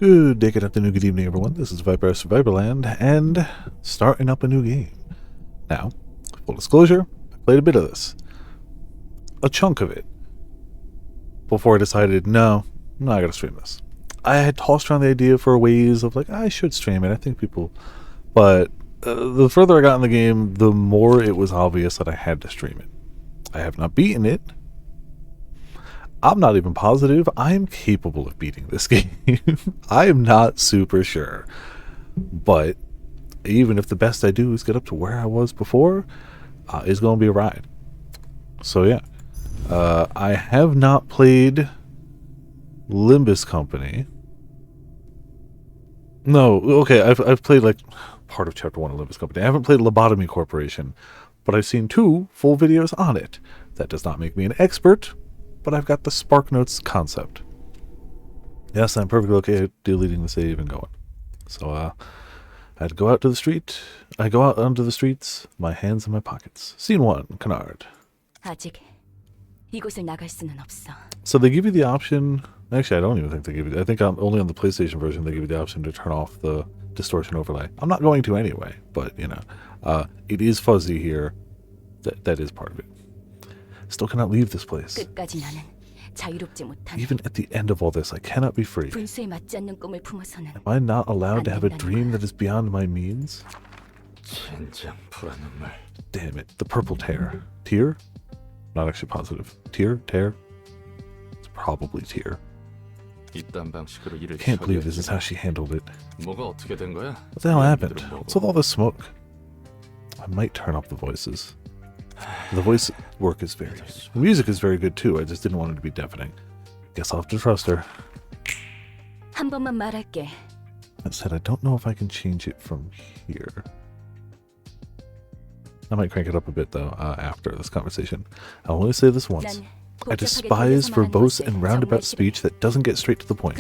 Good day, good afternoon, good evening, everyone. This is Viper Survivorland, and starting up a new game. Now, full disclosure, I played a bit of this. A chunk of it. Before I decided, no, I gotta stream this. I had tossed around the idea for ways of like, I should stream it. I think people... But the further I got in the game, the more it was obvious that I had to stream it. I have not beaten it. I'm not even positive I am capable of beating this game. I am not super sure. But even if the best I do is get up to where I was before, it's going to be a ride. So yeah. I have not played Limbus Company. No, okay, I've played like part of Chapter 1 of Limbus Company. I haven't played Lobotomy Corporation, but I've seen 2 full videos on it. That does not make me an expert, but I've got the Spark Notes concept. Yes, I'm perfectly okay at deleting the save and going. So, I had to go out to the street. I go out onto the streets, my hands in my pockets. Scene 1, Canard. 아직 이곳을 나갈 수는 없어. So they give you the option... Actually, I don't even think they give you... I think only on the PlayStation version they give you the option to turn off the distortion overlay. I'm not going to anyway, but, you know. It is fuzzy here. That is part of it. Still cannot leave this place. 끝까지 나는 자유롭지 못한. Even at the end of all this, I cannot be free. 분수에 맞지 않는 꿈을 품어서는. Am I not allowed to have a dream that is beyond my means? Damn it. The purple tear. Tear? Not actually positive. Tear? Tear? It's probably tear. Can't believe this is how she handled it. What the hell happened? What's with all this smoke? I might turn up the voices. The voice work is very good. The music is very good too. I just didn't want it to be deafening. Guess I'll have to trust her. 한 번만 말할게. That said, I don't know if I can change it from here. I might crank it up a bit though after this conversation. I'll only say this once. I despise verbose and roundabout speech that doesn't get straight to the point.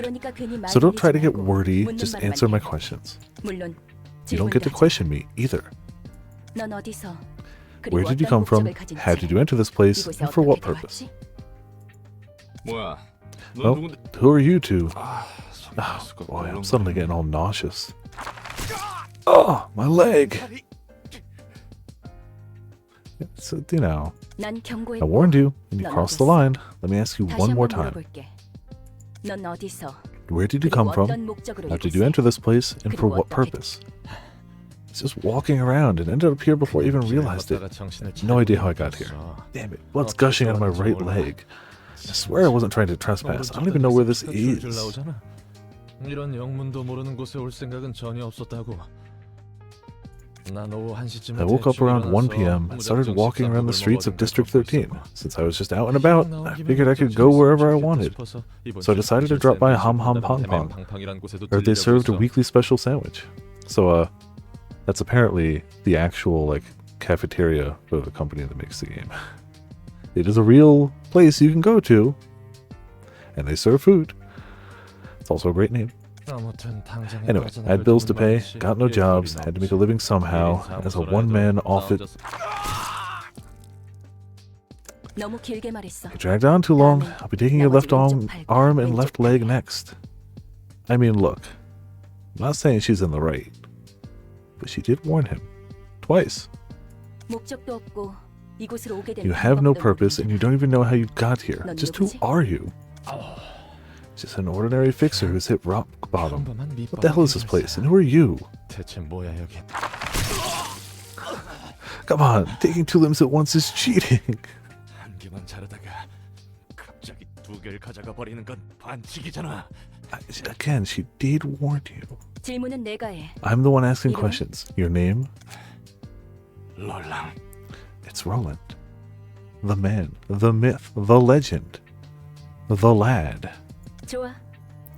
So don't try to get wordy, just answer my questions. You don't get to question me either. 넌 어디서? Where did you come from? How did you enter this place? And for what purpose? Well, who are you two? Oh, boy, I'm suddenly getting all nauseous. Oh, my leg! So, you know, I warned you, and you crossed the line. Let me ask you one more time. Where did you come from? How did you enter this place? And for what purpose? It's just walking around and ended up here before I even realized it. No idea how I got here. Damn it, blood's gushing out of my right leg. I swear I wasn't trying to trespass. I don't even know where this is. I woke up around 1 p.m. and started walking around the streets of District 13. Since I was just out and about, I figured I could go wherever I wanted. So I decided to drop by Hom Hom Pong Pong. Heard they served a weekly special sandwich. So, that's apparently the actual, like, cafeteria for the company that makes the game. It is a real place you can go to, and they serve food. It's also a great name. Anyway, I had bills to pay, got no jobs, had to make a living somehow, as a one-man office... You dragged on too long. I'll be taking your left arm and left leg next. I mean, look. I'm not saying she's in the right. But she did warn him. Twice. You have no purpose and you don't even know how you got here. Just who are you? Just an ordinary fixer who's hit rock bottom. What the hell is this place? And who are you? Come on, taking 2 limbs at once is cheating. Again, she did warn you. I'm the one asking questions. Your name? It's Roland. The man, the myth, the legend, the lad.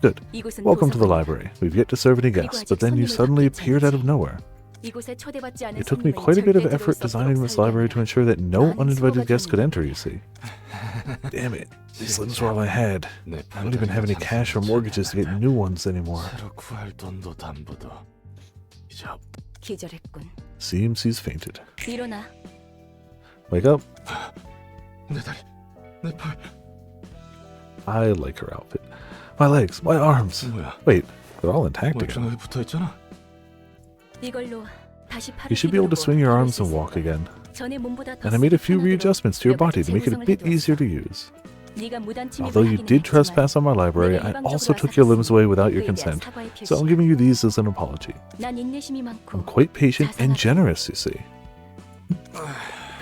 Good. Welcome to the library. We've yet to serve any guests, but then you suddenly appeared out of nowhere. It took me quite a bit of effort designing this library to ensure that no uninvited guests could enter, you see. Damn it. These limbs were all I had. I don't even have any cash or mortgages to get new ones anymore. Seems he's fainted. Wake up. I like her outfit. My legs, my arms. Wait, They're all intact again. 멀쩡하게 붙어있잖아. 이걸로 다시 팔을 You should be able to 휘두르고 swing your 걸을 arms 수 and 있을 walk 거야. again. 전에 몸보다 더 And I made a few 편하도록 readjustments to your 몇 body 가지 to make it a 재구성을 bit 해두었어. easier to use. 네가 무단 침입을 Although you 하기는 did 했지만 trespass on my library, I 내가 also 일방적으로 took your limbs away without your 그에 대한 consent. 사과의 So I'm 표시. giving you these as an apology. 난 인내심이 많고 I'm quite patient and 자상하다. generous, you see.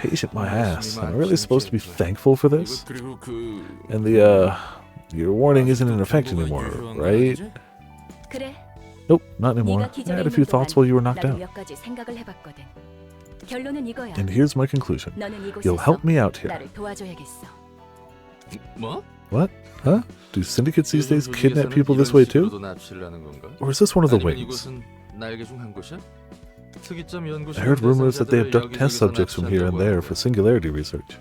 Patient my ass. Am I really supposed to be thankful for this? 그리고 그 And your warning isn't in effect anymore, right? 그래. Nope, not anymore. 네가 I 기절해 had a few 있는 thoughts 동안 while you were knocked 나도 out. 몇 가지 생각을 해봤거든. 결론은 이거야. And here's my conclusion. 너는 You'll 이곳에서 help me out here. 나를 도와줘야겠어. 뭐? What? Huh? Do syndicates these days kidnap people this way too? Or is this one of the wings? I heard rumors that they abduct test subjects from here and there for singularity research.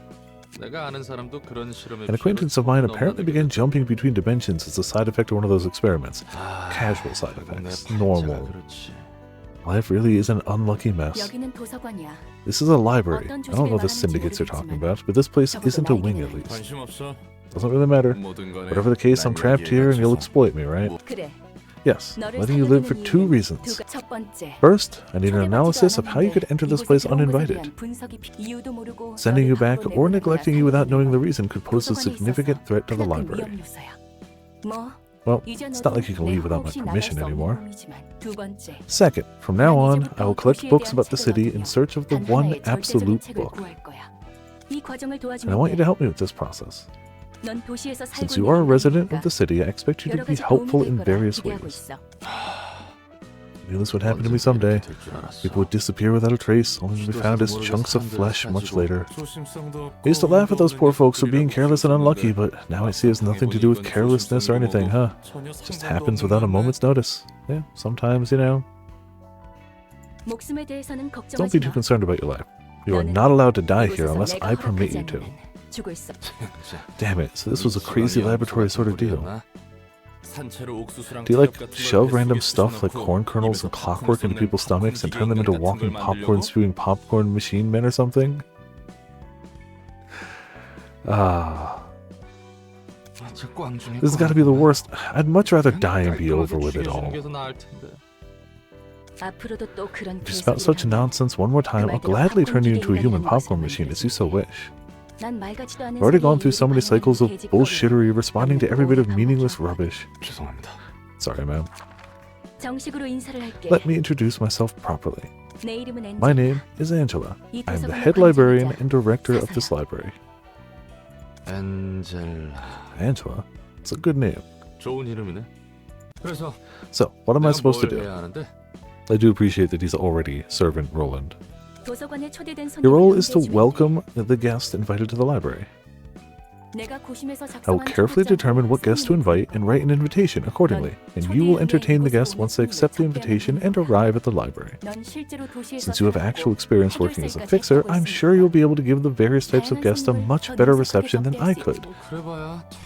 An acquaintance of mine apparently began jumping between dimensions as a side effect of one of those experiments. Casual side effects. Normal. Life really is an unlucky mess. 여기는 도서관이야. This is a library. I don't know the syndicates you're talking about, but this place isn't a wing at least. 관심 없어. Doesn't really matter. Whatever the case, I'm trapped here and you'll exploit me, right? 그래. Yes, 너를 letting you live for 살려두는 two 이유는 reasons. 첫 번째. First, I need an analysis of how you could enter this place uninvited. Sending you back or neglecting you without knowing the reason could pose a significant threat to the library. Well, it's not like you can leave without my permission anymore. Second, from now on, I will collect books about the city in search of the one absolute book. And I want you to help me with this process. Since you are a resident of the city, I expect you to be helpful in various ways. I knew this would happen to me someday. People would disappear without a trace, only to be found as chunks of flesh much later. I used to laugh at those poor folks for being careless and unlucky, but now I see it's nothing to do with carelessness or anything, huh? It just happens without a moment's notice. Yeah, sometimes, you know. Don't be too concerned about your life. You are not allowed to die here unless I permit you to. Damn it, so this was a crazy laboratory sort of deal. Do you like shove random stuff like corn kernels and clockwork into people's stomachs and turn them into walking popcorn spewing popcorn machine men or something? This has got to be the worst. I'd much rather die and be over with it all. If you spout such nonsense one more time, I'll gladly turn you into a human popcorn machine as you so wish. I've already gone through so many cycles of bullshittery responding to every bit of meaningless rubbish. Sorry, ma'am. Let me introduce myself properly. My name is Angela. I am the head librarian and director of this library. Angela? It's a good name. So, what am I supposed to do? I do appreciate that he's already servant Roland. Your role is to welcome the guest invited to the library. I will carefully determine what guests to invite and write an invitation accordingly, and you will entertain the guests once they accept the invitation and arrive at the library. Since you have actual experience working as a fixer, I'm sure you'll be able to give the various types of guests a much better reception than I could.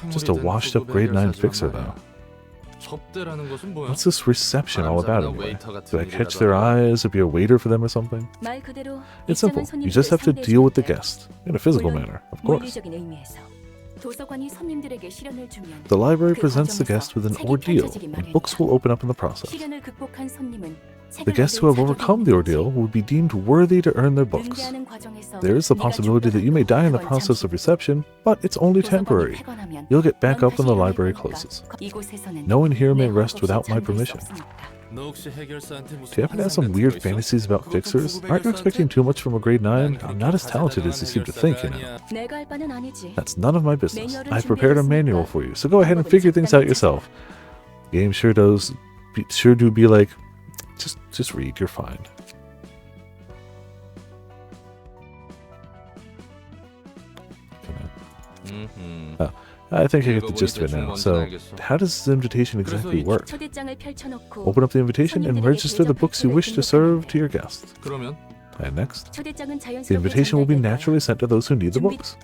Just a washed-up grade 9 fixer, though. What's this reception all about anyway? Do I catch their eyes or be a waiter for them or something? It's simple. You just have to deal with the guest. In a physical manner, of course. The library presents the guest with an ordeal, and books will open up in the process. The guests who have overcome the ordeal will be deemed worthy to earn their books. There is the possibility that you may die in the process of reception, but it's only temporary. You'll get back up when the library closes. No one here may rest without my permission. Do you happen to have some weird fantasies about fixers? Aren't you expecting too much from a grade 9? I'm not as talented as you seem to think, you know. That's none of my business. I've prepared a manual for you, so go ahead and figure things out yourself. The game sure do be like, just read, you're fine. I think I get the gist of it now. So, how does this invitation exactly work? Open up the invitation and register the books you wish to serve to your guests. And next, the invitation will be naturally sent to those who need the books.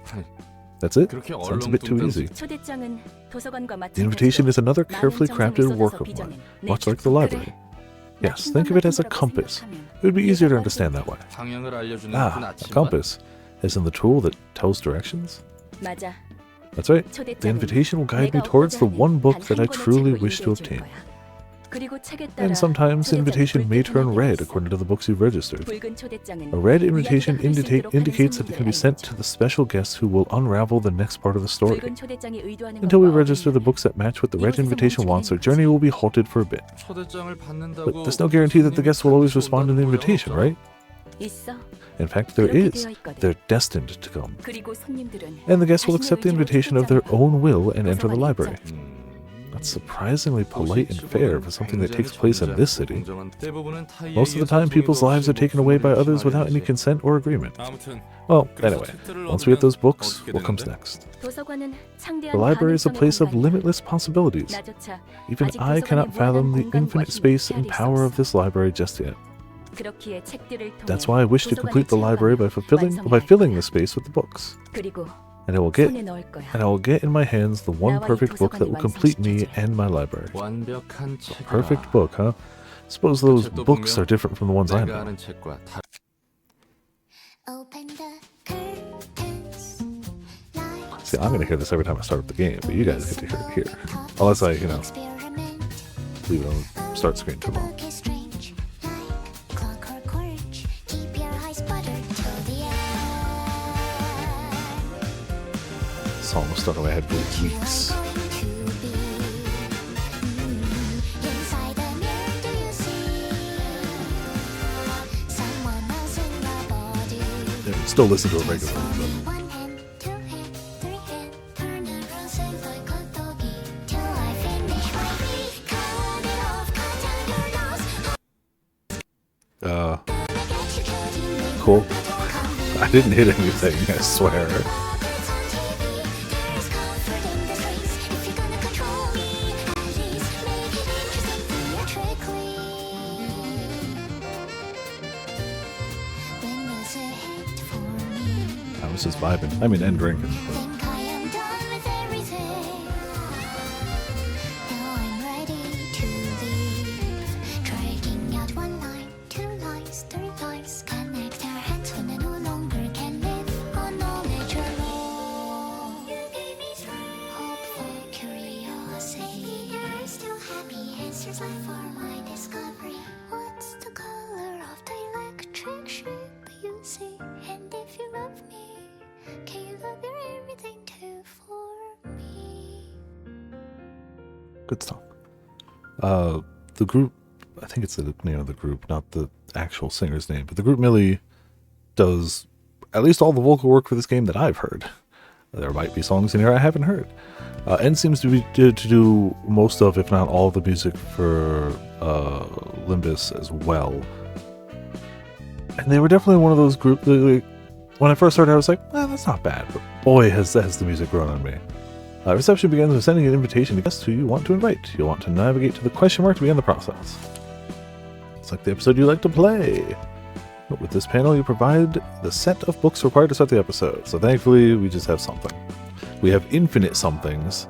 That's it? Sounds a bit too easy. The invitation is another carefully crafted work of mine, much like the library. Yes, think of it as a compass. It would be easier to understand that way. A compass, as in the tool that tells directions? That's right. The invitation will guide me towards the one book that I truly wish to obtain. 그리고 책에 따라 And sometimes the 초대장이 invitation may turn 불필요하게 red 되어 있어. according to the books you've registered. 붉은 초대장은 A red 이야기가 invitation 흐를 수 있도록 하는 indicates that it can be sent 손님들을 to the special guests who will unravel the next part of the story. 붉은 초대장이 의도하는 Until we 것과 register the 어긋나면 books that match what the red 이곳에서 invitation 멈추게 wants, our 되는 journey 거지. will be halted for a bit. 초대장을 받는다고 But there's no guarantee that the guests will always respond to the 온다는 invitation, 거야, right? 있어. In fact, there 그렇게 is. 되어 있거든. They're destined to come. 그리고 손님들은 And the guests will 자신의 accept the 의지로 invitation of their 초대장을 own will and enter the 도서관에 library. 입장. That's surprisingly polite and fair for something that takes place in this city. Most of the time, people's lives are taken away by others without any consent or agreement. Well, anyway, once we get those books, what comes next? 도서관은 창대한 The library is a 가능성의 place of 공간이야. limitless possibilities. 나조차 Even 아직 I 도서관의 cannot fathom the 무한한 infinite 공간과 space 힘을 and 헤아릴 수 power 없어. of this library just yet. 그렇기에 책들을 통해 That's why I wish to 도서관의 complete the library by 체험을 filling 완성해야 the space with the books. 그리고 And I will 손에 넣을 거야. get in my hands the one 나와 이 perfect book that will complete me 완성시켜줘. and my library. 완벽한 책이라. Perfect book, huh? Suppose those 책도 books 분명 are different from the ones I 내가 know. 아는 책과 다 Open the curtains. See, I'm gonna hear this every time I start up the game, but you guys get to hear it here. Unless I, leave it on start screen too long. Song was stuck in my head for weeks. Yeah, still listen to it regularly, but cool. I didn't hit anything, I swear. I was just vibing. I mean, and drinking. Think I am done with everything. Now I'm ready to leave. Striking out one line, two lines, three lines. Connect our hands when I no longer can live on knowledge alone. You gave me strength, hopeful curiosity. You're still happy answers left for my discovery. What's the color of the electric ship you see? And if you love me, can you love your everything too for me? Good song. The group, I think it's the name of the group, not the actual singer's name, but the group Millie does at least all the vocal work for this game that I've heard. There might be songs in here I haven't heard. N seems to do most of, if not all, the music for Limbus as well. And they were definitely one of those groups. When I first started, I was like, that's not bad. But boy, has the music grown on me. Reception begins with sending an invitation to guests who you want to invite. You'll want to navigate to the question mark to begin the process. It's like the episode you like to play. But with this panel, you provide the set of books required to start the episode. So thankfully, we just have something. We have infinite somethings,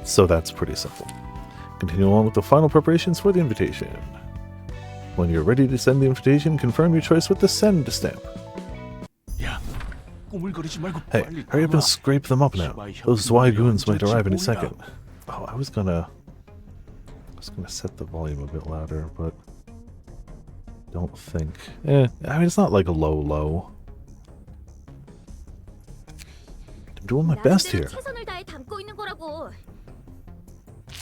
so that's pretty simple. Continue along with the final preparations for the invitation. When you're ready to send the invitation, confirm your choice with the send stamp. Hey, hurry up and scrape them up now. Those Zweigons might arrive any second. Oh, I was gonna set the volume a bit louder, but don't think. I mean, it's not like a low. I'm doing my best here. 최선을 다해 담고 있는 거라고.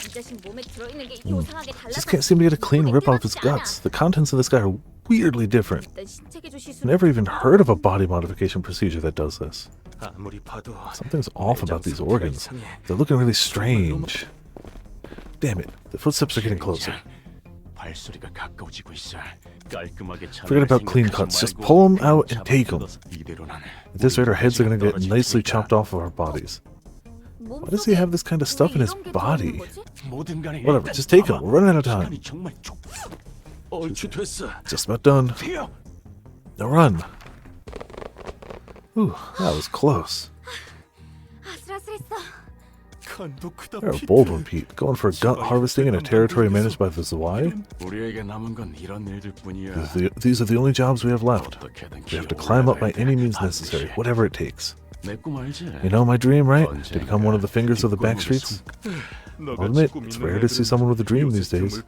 이 자식 몸에 들어있는 게 요상하게 달라서 Just can't seem to get a clean rip off his guts. The contents of this guy are weirdly different. 일단 신체계 주시수. Never even heard of a body modification procedure that does this. Something's off about these organs. They're looking really strange. Damn it, the footsteps are getting closer. Forget about clean cuts, just pull them out and take them. At this rate, our heads are gonna get nicely chopped off of our bodies. Why does he have this kind of stuff in his body? Whatever, just take them, we're running out of time. Just about done. Now run. Ooh, that was close. 아슬아슬했어. You're a bold one, Pete. Going for gut harvesting in a territory managed by the Zwei? These are the only jobs we have left. We have to climb up by any means necessary, whatever it takes. You know my dream, right? To become one of the fingers of the back streets? I'll admit, it's rare to see someone with a dream these days.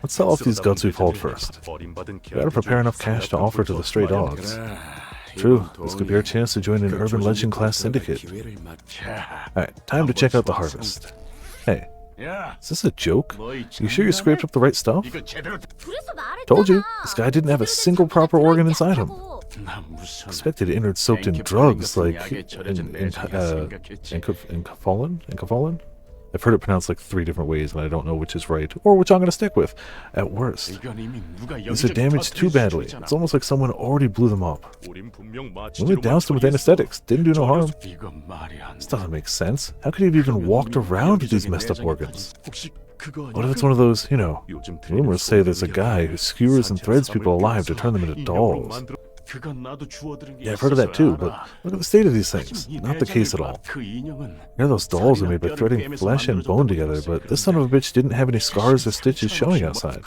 Let's sell off these guts we've hauled first. We gotta prepare enough cash to offer to the stray dogs. True, this could be our chance to join an urban legend class syndicate. Alright, time to check out the harvest. Hey, is this a joke? You sure you scraped up the right stuff? 그래서 말했잖아. Told you, this guy didn't have a single proper organ inside him. Expected innards soaked in drugs like enkephalin? I've heard it pronounced like 3 different ways and I don't know which is right or which I'm going to stick with. At worst, these are damaged too badly. It's almost like someone already blew them up. When we doused him with anesthetics, didn't do no harm. This doesn't make sense. How could he have even walked around with these messed up organs? What if it's one of those, you know, rumors say there's a guy who skewers and threads people alive to turn them into dolls. Yeah, I've heard of that too, but look at the state of these things. Not the case at all. Yeah, those dolls are made by threading flesh and bone together, but this son of a bitch didn't have any scars or stitches showing outside.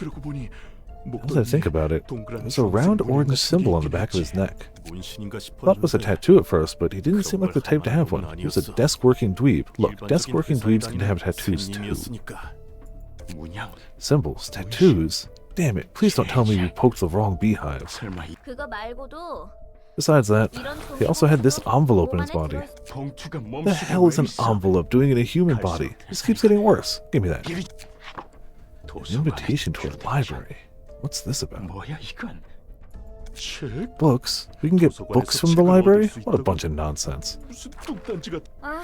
Now that I think about it, there's a round orange symbol on the back of his neck. Thought it was a tattoo at first, but he didn't seem like the type to have one. He was a desk-working dweeb. Look, desk-working dweebs can have tattoos too. Symbols, tattoos. Damn it, please don't tell me you poked the wrong beehive. 그거 말고도 Besides that, he also had this envelope in his body. What the hell is an envelope doing in a human body? This keeps getting worse. Give me that. An invitation to a library. What's this about? Books? We can get books from the library? What a bunch of nonsense. 아,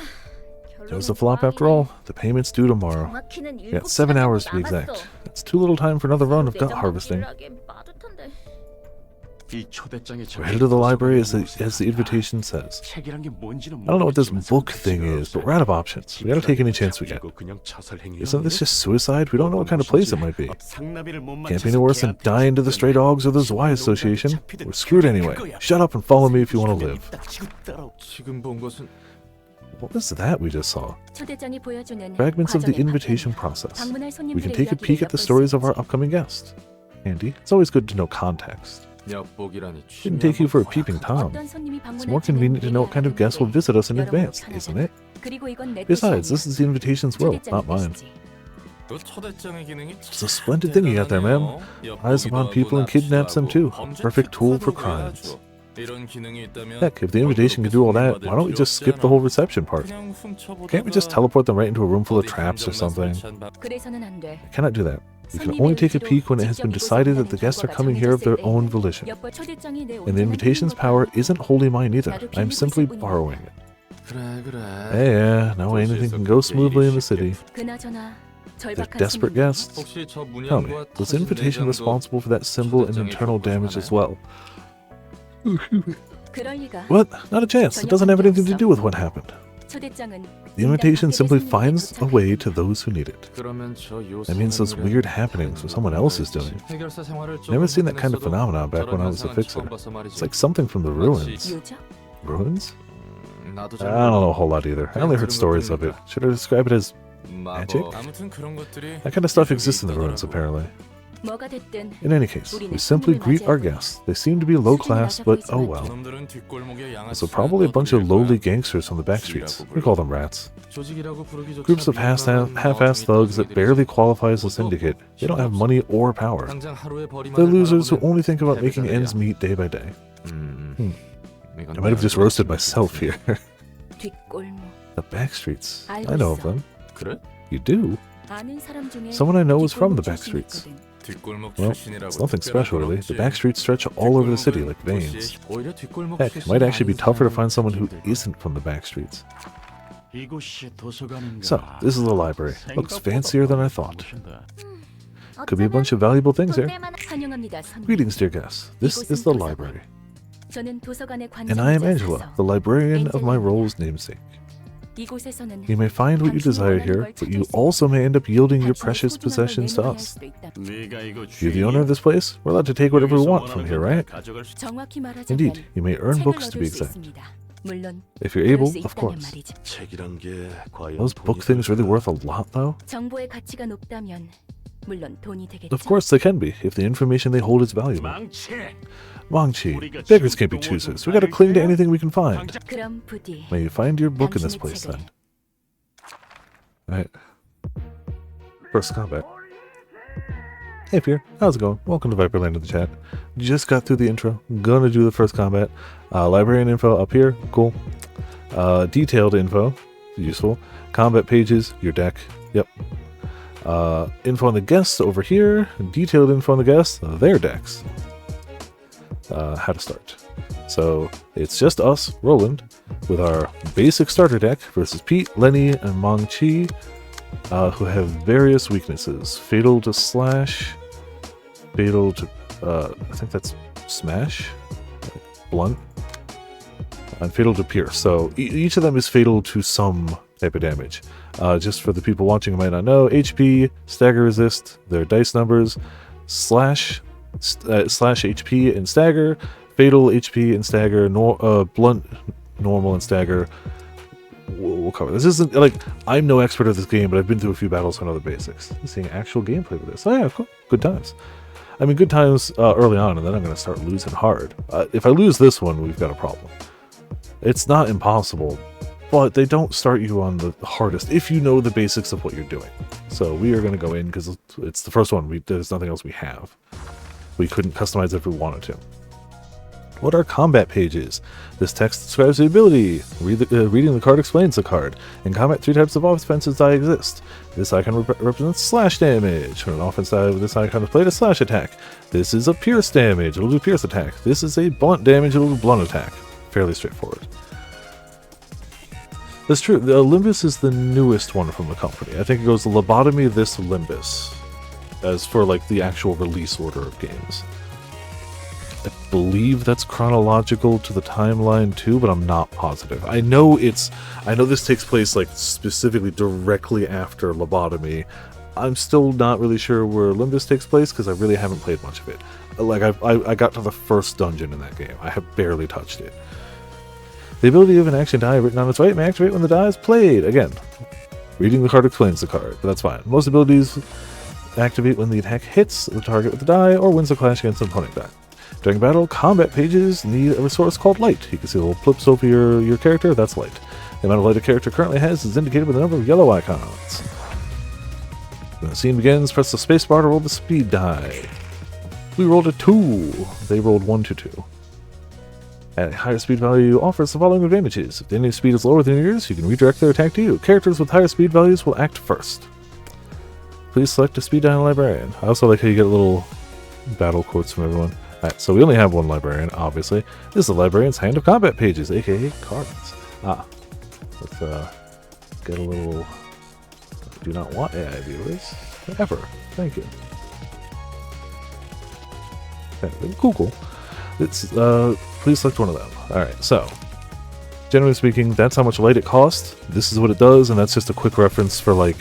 There's the flop after all. The payment's due tomorrow. 정확히는 You got 7 hours to be exact. That's too little time for another run of gut harvesting. We're headed to the library as the invitation says. I don't know what this book thing is, but we're out of options. We gotta take any chance we get. Isn't this just suicide? We don't know what kind of place it might be. Can't be any worse than dying to the stray dogs or the Y Association. We're screwed anyway. Shut up and follow me if you want to live. What was that we just saw? Fragments of the invitation process. We can take a peek at the stories of our upcoming guests. Andy, it's always good to know context. Didn't take you for a peeping Tom. It's more convenient to know what kind of guests will visit us in advance, isn't it? Besides, this is the invitation's will, not mine. It's a splendid thing you got there, ma'am. Eyes upon people and kidnaps them too. Perfect tool for crimes. Heck, if the invitation can do all that, why don't we just skip the whole reception part? Can't we just teleport them right into a room full of traps or something? I cannot do that. You can only take a peek when it has been decided that the guests are coming here of their own volition. And the invitation's power isn't wholly mine either. I'm simply borrowing it. Yeah, now anything can go smoothly in the city. They're desperate guests. Tell me, was the invitation responsible for that symbol and internal damage as well? What? Not a chance. It doesn't have anything to do with what happened. The invitation simply finds a way to those who need it. That means those weird happenings or someone else is doing. Never seen that kind of phenomenon back when I was a fixer. It's like something from the ruins. Ruins? I don't know a whole lot either. I only heard stories of it. Should I describe it as magic? That kind of stuff exists in the ruins, apparently. In any case, we simply greet our guests. They seem to be low class, but oh well. So probably a bunch of lowly gangsters from the back streets. We call them rats. Groups of half-assed thugs that barely qualify as a syndicate. They don't have money or power. They're losers who only think about making ends meet day by day. I might have just roasted myself here. The back streets. I know of them. You do? Someone I know is from the back streets. Well, it's nothing special really. The back streets stretch all over the city like veins. Heck, it might actually be tougher to find someone who isn't from the back streets. So, this is the library. Looks fancier than I thought. Could be a bunch of valuable things here. Greetings, dear guests. This is the library. And I am Angela, the librarian of my role's namesake. You may find what you desire here, but you also may end up yielding your precious possessions to us. You're the owner of this place? We're allowed to take whatever we want from here, right? Indeed, you may earn books to be exact. If you're able, of course. Those book things really worth a lot, though? 물론 돈이 되겠죠. Of course they can be, if the information they hold is valuable. Mangchi, beggars can't be choosers. We gotta cling to anything we can find. 그럼 부디 May you find your book in this 당신의 place, 책을. then. Alright. First combat. Hey Pierre, how's it going? Welcome to Viperland in the chat. Just got through the intro. Gonna do the first combat. Librarian info up here, cool. Detailed info, useful. Combat pages, your deck, yep. Info on the guests over here. Detailed info on the guests, their decks. How to start. So it's just us, Roland, with our basic starter deck versus Pete, Lenny, and Mong Chi, who have various weaknesses. Fatal to slash, fatal to, I think that's smash, blunt, and fatal to pierce. So each of them is fatal to some type of damage. Just for the people watching who might not know, HP, stagger resist, their dice numbers, slash HP and stagger, fatal HP and stagger, blunt, normal and stagger. We'll cover this. Isn't like I'm no expert at this game, but I've been through a few battles on other basics. Seeing actual gameplay with this, oh yeah, cool, good times. I mean, good times early on, and then I'm going to start losing hard. If I lose this one, we've got a problem. It's not impossible, but they don't start you on the hardest if you know the basics of what you're doing. So we are going to go in because it's the first one. There's nothing else we have. We couldn't customize if we wanted to. What are combat pages? This text describes the ability. Reading the card explains the card. In combat, 3 types of offenses die exist. This icon represents slash damage. When an offense die with this icon is played, a slash attack. This is a pierce damage. It'll do pierce attack. This is a blunt damage. It'll do blunt attack. Fairly straightforward. That's true. The Olympus is the newest one from the company. I think it goes Lobotomy, this Olympus, as for like the actual release order of games. I believe that's chronological to the timeline too, but I'm not positive. I know this takes place like specifically directly after Lobotomy. I'm still not really sure where Olympus takes place because I really haven't played much of it. Like I got to the first dungeon in that game. I have barely touched it. The ability of an action die written on its right may activate when the die is played. Again, reading the card explains the card, but that's fine. Most abilities activate when the attack hits the target with the die or wins a clash against an opponent die. During battle, combat pages need a resource called light. You can see the little flips over your character, that's light. The amount of light a character currently has is indicated by the number of yellow icons. When the scene begins, press the spacebar to roll the speed die. We rolled a 2. They rolled 1 to 2. At a higher speed value offers the following advantages. If the enemy's speed is lower than yours, you can redirect their attack to you. Characters with higher speed values will act first. Please select a speed die and librarian. I also like how you get little battle quotes from everyone. Alright, so we only have one librarian, obviously. This is the librarian's hand of combat pages, aka cards. Let's get a little do not want AI viewers. Ever. Thank you. Okay, cool. It's please select one of them. Alright, so generally speaking, that's how much light it costs. This is what it does, and that's just a quick reference for like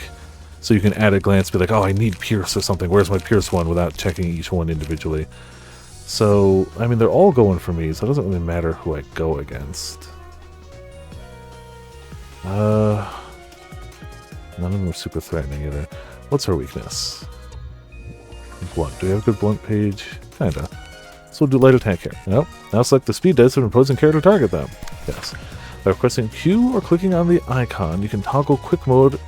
so you can at a glance be like, oh, I need Pierce or something. Where's my Pierce one without checking each one individually. So, I mean, they're all going for me, so it doesn't really matter who I go against. None of them are super threatening either. What's her weakness? Blunt. Do we have a good blunt page? Kinda. So we'll do light attack here. Nope. Now select the speed dice of an opposing character to target them. Yes. By pressing Q or clicking on the icon, you can toggle quick mode.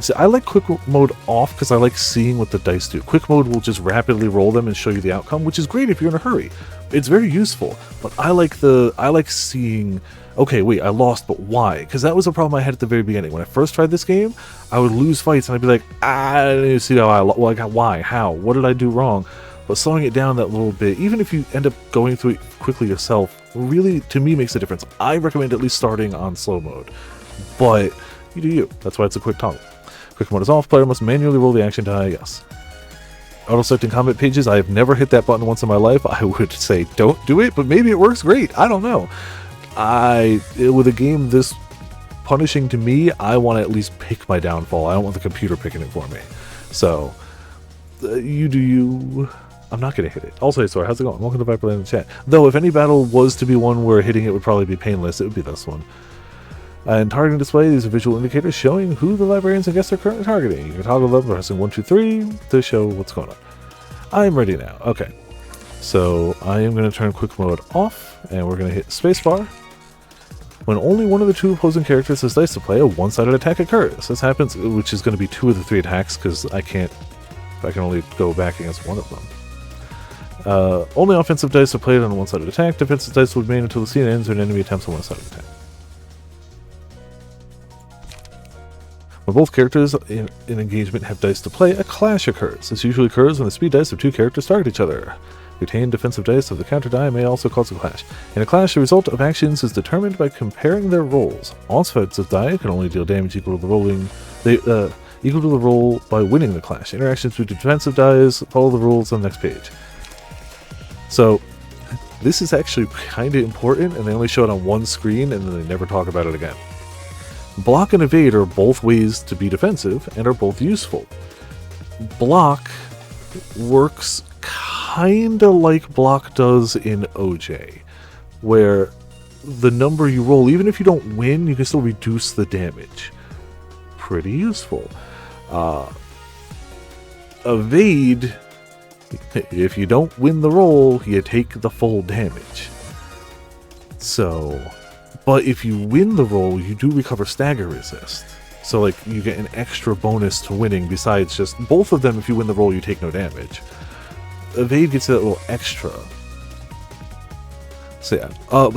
See, I like quick mode off because I like seeing what the dice do. Quick mode will just rapidly roll them and show you the outcome, which is great if you're in a hurry. It's very useful, but I like seeing, okay, wait, I lost, but why? Because that was a problem I had at the very beginning. When I first tried this game, I would lose fights and I'd be like, I didn't see how why, how, what did I do wrong? But slowing it down that little bit, even if you end up going through it quickly yourself, really, to me, makes a difference. I recommend at least starting on slow mode, but you do you. That's why it's a quick toggle. Quick mode is off. Player must manually roll the action die. Yes. Auto-selecting combat pages. I have never hit that button once in my life. I would say don't do it, but maybe it works great. I don't know. With a game this punishing to me, I want to at least pick my downfall. I don't want the computer picking it for me. So, you do you. I'm not going to hit it. Also, sorry, how's it going? Welcome to Viperland in the chat. Though, if any battle was to be one where hitting it would probably be painless, it would be this one. And targeting display, these are visual indicators showing who the librarians and guests are currently targeting. You can toggle them by pressing 1, 2, 3 to show what's going on. I'm ready now. Okay. So I am going to turn quick mode off, and we're going to hit spacebar. When only one of the two opposing characters has dice to play, a one-sided attack occurs. This happens, which is going to be 2 of the 3 attacks, because I can only go back against one of them. Only offensive dice are played on a one-sided attack. Defensive dice will remain until the scene ends or an enemy attempts a one-sided attack. When both characters in engagement have dice to play, a clash occurs. This usually occurs when the speed dice of 2 characters target each other. Retained defensive dice of the counter die may also cause a clash. In a clash, the result of actions is determined by comparing their rolls. Offensive die can only deal damage equal to the roll by winning the clash. Interactions with defensive dice follow the rules on the next page. So, this is actually kind of important, and they only show it on one screen, and then they never talk about it again. Block and evade are both ways to be defensive and are both useful. Block works kinda like block does in OJ, where the number you roll, even if you don't win, you can still reduce the damage. Pretty useful. Evade, if you don't win the roll, you take the full damage. So, but if you win the roll, you do recover stagger resist. So like, you get an extra bonus to winning besides just both of them. If you win the roll, you take no damage. Evade gets that little extra. So yeah.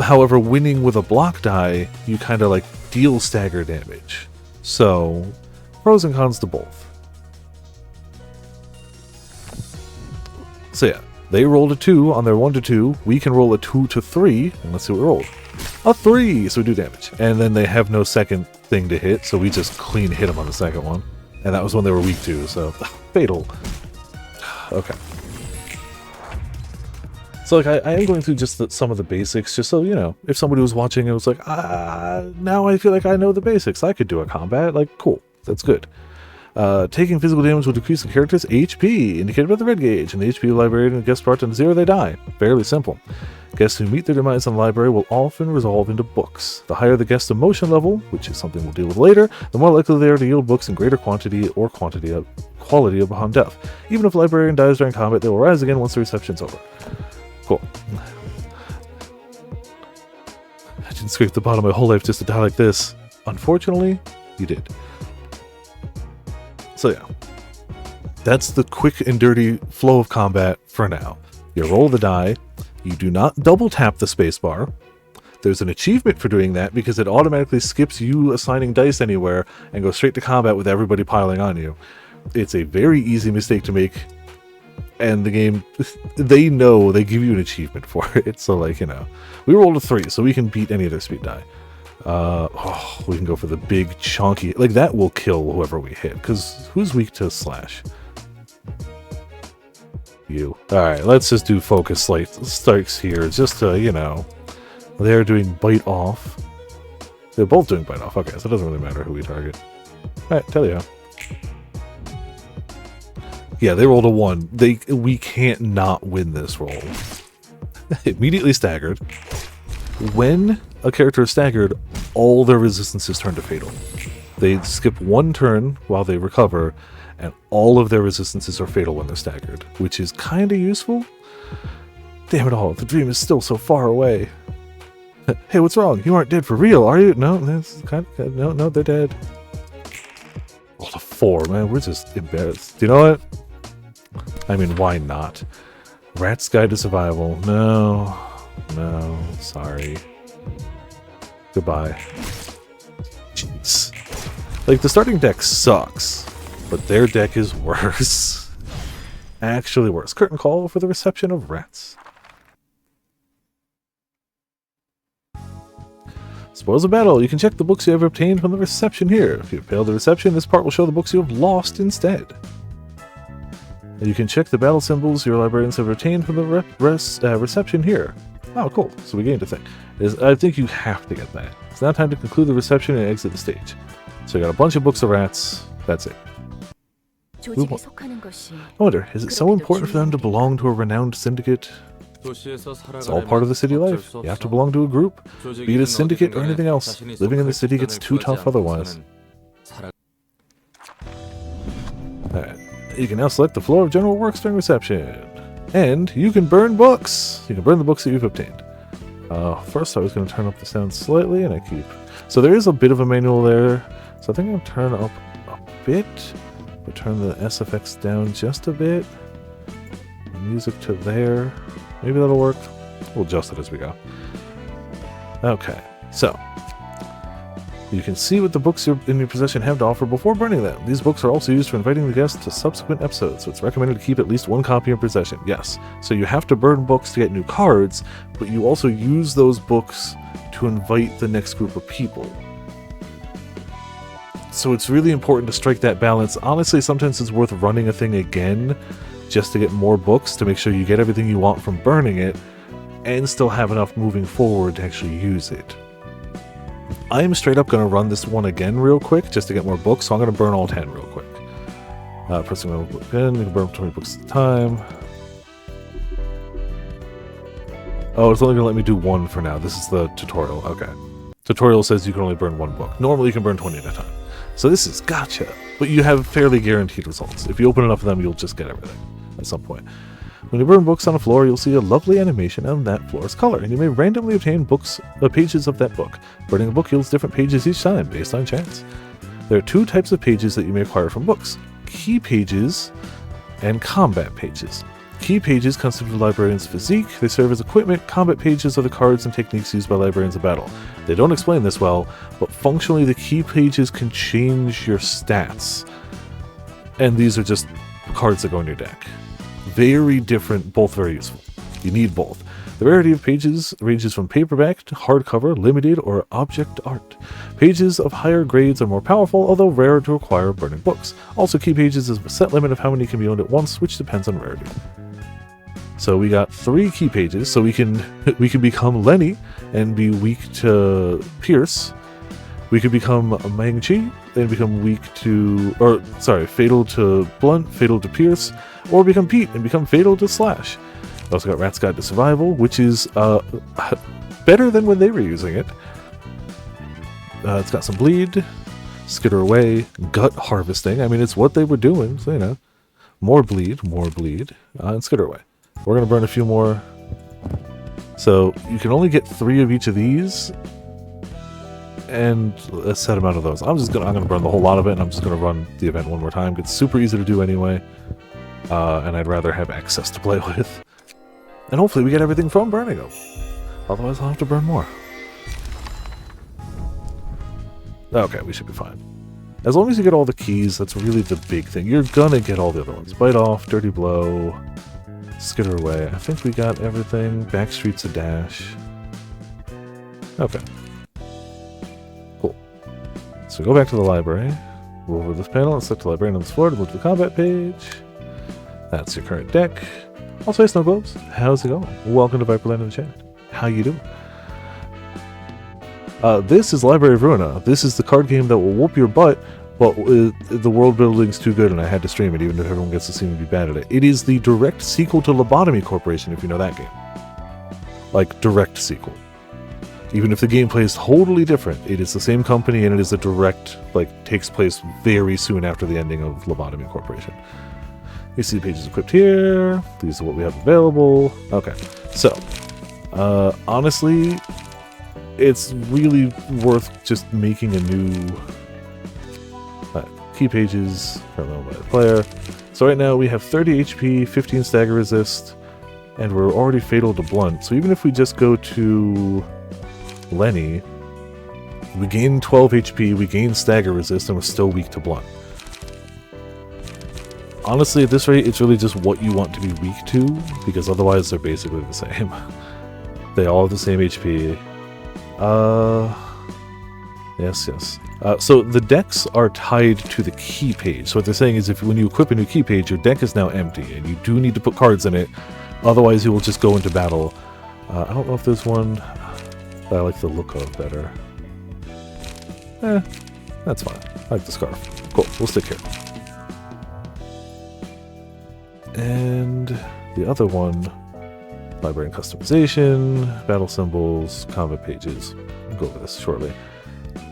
However, winning with a block die, you kind of like deal stagger damage. So, pros and cons to both. So yeah, they rolled a 2 on their 1 to 2. We can roll a 2 to 3, and let's see what we rolled. A 3, so we do damage. And then they have no second thing to hit, so we just clean hit them on the second one. And that was when they were weak to, so fatal. Okay. So like I am going through just some of the basics, just so, you know, if somebody was watching and was like, now I feel like I know the basics, I could do a combat, like, cool, that's good. Taking physical damage will decrease the character's HP, indicated by the red gauge, and the HP of the librarian and guest brought down to 0, they die. Fairly simple. Guests who meet their demise in the library will often resolve into books. The higher the guest's emotion level, which is something we'll deal with later, the more likely they are to yield books in greater quality upon death. Even if a librarian dies during combat, they will rise again once the reception's over. Cool. I didn't scrape the bottom of my whole life just to die like this. Unfortunately, you did. So yeah, that's the quick and dirty flow of combat for now. You roll the die, you do not double tap the spacebar. There's an achievement for doing that because it automatically skips you assigning dice anywhere and goes straight to combat with everybody piling on you. It's a very easy mistake to make, and the game, they know, they give you an achievement for it. So like, you know, we rolled a 3, so we can beat any of their speed die. We can go for the big chunky, like that will kill whoever we hit, because who's weak to slash? You. Alright, let's just do focus strikes here, just to, you know, they're doing bite off. They're both doing bite off, okay, so it doesn't really matter who we target. Alright, tell you how. Yeah, they rolled a 1. We can't not win this roll. Immediately staggered. When a character is staggered, all their resistances turn to fatal. They skip 1 turn while they recover, and all of their resistances are fatal when they're staggered, which is kind of useful. Damn it all, the dream is still so far away. Hey, what's wrong? You aren't dead for real, are you? No, that's kind of, no, they're dead. Rolled a 4, man, we're just embarrassed. You know what? I mean, why not? Rat's Guide to Survival. No, sorry. Goodbye. Jeez. Like, the starting deck sucks, but their deck is worse. Actually worse. Curtain call for the reception of rats. Spoils of battle. You can check the books you have obtained from the reception here. If you have failed the reception, this part will show the books you have lost instead. And you can check the battle symbols your librarians have obtained from the reception here. Oh, cool. So we gained a thing. I think you have to get that. It's now time to conclude the reception and exit the stage. So you got a bunch of books of rats. That's it. 조직에 속하는 것이 I wonder, is it so important for them to belong to a renowned syndicate? It's all part of the city life. You have to belong to a group, be it a syndicate or anything else. Living in the city gets too tough otherwise. Alright. You can now select the floor of general works during reception. And you can burn books! You can burn the books that you've obtained. First I was going to turn up the sound slightly, and I keep... So there is a bit of a manual there. So I think I'm going to turn up a bit. But turn the SFX down just a bit. Music to there. Maybe that'll work. We'll adjust it as we go. Okay, so you can see what the books in your possession have to offer before burning them. These books are also used for inviting the guests to subsequent episodes, so it's recommended to keep at least one copy in possession. Yes, so you have to burn books to get new cards, but you also use those books to invite the next group of people. So it's really important to strike that balance. Honestly, sometimes it's worth running a thing again just to get more books, to make sure you get everything you want from burning it, and still have enough moving forward to actually use it. I'm straight up going to run this one again real quick, just to get more books, so I'm going to burn all 10 real quick. Pressing my book again, you can burn 20 books at a time. Oh, it's only going to let me do one for now. This is the tutorial, okay. Tutorial says you can only burn one book. Normally you can burn 20 at a time. So this is gotcha, but you have fairly guaranteed results. If you open enough of them, you'll just get everything at some point. When you burn books on a floor, you'll see a lovely animation on that floor's color, and you may randomly obtain pages of that book. Burning a book yields different pages each time, based on chance. There are two types of pages that you may acquire from books: key pages and combat pages. Key pages constitute the librarian's physique. They serve as equipment. Combat pages are the cards and techniques used by librarians in battle. They don't explain this well, but functionally the key pages can change your stats. And these are just cards that go in your deck. Very different, both very useful. You need both. The rarity of pages ranges from paperback to hardcover, limited, or object art. Pages of higher grades are more powerful, although rarer to acquire burning books. Also, key pages is a set limit of how many can be owned at once, which depends on rarity. So we got 3 key pages, so we can become Lenny and be weak to Pierce. We could become Meng-Chi and become fatal to Blunt, fatal to Pierce, or become Pete and become fatal to Slash. We also got Rat's Guide to Survival, which is better than when they were using it. It's got some bleed, skitter away, gut harvesting. I mean, it's what they were doing, so you know. More bleed, and skitter away. We're going to burn a few more. So you can only get 3 of each of these, and a set amount of those. I'm going to burn the whole lot of it, and I'm just going to run the event one more time. It's super easy to do anyway, and I'd rather have access to play with. And hopefully we get everything from burning them. Otherwise I'll have to burn more. Okay, we should be fine. As long as you get all the keys, that's really the big thing. You're gonna get all the other ones. Bite Off, Dirty Blow, Skitter Away. I think we got everything. Backstreet's a dash. Okay. Cool. So go back to the library. Go over this panel and select the librarian on this floor to move to the combat page. That's your current deck. Also, hey Snowglobes, how's it going? Welcome to Viperland in the chat. How you doing? This is Library of Ruina. This is the card game that will whoop your butt, but the world building's too good and I had to stream it even if everyone gets to see me be bad at it. It is the direct sequel to Lobotomy Corporation, if you know that game. Like, direct sequel. Even if the gameplay is totally different, it is the same company and it is a direct, takes place very soon after the ending of Lobotomy Corporation. You see the pages equipped here. These are what we have available. Okay, so honestly, it's really worth just making a new key pages currently owned by the player. So right now we have 30 HP, 15 stagger resist, and we're already fatal to Blunt. So even if we just go to Lenny, we gain 12 HP, we gain stagger resist, and we're still weak to Blunt. Honestly, at this rate, it's really just what you want to be weak to, because otherwise they're basically the same. They all have the same HP. Yes. So the decks are tied to the key page. So what they're saying is when you equip a new key page, your deck is now empty, and you do need to put cards in it, otherwise you will just go into battle. I don't know if there's one that I like the look of better. That's fine. I like the scarf. Cool, we'll stick here. And the other one, Library and customization, battle symbols, combat pages. We'll go over this shortly.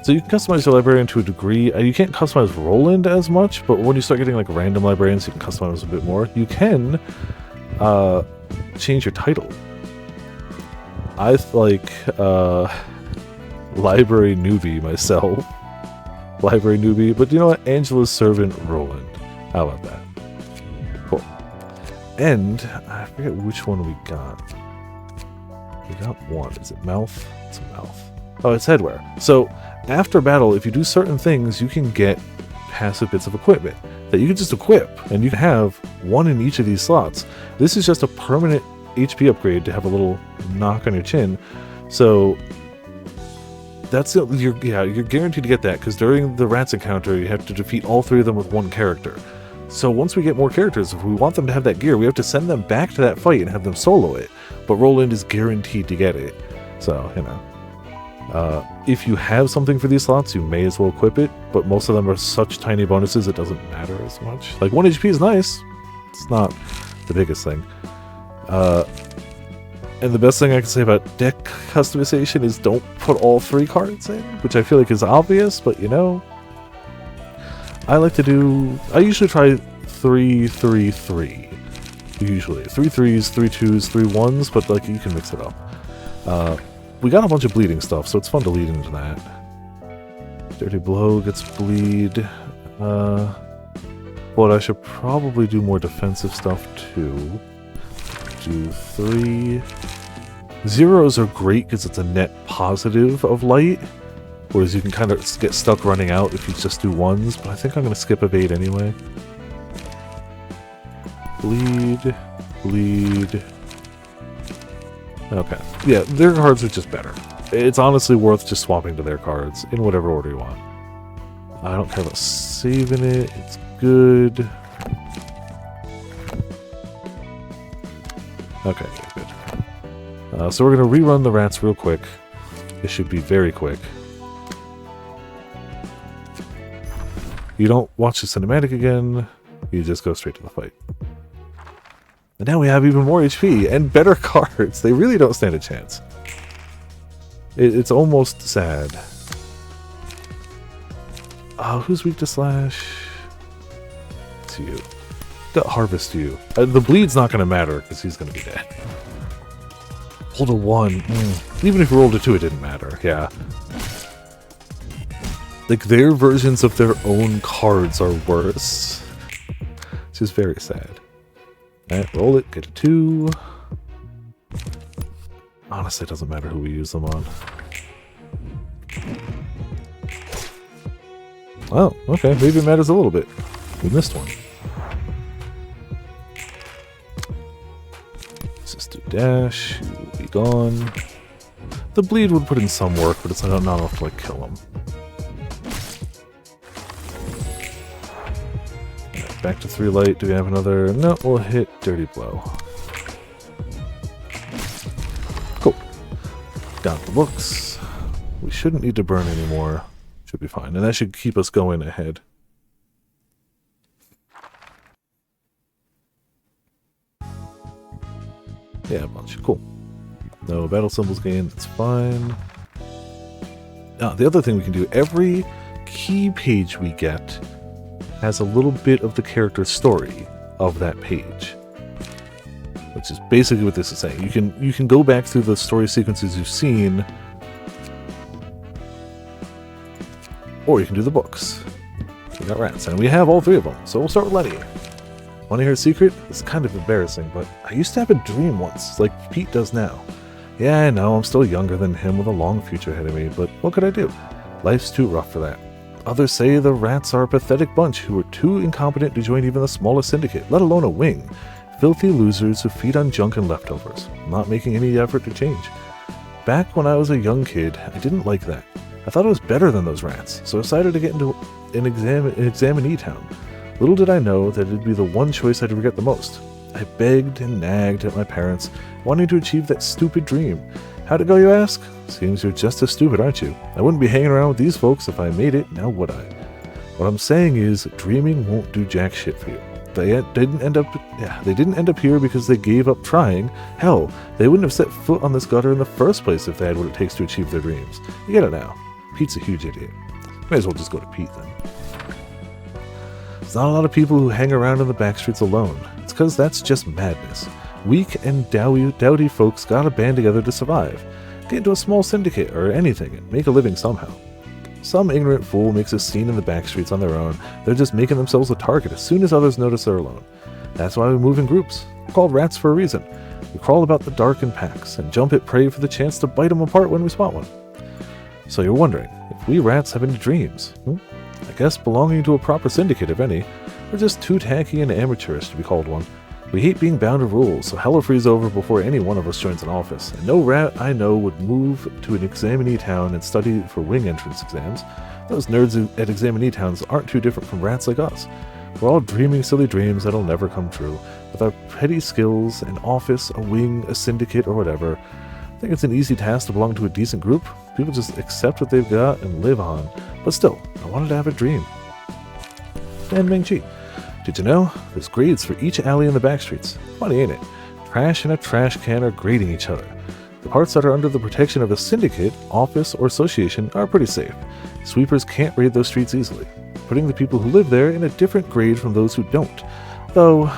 So you can customize your librarian to a degree. You can't customize Roland as much, but when you start getting like random librarians, you can customize a bit more. You can change your title. I like library newbie myself. Library newbie, but you know what? Angela's servant Roland. How about that? Cool. And I forget which one we got. We got one. Is it mouth? It's a mouth. Oh, it's headwear. So after battle, if you do certain things, you can get passive bits of equipment that you can just equip, and you can have one in each of these slots. This is just a permanent HP upgrade to have a little knock on your chin. So that's it. You're guaranteed to get that, because during the rats encounter, you have to defeat all 3 of them with 1 character. So once we get more characters, if we want them to have that gear, we have to send them back to that fight and have them solo it. But Roland is guaranteed to get it. So, you know. If you have something for these slots, you may as well equip it, but most of them are such tiny bonuses it doesn't matter as much. Like 1 HP is nice. It's not the biggest thing. And the best thing I can say about deck customization is don't put all 3 cards in, which I feel like is obvious, but you know. I usually try 3-3-3. Usually. 3 3s, 3 2s, 3 1s, but like you can mix it up. We got a bunch of bleeding stuff, so it's fun to lead into that. Dirty Blow gets bleed. But I should probably do more defensive stuff too. Do 3. Zeros are great because it's a net positive of light, whereas you can kind of get stuck running out if you just do 1s, but I think I'm going to skip evade anyway. Bleed. Bleed. Okay. Yeah, their cards are just better. It's honestly worth just swapping to their cards in whatever order you want. I don't care about saving it. It's good. Okay, good. So we're going to rerun the rats real quick. It should be very quick. You don't watch the cinematic again. You just go straight to the fight. And now we have even more HP and better cards. They really don't stand a chance. It's almost sad. Who's weak to slash? It's you. Harvest you. The bleed's not going to matter because he's going to be dead. Rolled a 1. Even if you rolled a 2, it didn't matter. Yeah. Like, their versions of their own cards are worse. Which is very sad. Alright, roll it, get a 2. Honestly, it doesn't matter who we use them on. Oh, okay, maybe it matters a little bit. We missed one. Let's just do dash, he will be gone. The bleed would put in some work, but it's not enough to, like, kill him. Right, back to 3 light, do we have another? No, we'll hit Dirty Blow. Cool. Got the books. We shouldn't need to burn anymore. Should be fine, and that should keep us going ahead. Yeah, a bunch. Cool. No battle symbols gained, that's fine. Now, the other thing we can do, every key page we get has a little bit of the character's story of that page. Which is basically what this is saying. You can go back through the story sequences you've seen, or you can do the books. We got rats, and we have all 3 of them, so we'll start with Lenny. Want to hear a secret? It's kind of embarrassing, but I used to have a dream once, like Pete does now. Yeah, I know, I'm still younger than him with a long future ahead of me, but what could I do? Life's too rough for that. Others say the rats are a pathetic bunch who are too incompetent to join even the smallest syndicate, let alone a wing. Filthy losers who feed on junk and leftovers, not making any effort to change. Back when I was a young kid, I didn't like that. I thought I was better than those rats, so I decided to get into an examinee town. Little did I know that it'd be the one choice I'd regret the most. I begged and nagged at my parents, wanting to achieve that stupid dream. How'd it go, you ask? Seems you're just as stupid, aren't you? I wouldn't be hanging around with these folks if I made it, now would I? What I'm saying is, dreaming won't do jack shit for you. They didn't end up here because they gave up trying. Hell, they wouldn't have set foot on this gutter in the first place if they had what it takes to achieve their dreams. You get it now. Pete's a huge idiot. May as well just go to Pete then. There's not a lot of people who hang around in the backstreets alone. It's because that's just madness. Weak and dowdy folks gotta band together to survive. Get into a small syndicate or anything and make a living somehow. Some ignorant fool makes a scene in the backstreets on their own. They're just making themselves a target as soon as others notice they're alone. That's why we move in groups. We're called rats for a reason. We crawl about the dark in packs and jump at prey for the chance to bite them apart when we spot one. So you're wondering, if we rats have any dreams? I guess belonging to a proper syndicate, if any. We're just too tacky and amateurish to be called one. We hate being bound to rules, so hell will freeze over before any one of us joins an office, and no rat I know would move to an examinee town and study for wing entrance exams. Those nerds at examinee towns aren't too different from rats like us. We're all dreaming silly dreams that'll never come true. With our petty skills, an office, a wing, a syndicate, or whatever, I think it's an easy task to belong to a decent group. People just accept what they've got and live on. But still, I wanted to have a dream. And Ming-Chi. Did you know? There's grades for each alley in the backstreets. Funny, ain't it? Trash and a trash can are grading each other. The parts that are under the protection of a syndicate, office, or association are pretty safe. Sweepers can't raid those streets easily, putting the people who live there in a different grade from those who don't. Though,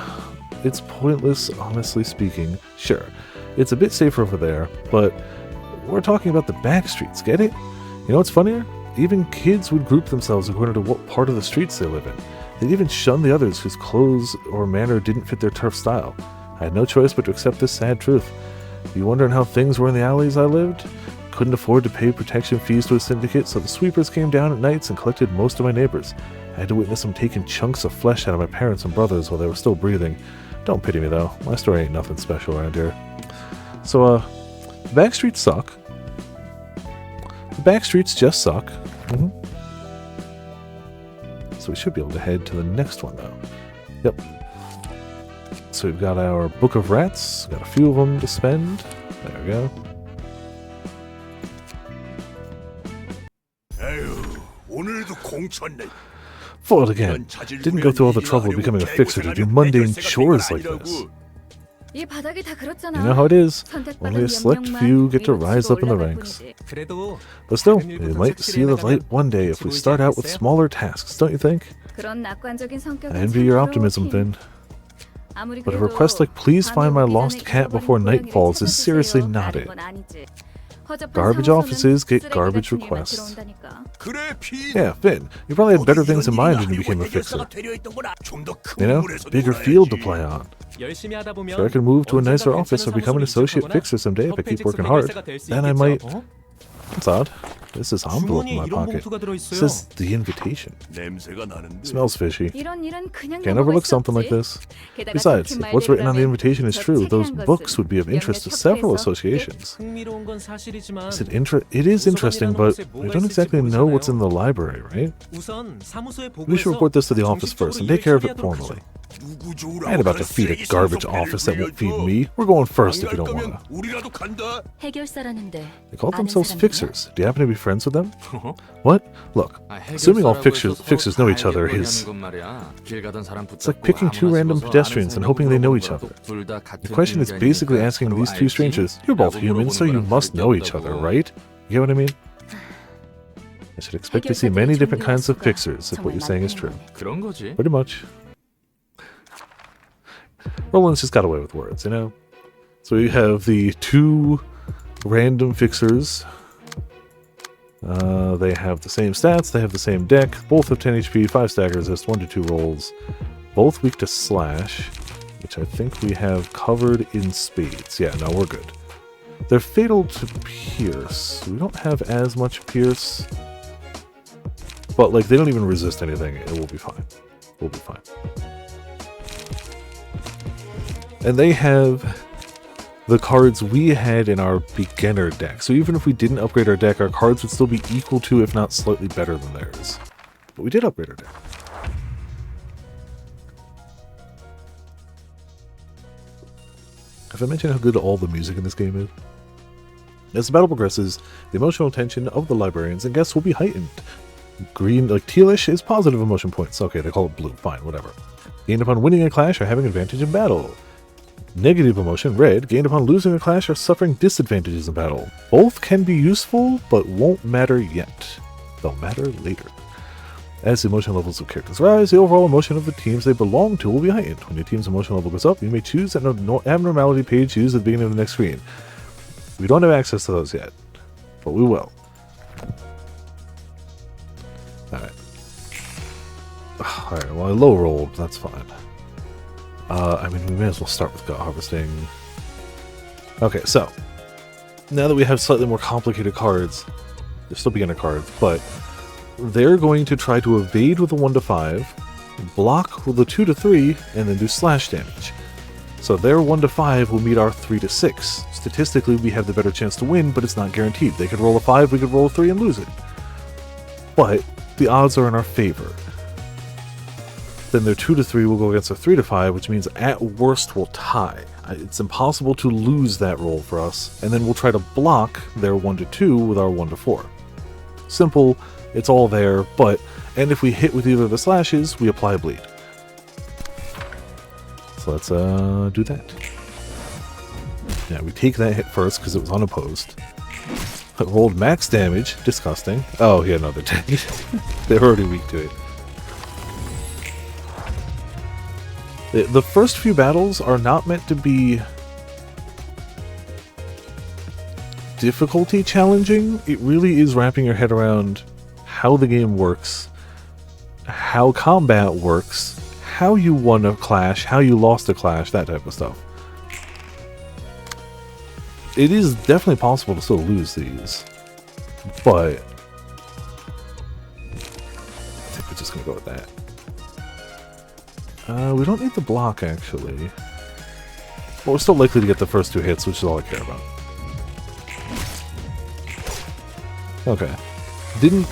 it's pointless, honestly speaking. Sure, it's a bit safer over there, but we're talking about the backstreets, get it? You know what's funnier? Even kids would group themselves according to what part of the streets they live in. They'd even shun the others whose clothes or manner didn't fit their turf style. I had no choice but to accept this sad truth. You wondering how things were in the alleys I lived? Couldn't afford to pay protection fees to a syndicate, so the sweepers came down at nights and collected most of my neighbors. I had to witness them taking chunks of flesh out of my parents and brothers while they were still breathing. Don't pity me though, my story ain't nothing special around here. So, the backstreets suck. The backstreets just suck. So we should be able to head to the next one though. Yep. So we've got our Book of Rats, got a few of them to spend. There we go. Foiled again. Didn't go through all the trouble of becoming a fixer to do mundane chores like this. 이 바닥이 다 그렇잖아. You know how it is. 선택받은 Only a 몇 select 명만 few get to 위로 rise 치고 up in the 올라갈 ranks. 뿐이지. But still, we might see the light one day if we start out with smaller tasks, don't you think? 그런 낙관적인 성격은 I envy your 참 optimism, 부러워, Finn. 아무리 But a 그래도 request like please find my 밤에 lost 우리 cat 전에 before night 잃어버린 falls is 고양이를 seriously 찾아주세요. not 라는 it. 건 아니지. 허접한 Garbage 사고서는 offices get 쓰레기 garbage 같은 일만 requests. 들어온다니까. Yeah, Finn, you probably had better things in mind when you became a fixer. You know, bigger field to play on. Sure, I could move to a nicer office or become an associate fixer someday if I keep working hard. Then I might... That's odd. This is an envelope in my pocket. It says the invitation. Smells fishy. 이런 일은 그냥 Can't overlook something like this. 게다가 Besides, 적힌 if what's written on the 말들이라면 invitation is 저 true, 책이란 those 것은 books would be of interest to several 몇몇 associations. 흥미로운 건 사실이지만 It is interesting, but we don't exactly know what's in the library, right? 우선 사무소에 We should 보고해서 report this to the office first and take care of it 정식적으로 formally. I ain't about to feed a garbage office that won't feed me. We're going first if you don't wanna. 해결사라는데 They call 아는 themselves 사람이야? fixers. Do you happen to be friends with them? What? Look, assuming all fixers know each other is... It's like picking two random pedestrians and hoping they know each other. The question is basically asking these two strangers, you're both human, so you must know each other, right? You get what I mean? I should expect to see many different kinds of fixers if what you're saying is true. 그런 거지. Pretty much. Roland's just got away with words, you know? So we have the two random fixers. They have the same stats, they have the same deck, both have 10 HP, 5 stagger resist, 1 to 2 rolls. Both weak to slash, which I think we have covered in spades. Yeah, no, we're good. They're fatal to pierce. We don't have as much pierce. But, like, they don't even resist anything. It will be fine. We'll be fine. And they have the cards we had in our beginner deck. So even if we didn't upgrade our deck, our cards would still be equal to, if not slightly better than theirs. But we did upgrade our deck. Have I mentioned how good all the music in this game is? As the battle progresses, the emotional tension of the librarians and guests will be heightened. Green, like tealish, is positive emotion points. Okay, they call it blue. Fine, whatever. Gained upon winning a clash or having advantage in battle. Negative emotion, red, gained upon losing a clash or suffering disadvantages in battle. Both can be useful, but won't matter yet. They'll matter later. As the emotion levels of characters rise, the overall emotion of the teams they belong to will be heightened. When your team's emotion level goes up, you may choose an abnormality page used at the beginning of the next screen. We don't have access to those yet, but we will. Alright. Alright, well I low rolled, that's fine. I mean, we may as well start with gut harvesting. Okay, so now that we have slightly more complicated cards, they're still beginner cards, but they're going to try to evade with a 1 to 5, block with a 2 to 3, and then do slash damage. So their 1 to 5 will meet our 3 to 6. Statistically, we have the better chance to win, but it's not guaranteed. They could roll a 5, we could roll a 3 and lose it. But the odds are in our favor. Then their 2 to 3 will go against their 3 to 5, which means at worst we'll tie. It's impossible to lose that roll for us, and then we'll try to block their 1 to 2 with our 1 to 4. Simple, it's all there, and if we hit with either of the slashes, we apply a bleed. So let's do that. Yeah, we take that hit first because it was unopposed. It rolled max damage, disgusting. Oh, yeah, no, they're dead. They're already weak to it. The first few battles are not meant to be difficulty challenging. It really is wrapping your head around how the game works, how combat works, how you won a clash, how you lost a clash, that type of stuff. It is definitely possible to still lose these, but I think we're just going to go with that. We don't need the block, actually. But we're still likely to get the first 2 hits, which is all I care about. Okay. Didn't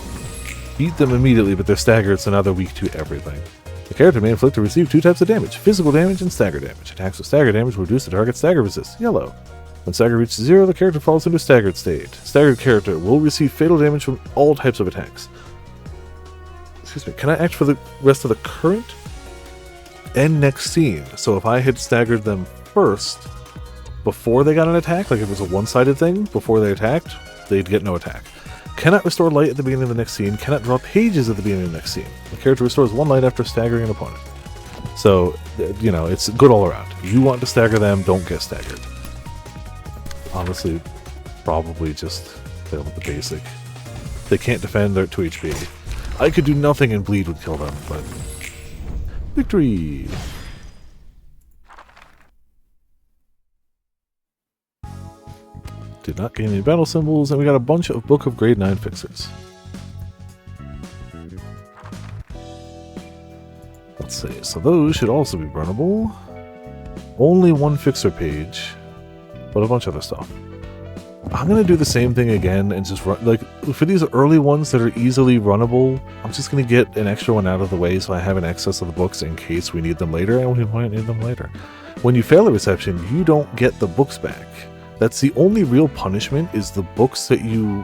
beat them immediately, but they're staggered, so now they're weak to everything. The character may inflict or receive 2 types of damage: physical damage and stagger damage. Attacks with stagger damage will reduce the target's stagger resist, yellow. When stagger reaches 0, the character falls into a staggered state. Staggered character will receive fatal damage from all types of attacks. Excuse me, can I act for the rest of the current and next scene? So if I had staggered them first, before they got an attack, like if it was a one-sided thing, before they attacked, they'd get no attack. Cannot restore light at the beginning of the next scene, cannot draw pages at the beginning of the next scene. The character restores 1 light after staggering an opponent. So, you know, it's good all around. You want to stagger them, don't get staggered. Honestly, probably just fail with the basic. They can't defend, they're at 2 HP. I could do nothing and bleed would kill them, but... Victory! Did not gain any battle symbols, and we got a bunch of Book of Grade 9 fixers. Let's see, so those should also be runnable. Only 1 fixer page, but a bunch of other stuff. I'm gonna do the same thing again and just run, like, for these early ones that are easily runnable, I'm just gonna get an extra one out of the way so I have an excess of the books in case we need them later, and we might need them later. When you fail a reception, you don't get the books back. That's the only real punishment, is the books that you,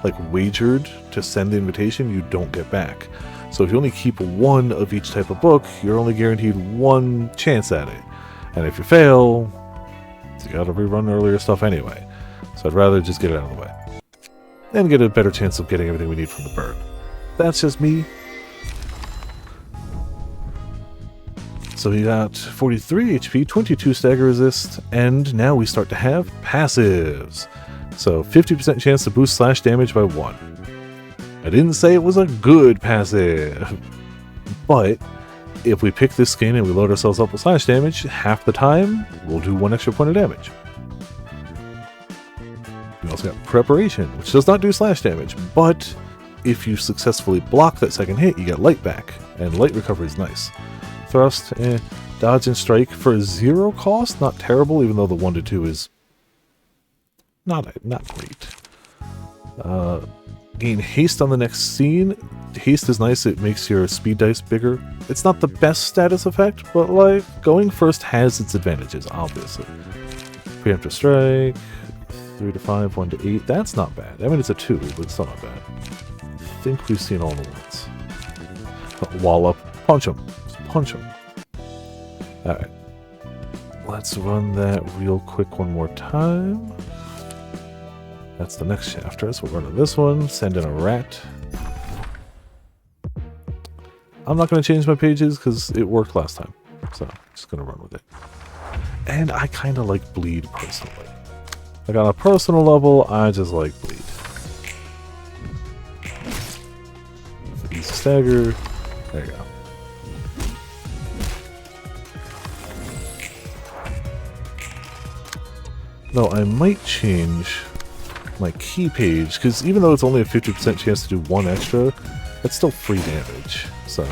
like, wagered to send the invitation, you don't get back. So if you only keep 1 of each type of book, you're only guaranteed 1 chance at it. And if you fail, you gotta rerun earlier stuff anyway. So I'd rather just get it out of the way. And get a better chance of getting everything we need from the bird. That's just me. So we got 43 HP, 22 stagger resist, and now we start to have passives. So 50% chance to boost slash damage by 1. I didn't say it was a good passive, but if we pick this skin and we load ourselves up with slash damage, half the time we'll do 1 extra point of damage. We also got preparation, which does not do slash damage, but if you successfully block that second hit, you get light back, and light recovery is nice. Thrust, dodge and strike for 0 cost, not terrible, even though the 1 to 2 is not great. Gain haste on the next scene. Haste is nice, it makes your speed dice bigger. It's not the best status effect, but like, going first has its advantages, obviously. Preemptive strike, 3 to 5, 1 to 8, that's not bad. I mean, it's a 2, but it's still not bad. I think we've seen all the ones. Wall up, punch him. Just punch him. Alright. Let's run that real quick one more time. That's the next chapter, so we're running this one. Send in a rat. I'm not going to change my pages because it worked last time. So, I'm just going to run with it. And I kind of like bleed personally. Like on a personal level, I just like bleed. Easy stagger. There you go. Though I might change my key page, because even though it's only a 50% chance to do one extra, it's still free damage. So,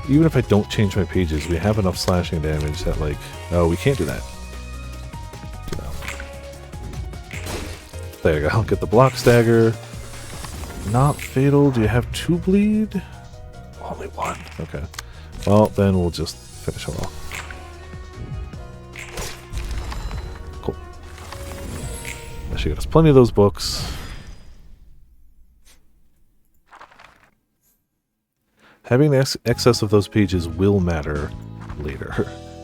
even if I don't change my pages, we have enough slashing damage that, like, oh, we can't do that. No. There you go. I'll get the block stagger. Not fatal. Do you have 2 bleed? Only 1. Okay. Well, then we'll just finish them off. Cool. That should get us plenty of those books. Having excess of those pages will matter later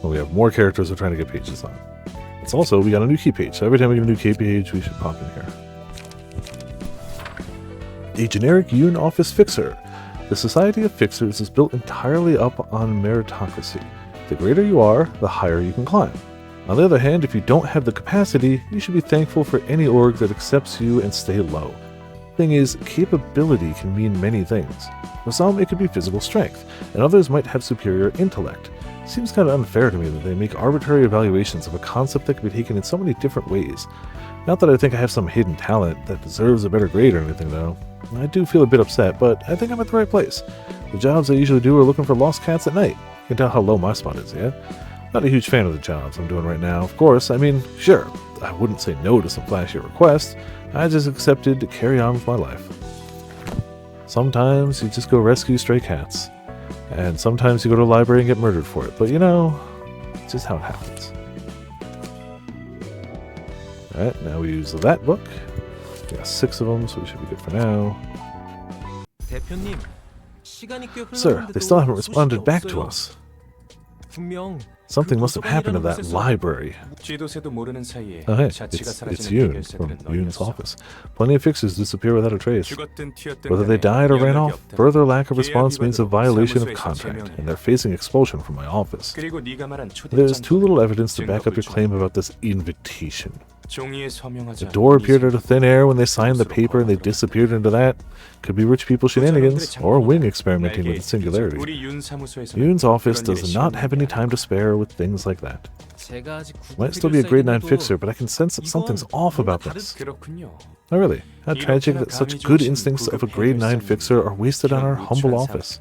when we have more characters we're trying to get pages on. It's also, we got a new key page, so every time we get a new key page, we should pop in here. A generic Yun office fixer. The Society of Fixers is built entirely up on meritocracy. The greater you are, the higher you can climb. On the other hand, if you don't have the capacity, you should be thankful for any org that accepts you and stay low. Thing is, capability can mean many things. For some, it could be physical strength, and others might have superior intellect. It seems kind of unfair to me that they make arbitrary evaluations of a concept that can be taken in so many different ways. Not that I think I have some hidden talent that deserves a better grade or anything, though. I do feel a bit upset, but I think I'm at the right place. The jobs I usually do are looking for lost cats at night. You can tell how low my spot is, yeah? Not a huge fan of the jobs I'm doing right now, of course. I mean, sure, I wouldn't say no to some flashy requests. I just accepted to carry on with my life. Sometimes you just go rescue stray cats. And sometimes you go to a library and get murdered for it. But you know, it's just how it happens. Alright, now we use that book. We got 6 of them, so we should be good for now. 대표님, 시간이 꽤 Sir, they still haven't responded back to us. 분명 Something must have happened in that library. 쥐도새도 모르는 사이에 Oh, hey, 자취가 it's 사라지는 Yun 해결사들은 from Yun's 너희였어. office. Plenty of fixers disappear without a trace. 죽었든 튀었든 Whether they 간에 died or ran 연락이 off, 없다. further lack of 계약 response means a 위반으로 violation of 사무소에서 contract, 제명해. and they're facing expulsion from my office. 그리고 네가 말한 There's too little 초대장 evidence to back up your claim about this invitation. 종이에 서명하자. The door appeared out of thin air when they signed the paper and they disappeared into that. Could be rich people shenanigans, or Wing experimenting with the singularity. 우리 윤 사무소에서는 Yun's office 그런 일에 does not have any 시험이 time to spare with things like that. 제가 아직 Might still be a grade 9 fixer, but I can sense that something's off about this. 그렇군요. Oh really? How tragic that such good instincts of a grade 9 fixer are wasted on our humble office.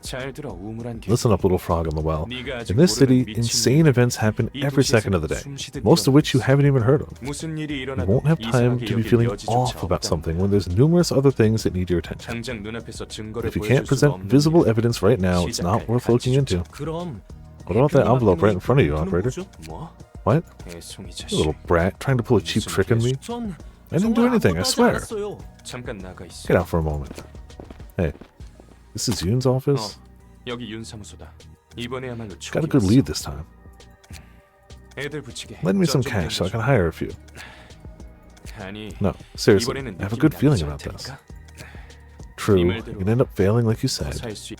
잘 들어 우물한 개. Listen up, little frog in the well. 네가 아직 In this city, 모르는 미친 insane events happen 이 every 도시에서 second of the day, 숨쉬듯 most of which you haven't even heard of. 무슨 일이 You 일어나도 won't have time 이상하게 to be 여길 feeling 여지조차 off about 없다. something when there's numerous other things that need your attention. 당장 눈앞에서 증거를 If you 보여줄 can't 수가 present 없는 visible 일은 evidence right now, it's not 시작할 worth looking into. 그럼 What about that envelope right in front of you, operator? 뭐? What? 애송이 You 자식. little brat, trying to pull a cheap trick on me? 전 I didn't do 정말 anything, I 아무것도 하지 swear. 않았어요. 잠깐 나가 있어. Get out for a moment. Hey, this is Yun's office? 여기 윤 사무소다. 이번에야말로 Got a good lead this time. 애들 붙이게. Lend me some 좀 cash so I 땡겨줘. can hire a few. 아니. No, seriously, 이번에는 I have a 느낌이 good feeling 나쁘지 about this. 않다니까? True, 이 you 말대로 can end up failing like you said. 살 수.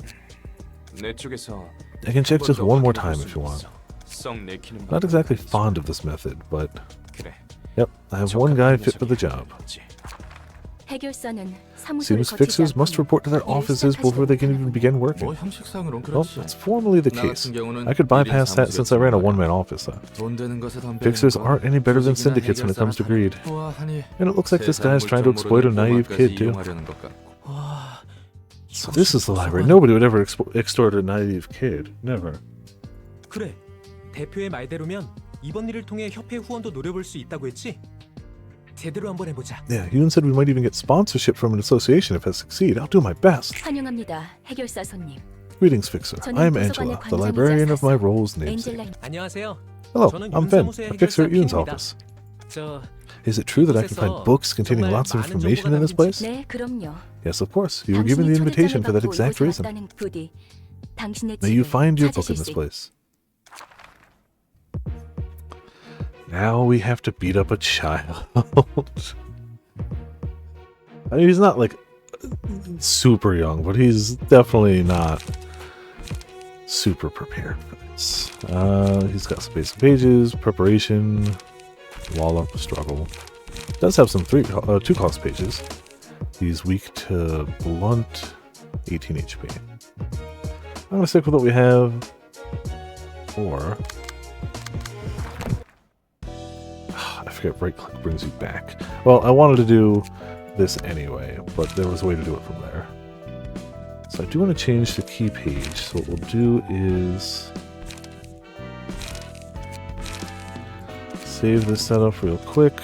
내 쪽에서 I can check 한 just 번 더 one more 확인해볼 time if you 수는 want. 있어. 썩 내키는 Not 방법은 exactly 아니지. fond of this method, but 그래. yep, I have one guy fit for the job. 해결사는 사무소를 Seems 거치지 fixers must 않고는 report to their 일을 offices before they can even begin working. 뭐 형식상으로는 Well, 그렇지. that's formally the 나 case. 같은 경우는 I could bypass that since I ran a one-man office. 돈 되는 것에 덤벼드는 Fixers 거, aren't any better than 조직이나 syndicates when it comes to greed. 보아하니 And it looks like this 세상 guy's trying to 물정 exploit a 모르는 naive kid 꼬마까지 too. 이용하려는 것 같고. 와, So this is the library. Nobody would ever extort a naive kid. Never. 그래. 대표의 말대로면 이번 일을 통해 협회 후원도 노려볼 수 있다고 했지? 제대로 한번 해보자. Yeah, Yoon said we might even get sponsorship from an association if I succeed. I'll do my best. 환영합니다, 해결사 손님. Greetings, Fixer. 저는 I'm 도서관의 Angela, the librarian of my role's namesake. 엔젤라. 안녕하세요. Hello, 저는 I'm 윤 Ben, 사무소의 a fixer at Yoon's 해결사 office. 저 Is it true that I can find books containing 정말 lots of 많은 information in this 정보가 place? 네, 그럼요. Yes, of course. You were given the 당신이 invitation for that 초대장을 exact 받고 reason. 이곳에 왔다는 부디 당신의 May you 집을 find your book 찾으실 in this 수 place. Now we have to beat up a child. I mean, he's not like super young, but he's definitely not super prepared for this. He's got some basic pages, preparation, wall up, struggle. Does have some 2 cost pages. He's weak to blunt, 18 HP. I'm gonna stick with what we have, or I forget. Right click brings you back. Well, I wanted to do this anyway, but there was a way to do it from there. So I do want to change the key page. So what we'll do is save this setup real quick.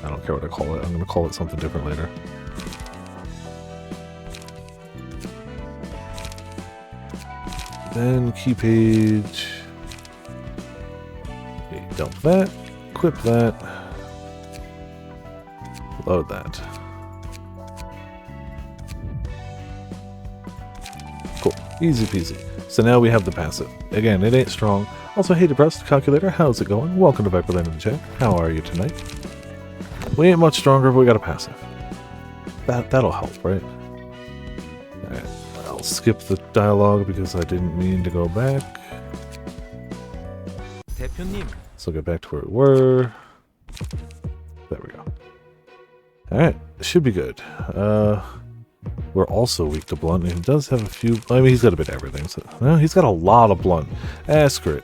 I don't care what I call it. I'm going to call it something different later. Then key page. Okay, dump that. Equip that. Load that. Cool. Easy peasy. So now we have the passive. Again, it ain't strong. Also, hey depressed calculator, how's it going? Welcome to Viperland in the chat. How are you tonight? We ain't much stronger, but we got a passive. That'll help, right? Alright, I'll skip the dialogue because I didn't mean to go back. 대표님, So get back to where we were. There we go. Alright, should be good. We're also weak to blunt, and he does have a few... I mean, he's got a bit of everything. So, well, he's got a lot of blunt. Screw it.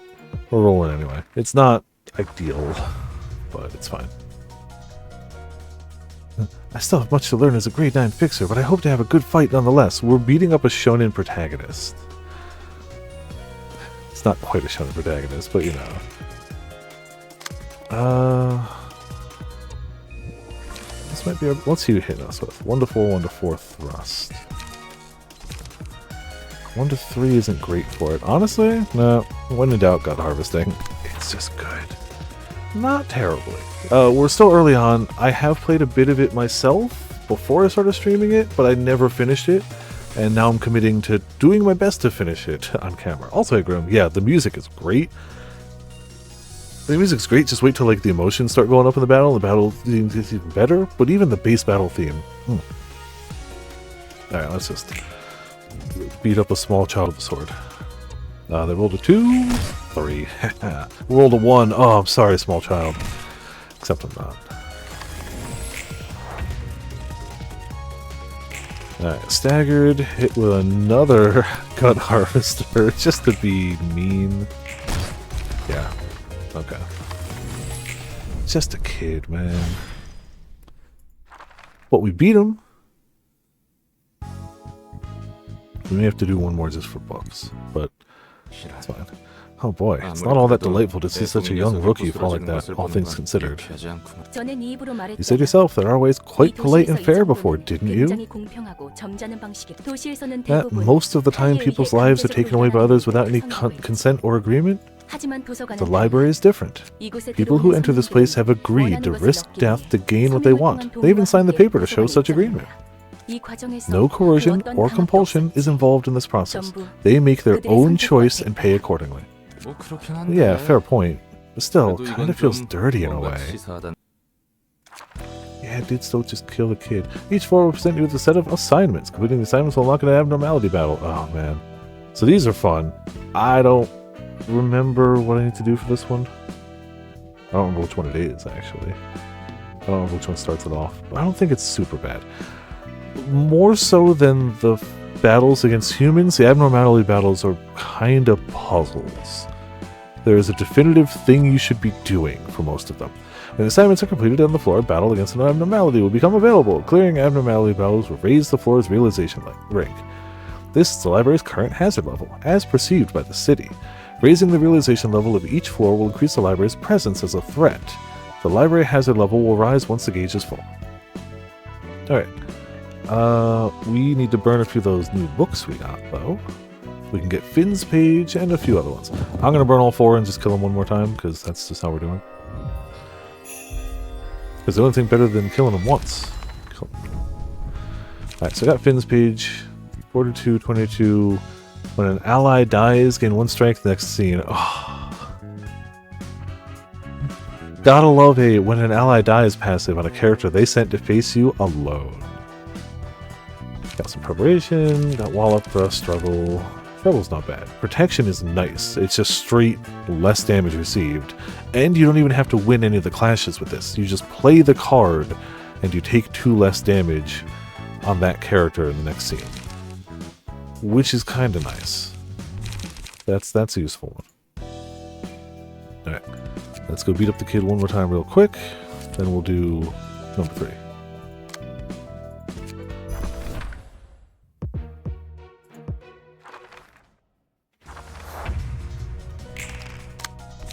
We're rolling anyway. It's not ideal, but it's fine. I still have much to learn as a grade 9 fixer, but I hope to have a good fight nonetheless. We're beating up a shonen protagonist. It's not quite a shonen protagonist, but you know. This might be our... Let's see who hit us with. 1 to 4, 1 to 4 thrust. 1 to 3 isn't great for it. Honestly, no. When in doubt, gut harvesting. It's just good. Not terribly. We're still early on. I have played a bit of it myself before I started streaming it, but I never finished it. And now I'm committing to doing my best to finish it on camera. Also, Grim, yeah, the music is great. The music's great, just wait till like the emotions start going up in the battle. The battle is even better, but even the base battle theme. Alright, let's just beat up a small child with a sword. They rolled a 2, 3. Rolled a 1. Oh, I'm sorry, small child. Except I'm not. Alright, staggered, hit with another gut harvester, just to be mean. Yeah. Okay. Just a kid, man. But we beat him. We may have to do one more just for books, but it's fine. Oh boy, it's not all that delightful to see such a young rookie fall like that, all things considered. 전에 네 입으로 말했잖아. You said yourself that our way is quite polite and fair before, didn't you? 굉장히 공평하고 점잖은 방식이 도시에서는 That 대부분 most of the time people's lives are taken away by others without any consent or agreement? 하지만 도서관은 The library is different. 이곳에 People who 들어오는 enter this place have agreed to 원하는 것을 risk 얻기 death to 위해 gain what they want. They even signed the paper to show such agreement. 이 과정에서 No coercion 그 어떤 or 방법도 compulsion 없었지. is involved in this process. 전부 They make their 그들의 own 선택과 choice and 택. pay accordingly. 뭐 그렇긴 한데. Yeah, fair point. But still, 그래도 kind 이건 of feels 좀 dirty in a 뭔가 way. 치사하다. Yeah, dude, still just kill the kid. Each floor will present you with a set of assignments. Completing the assignments will unlock an abnormality battle. Oh, man. So these are fun. I don't remember what I need to do for this one. I don't remember which one it is, actually. I don't remember which one starts it off. But I don't think it's super bad. More so than the battles against humans, the abnormality battles are kind of puzzles. There is a definitive thing you should be doing for most of them. When the assignments are completed on the floor, a battle against an abnormality will become available. Clearing abnormality battles will raise the floor's realization rank. This is the library's current hazard level, as perceived by the city. Raising the realization level of each floor will increase the library's presence as a threat. The library hazard level will rise once the gauge is full. Alright. We need to burn a few of those new books we got, though. We can get Finn's page and a few other ones. I'm gonna burn all 4 and just kill them one more time, because that's just how we're doing. Because the only thing better than killing them once. Alright, so I got Finn's page. 42, 22, When an ally dies, gain 1 strength next scene. Oh. Gotta love a when an ally dies passive on a character they sent to face you alone. Got some preparation, got wallop, thrust, struggle. Struggle's not bad. Protection is nice. It's just straight less damage received. And you don't even have to win any of the clashes with this. You just play the card and you take 2 less damage on that character in the next scene. Which is kinda nice. That's a useful one. Alright. Let's go beat up the kid one more time real quick. Then we'll do number 3.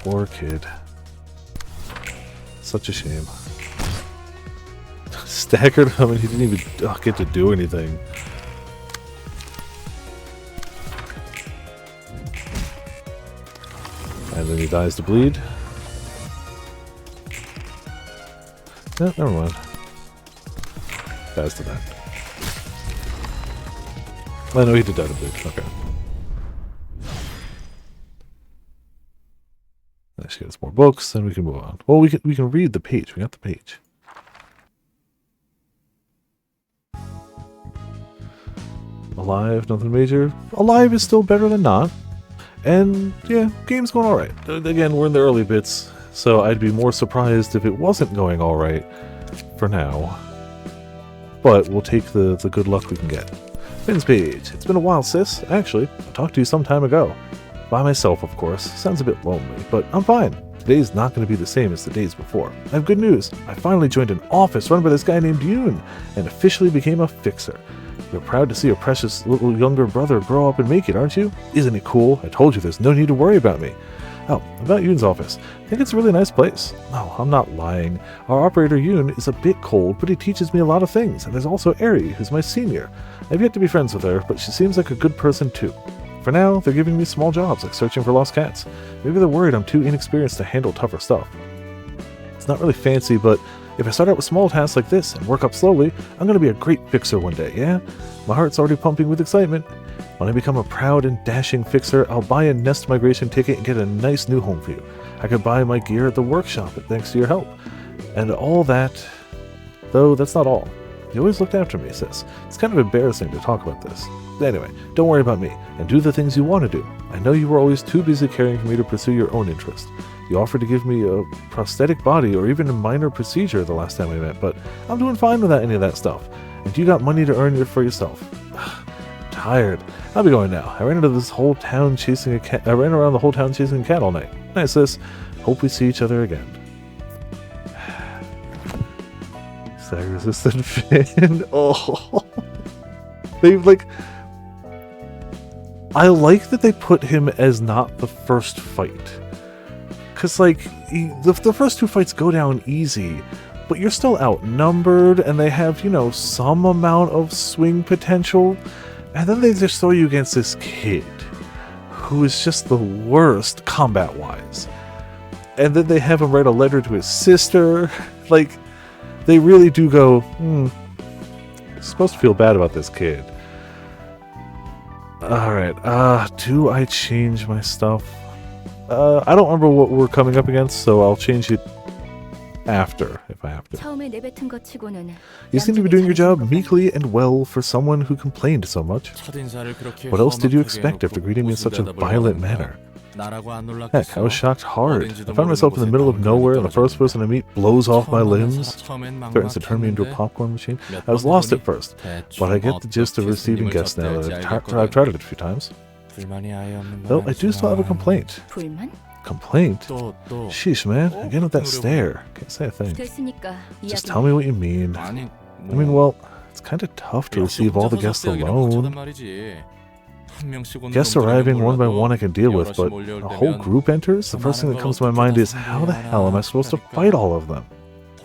Poor kid. Such a shame. Staggered him and he didn't even get to do anything. And then he dies to bleed. No, never mind. Dies to that. I know he did die to bleed. Okay. Let's get us more books, then we can move on. Well, we can read the page. We got the page. Alive, nothing major. Alive is still better than not. And yeah, game's going alright. Again, we're in the early bits, so I'd be more surprised if it wasn't going alright for now. But we'll take the good luck we can get. Finn's page. It's been a while, sis. Actually, I talked to you some time ago. By myself, of course. Sounds a bit lonely, but I'm fine. Today's not going to be the same as the days before. I have good news. I finally joined an office run by this guy named Yoon, and officially became a fixer. You're proud to see your precious little younger brother grow up and make it, aren't you? Isn't it cool? I told you there's no need to worry about me. Oh, about Yoon's office. I think it's a really nice place. No, I'm not lying. Our operator Yoon is a bit cold, but he teaches me a lot of things. And there's also Eri, who's my senior. I've yet to be friends with her, but she seems like a good person too. For now, they're giving me small jobs, like searching for lost cats. Maybe they're worried I'm too inexperienced to handle tougher stuff. It's not really fancy, but if I start out with small tasks like this and work up slowly, I'm going to be a great fixer one day, yeah? My heart's already pumping with excitement. When I become a proud and dashing fixer, I'll buy a Nest migration ticket and get a nice new home for you. I could buy my gear at the workshop thanks to your help. And all that, though that's not all. You always looked after me, sis. It's kind of embarrassing to talk about this. Anyway, don't worry about me, and do the things you want to do. I know you were always too busy caring for me to pursue your own interest. You offered to give me a prosthetic body or even a minor procedure the last time we met, but I'm doing fine without any of that stuff. And you got money to earn for yourself. Tired. I'll be going now. I ran around the whole town chasing a cat all night. Nice, sis. Hope we see each other again. Stag resistant Finn. Oh. They've I like that they put him as not the first fight. Because, the first 2 fights go down easy, but you're still outnumbered, and they have, some amount of swing potential. And then they just throw you against this kid, who is just the worst combat-wise. And then they have him write a letter to his sister. They really do go, you're supposed to feel bad about this kid. Alright, do I change my stuff? I don't remember what we're coming up against, so I'll change it after, if I have to. 처음에 내뱉은 것 치고는 You seem to be doing your job meekly and well for someone who complained so much. What else did you expect after greeting me in such a violent manner? Heck, I was shocked hard. I found myself in the middle of nowhere and the first person I meet blows off my limbs, threatens to turn me into a popcorn machine. I was lost at first, but I get the gist of receiving guests now that I've tried it a few times. Though I do still have a complaint. 불만? Complaint? Sheesh, man. Again with that stare. Can't say a thing. 됐으니까 Just 이야기. tell me what you mean. I mean, well, it's kind of tough to receive all the guests alone. Guests arriving one by one I can deal with, but a whole group enters? The first thing that comes to my mind is, how the hell am I supposed to fight all of them?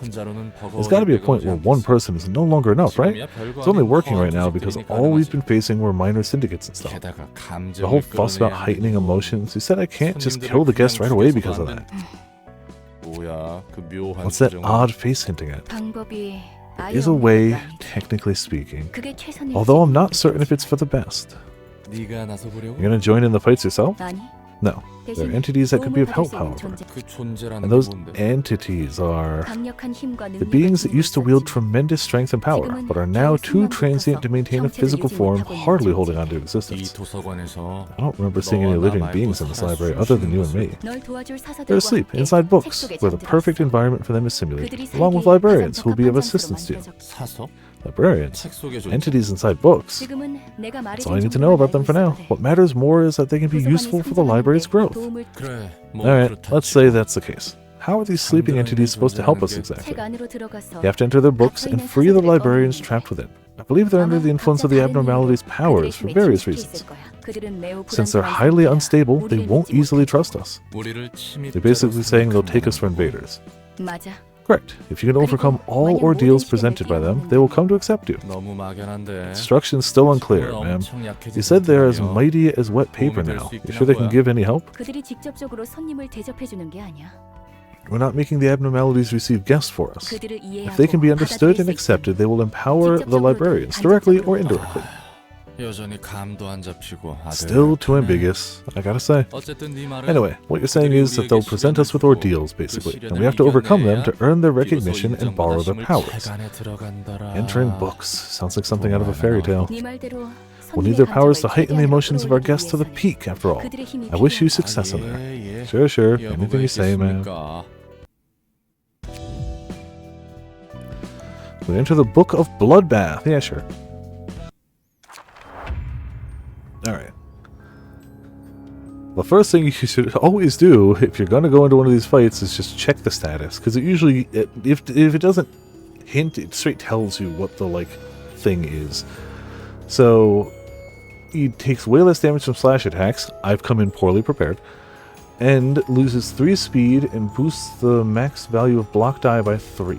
There's got to be a point where one person is no longer enough, right? It's only working right now because all we've been facing were minor syndicates and stuff. The whole fuss about heightening emotions. You said I can't just kill the guests right away because of that. What's that odd face hinting at? 방법이 아예 Is a 없는 way, 건 아닌데. technically speaking, 그게 최선일지. although I'm not certain if it's for the best. 네가 나서 보려고? You're gonna join in the fights yourself? 아니, No. They're 대신 entities that could be of 도움을 help, 받을 수 있는 however. 존재. 그 존재라는 And 게 those 뭔데? entities are 강력한 힘과 the 능력을 beings that 지니고 used to wield 있었지. tremendous strength and power, but are now too transient to maintain a physical form, hardly holding on to 이 existence. 도서관에서 I don't remember seeing any living beings in this library other than you and me. 널 도와줄 사사들과 They're asleep 함께 inside 책 books, 속에 where the 잠들었어. perfect environment for them is simulated, 그들이 along with 살기에 librarians who will be of 가장 assistance to you. 적합한 장소로 사서? Librarians? 책 속에 존재. Entities inside books? 지금은 내가 That's 말해준 all I need to know about them for now. What matters more is that they can be useful for the library's growth. 그래. 뭐 Alright, 그렇다 let's say that's the case. How are these sleeping entities supposed to help us exactly? 책 안으로 들어가서 You have to enter their books and free the librarians trapped within. I believe they're under the influence of the abnormality's powers for various reasons. Since they're highly unstable, they won't easily trust us. 우리를 침입자로 They're basically saying they'll take us for invaders. Correct. If you can overcome all ordeals presented by them, they will come to accept you. 너무 막연한데. Instruction's still unclear, ma'am. You said they're as mighty as wet paper now. You sure they can give any help? 그들이 직접적으로 손님을 대접해 주는 게 아니야. We're not making the abnormalities receive guests for us. 그들을 이해하고 If they can be understood and 받아들일 수 accepted, they will empower the librarians, directly or indirectly. 여전히 감도 안 잡히고 아들. Still too ambiguous, I gotta say. 어쨌든 네 말은 Anyway, what you're saying is that they'll present us with ordeals, basically, and we have to overcome them to earn their recognition and borrow their powers. Entering books sounds like something out of a fairy tale. 네 말대로 We'll need their powers to heighten the emotions of our guests to the peak, after all. I wish you success in there. Sure, sure. Anything you say, man. We enter the Book of Bloodbath. Yeah, sure. Alright. The first thing you should always do if you're going to go into one of these fights is just check the status. Because it usually, if it doesn't hint, it straight tells you what the, like, thing is. So, he takes way less damage from slash attacks. I've come in poorly prepared. And loses 3 speed and boosts the max value of block die by 3.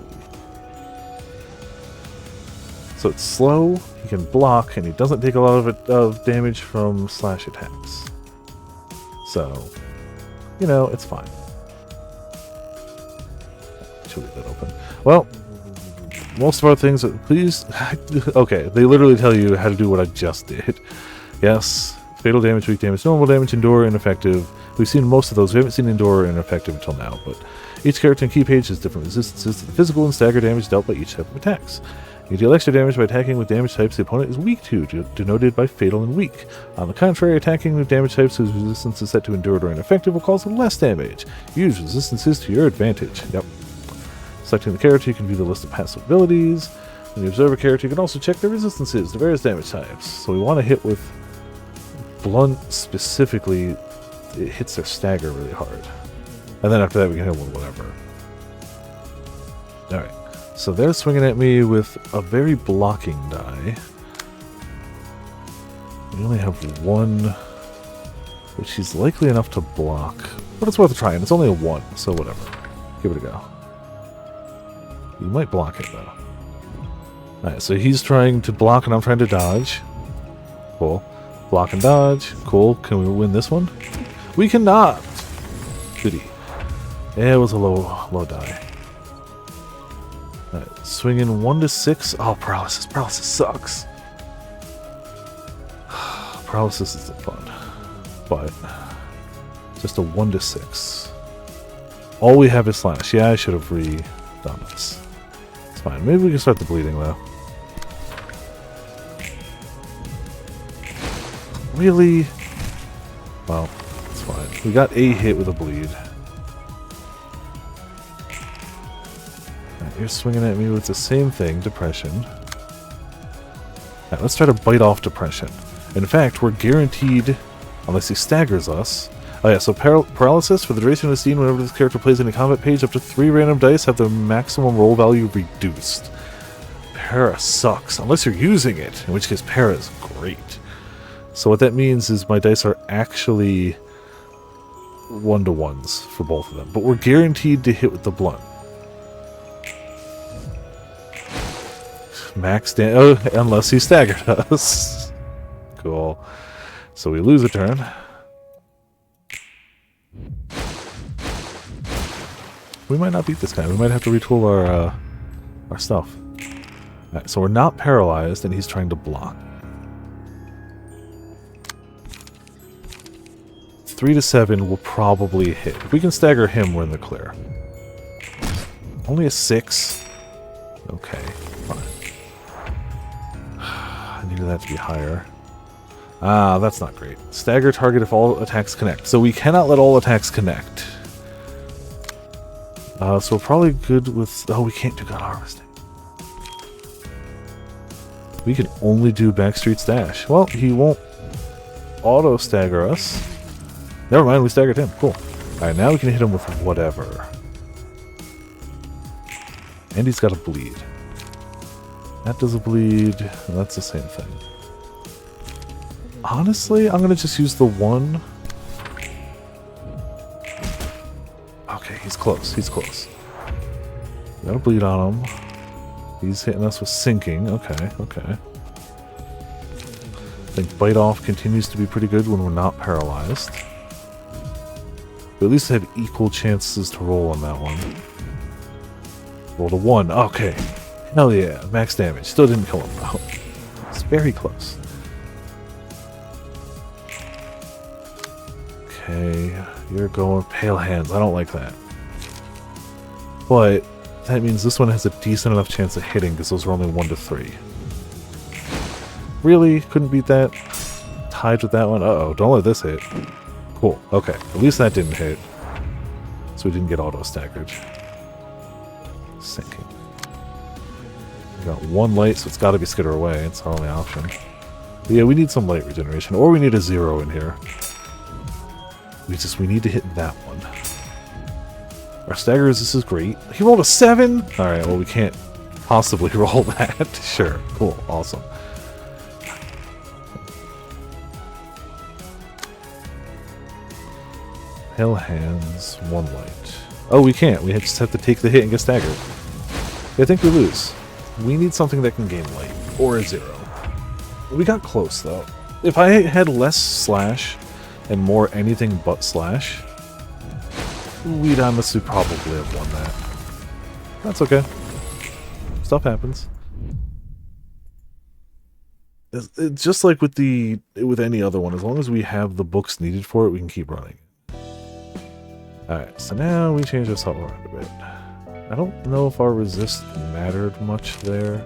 So it's slow, he can block, and he doesn't take a lot of damage from slash attacks. So, you know, it's fine. Should leave that open. Well, most of our things, please... Okay, they literally tell you how to do what I just did. Yes, fatal damage, weak damage, normal damage, endure, ineffective. We've seen most of those. We haven't seen endure and ineffective until now, but each character and key page has different resistances to the physical and stagger damage dealt by each type of attacks. You deal extra damage by attacking with damage types the opponent is weak to, denoted by fatal and weak. On the contrary, attacking with damage types whose resistance is set to endure or ineffective will cause less damage. Use resistances to your advantage. Yep. Selecting the character, you can view the list of passive abilities. When you observe a character, you can also check their resistances to various damage types. So we want to hit with blunt specifically. It hits their stagger really hard. And then after that, we can hit with whatever. Alright. So they're swinging at me with a very blocking die. We only have one, which is likely enough to block. But it's worth a try, and it's only a 1, so whatever. Give it a go. You might block it, though. Alright, so he's trying to block, and I'm trying to dodge. Cool. Block and dodge. Cool. Can we win this one? We cannot! Goody. Yeah, it was a low die. Alright, swinging 1 to 6. Oh, paralysis. Paralysis sucks. Paralysis isn't fun. But just a 1 to 6. All we have is slash. Yeah, I should have redone this. It's fine. Maybe we can start the bleeding though. Really? Well, it's fine. We got a hit with a bleed. You're swinging at me with the same thing, depression. Now, let's try to bite off depression. In fact, we're guaranteed, unless he staggers us. Oh yeah, so paralysis, for the duration of the scene, whenever this character plays any combat page, up to 3 random dice have their maximum roll value reduced. Para sucks, unless you're using it, in which case para is great. So what that means is my dice are actually 1-to-1s for both of them. But we're guaranteed to hit with the blunt. Max damage, unless he staggered us. Cool. So we lose a turn. We might not beat this guy. We might have to retool our stuff. Alright, so we're not paralyzed, and he's trying to block. 3 to 7 will probably hit. If we can stagger him, we're in the clear. Only a 6? Okay, fine. I needed that to be higher. Ah, that's not great. Stagger target if all attacks connect. So we cannot let all attacks connect. So we're probably good with... Oh, we can't do gun harvesting. We can only do Backstreet's Dash. Well, he won't auto-stagger us. Never mind, we staggered him. Cool. Alright, now we can hit him with whatever. And he's got a bleed. That does a bleed. That's the same thing. Honestly, I'm going to just use the 1. Okay, he's close. He's close. Got a bleed on him. He's hitting us with sinking. Okay, okay. I think Bite Off continues to be pretty good when we're not paralyzed. We at least had equal chances to roll on that one. Rolled a 1. Okay. Hell yeah. Max damage. Still didn't kill him though. It's very close. Okay. You're going Pale Hands. I don't like that. But that means this one has a decent enough chance of hitting because those are only 1 to 3. Really? Couldn't beat that? Tied with that one? Uh-oh. Don't let this hit. Cool. Okay. At least that didn't hit. So we didn't get auto-staggered. Sinking. We got 1 light, so it's got to be Skitter Away. It's our only option. But yeah, we need some light regeneration. Or we need a 0 in here. We need to hit that one. Our staggers, this is great. He rolled a 7? Alright, well we can't possibly roll that. Sure. Cool. Awesome. Pale Hands, 1 light. Oh, we can't. We just have to take the hit and get staggered. I think we lose. We need something that can gain light. Or a 0. We got close, though. If I had less slash and more anything but slash, we'd honestly probably have won that. That's okay. Stuff happens. It's just like with any other one, as long as we have the books needed for it, we can keep running. Alright, so now we change this all around a bit. I don't know if our resist mattered much there.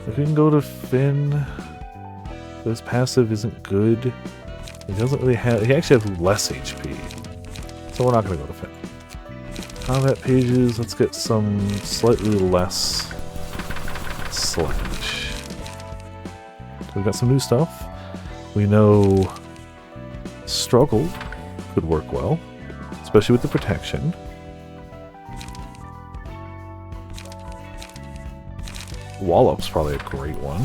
If we can go to Finn, his passive isn't good. He doesn't really have... He actually has less HP. So we're not going to go to Finn. Combat pages, let's get some slightly less slash. So we've got some new stuff. We know Struggle could work well, especially with the protection. Wallop's probably a great one.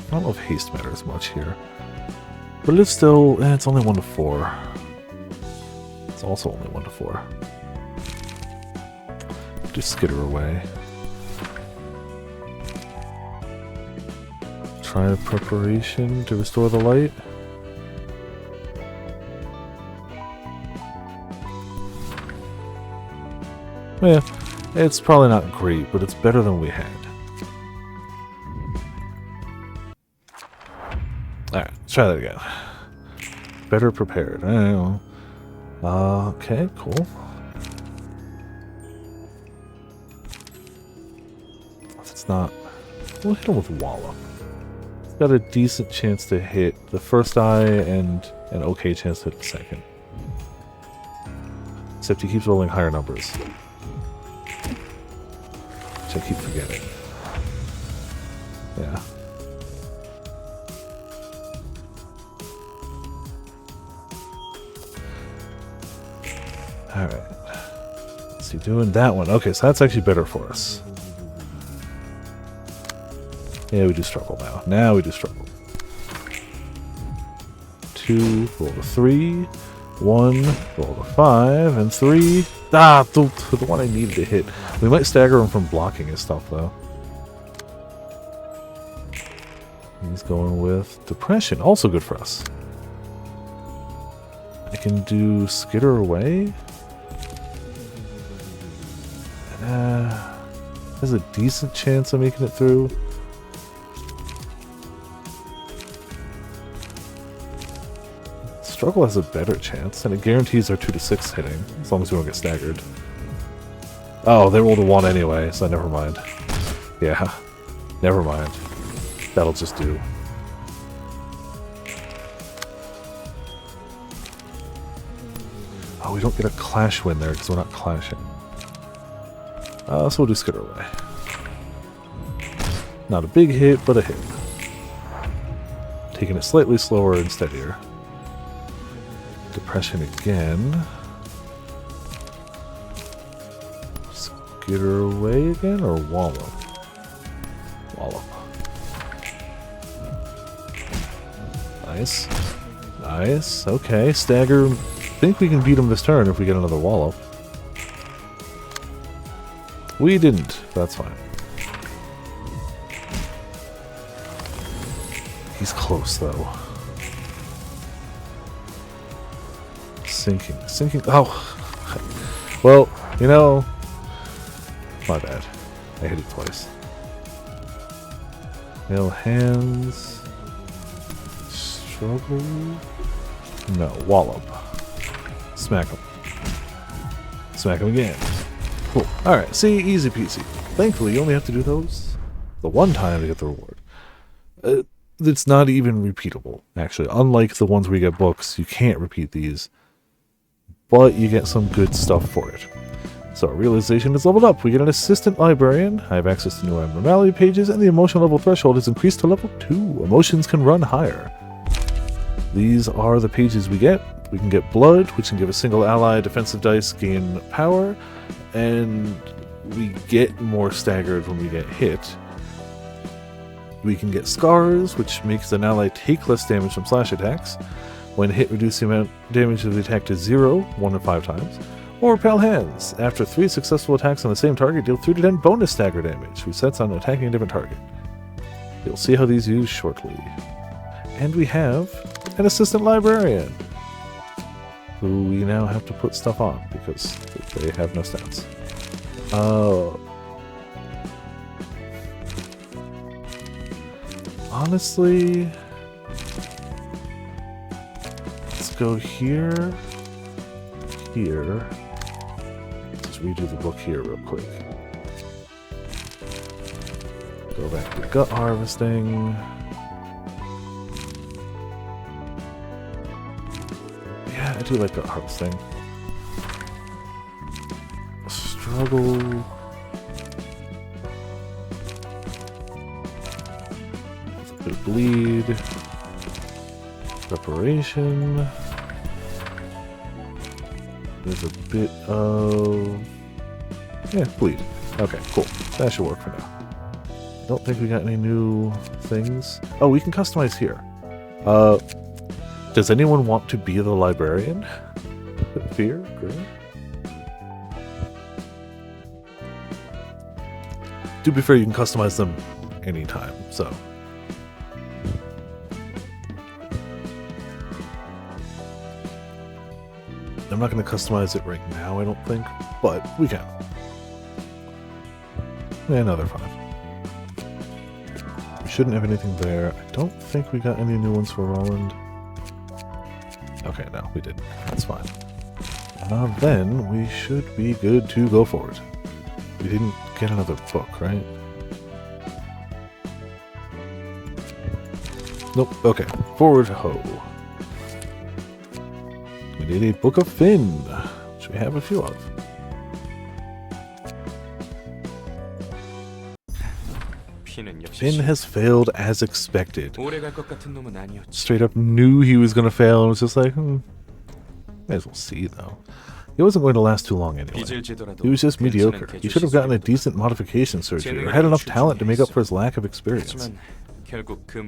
I don't know if haste matters much here. But it's still... it's only 1 to 4. It's also only 1 to 4. Just skitter away. Try a preparation to restore the light. Yeah, it's probably not great, but it's better than we had. Alright, let's try that again. Better prepared. I don't know. Okay, cool. It's not... We'll hit him with Wallop. It's got a decent chance to hit the first eye and an okay chance to hit the second. Except he keeps rolling higher numbers. Which I keep forgetting. Yeah. Alright. What's he doing? That one. Okay, so that's actually better for us. Yeah, we do struggle now. Now we do struggle. 2, roll to 3. 1, roll to 5, and 3. Ah, the one I needed to hit. We might stagger him from blocking his stuff, though. He's going with Depression. Also good for us. I can do Skitter Away. has a decent chance of making it through. Struggle has a better chance, and it guarantees our 2 to 6 hitting, as long as we don't get staggered. Oh, they rolled a 1 anyway, so never mind. Yeah, never mind. That'll just do. Oh, we don't get a clash win there because we're not clashing. So we'll do Skitter away. Not a big hit, but a hit. Taking it slightly slower and steadier. Depression again. Skitter away again, or Wallop? Wallop. Nice. Nice. Okay, Stagger. I think we can beat him this turn if we get another Wallop. We didn't. That's fine. He's close, though. Sinking. Sinking. Oh. Well, you know. My bad. I hit it twice. Nail hands. Struggle. No. Wallop. Smack him. Smack him again. Cool. Alright, see, easy peasy. Thankfully, you only have to do those the one time to get the reward. It's not even repeatable, actually. Unlike the ones where you get books, you can't repeat these. But you get some good stuff for it. So, realization is leveled up. We get an assistant librarian. I have access to new abnormality pages, and the emotion level threshold is increased to level 2. Emotions can run higher. These are the pages we get. We can get blood, which can give a single ally defensive dice gain power, and we get more staggered when we get hit. We can get scars, which makes an ally take less damage from slash attacks. When hit, reduce the amount of damage of the attack to 0, 1 in 5 times. Or pale hands. After 3 successful attacks on the same target, deal 3 to 10 bonus stagger damage. Resets on attacking a different target. You'll see how these use shortly. And we have an assistant librarian, who we now have to put stuff on because they have no stats. Honestly, let's go here, here. Just redo the book here real quick. Go back to gut harvesting. Yeah, I do like gut harvesting. Struggle. Bit of bleed. Preparation. There's a bit of... yeah, bleed. Okay, cool. That should work for now. Don't think we got any new things. Oh, we can customize here. Does anyone want to be the librarian? Fear? Great. To be fair, you can customize them anytime, so... I'm not going to customize it right now, I don't think, but we can. Another 5. We shouldn't have anything there. I don't think we got any new ones for Roland. Okay, no, we didn't. That's fine. Then we should be good to go forward. We didn't get another book, right? Nope. Okay. Forward ho. We need a Book of Finn, which we have a few of. Finn has failed as expected. Straight up knew he was going to fail and was just like, may as well see though. He wasn't going to last too long anyway. He was just mediocre. He should have gotten a decent modification surgery or had enough talent to make up for his lack of experience.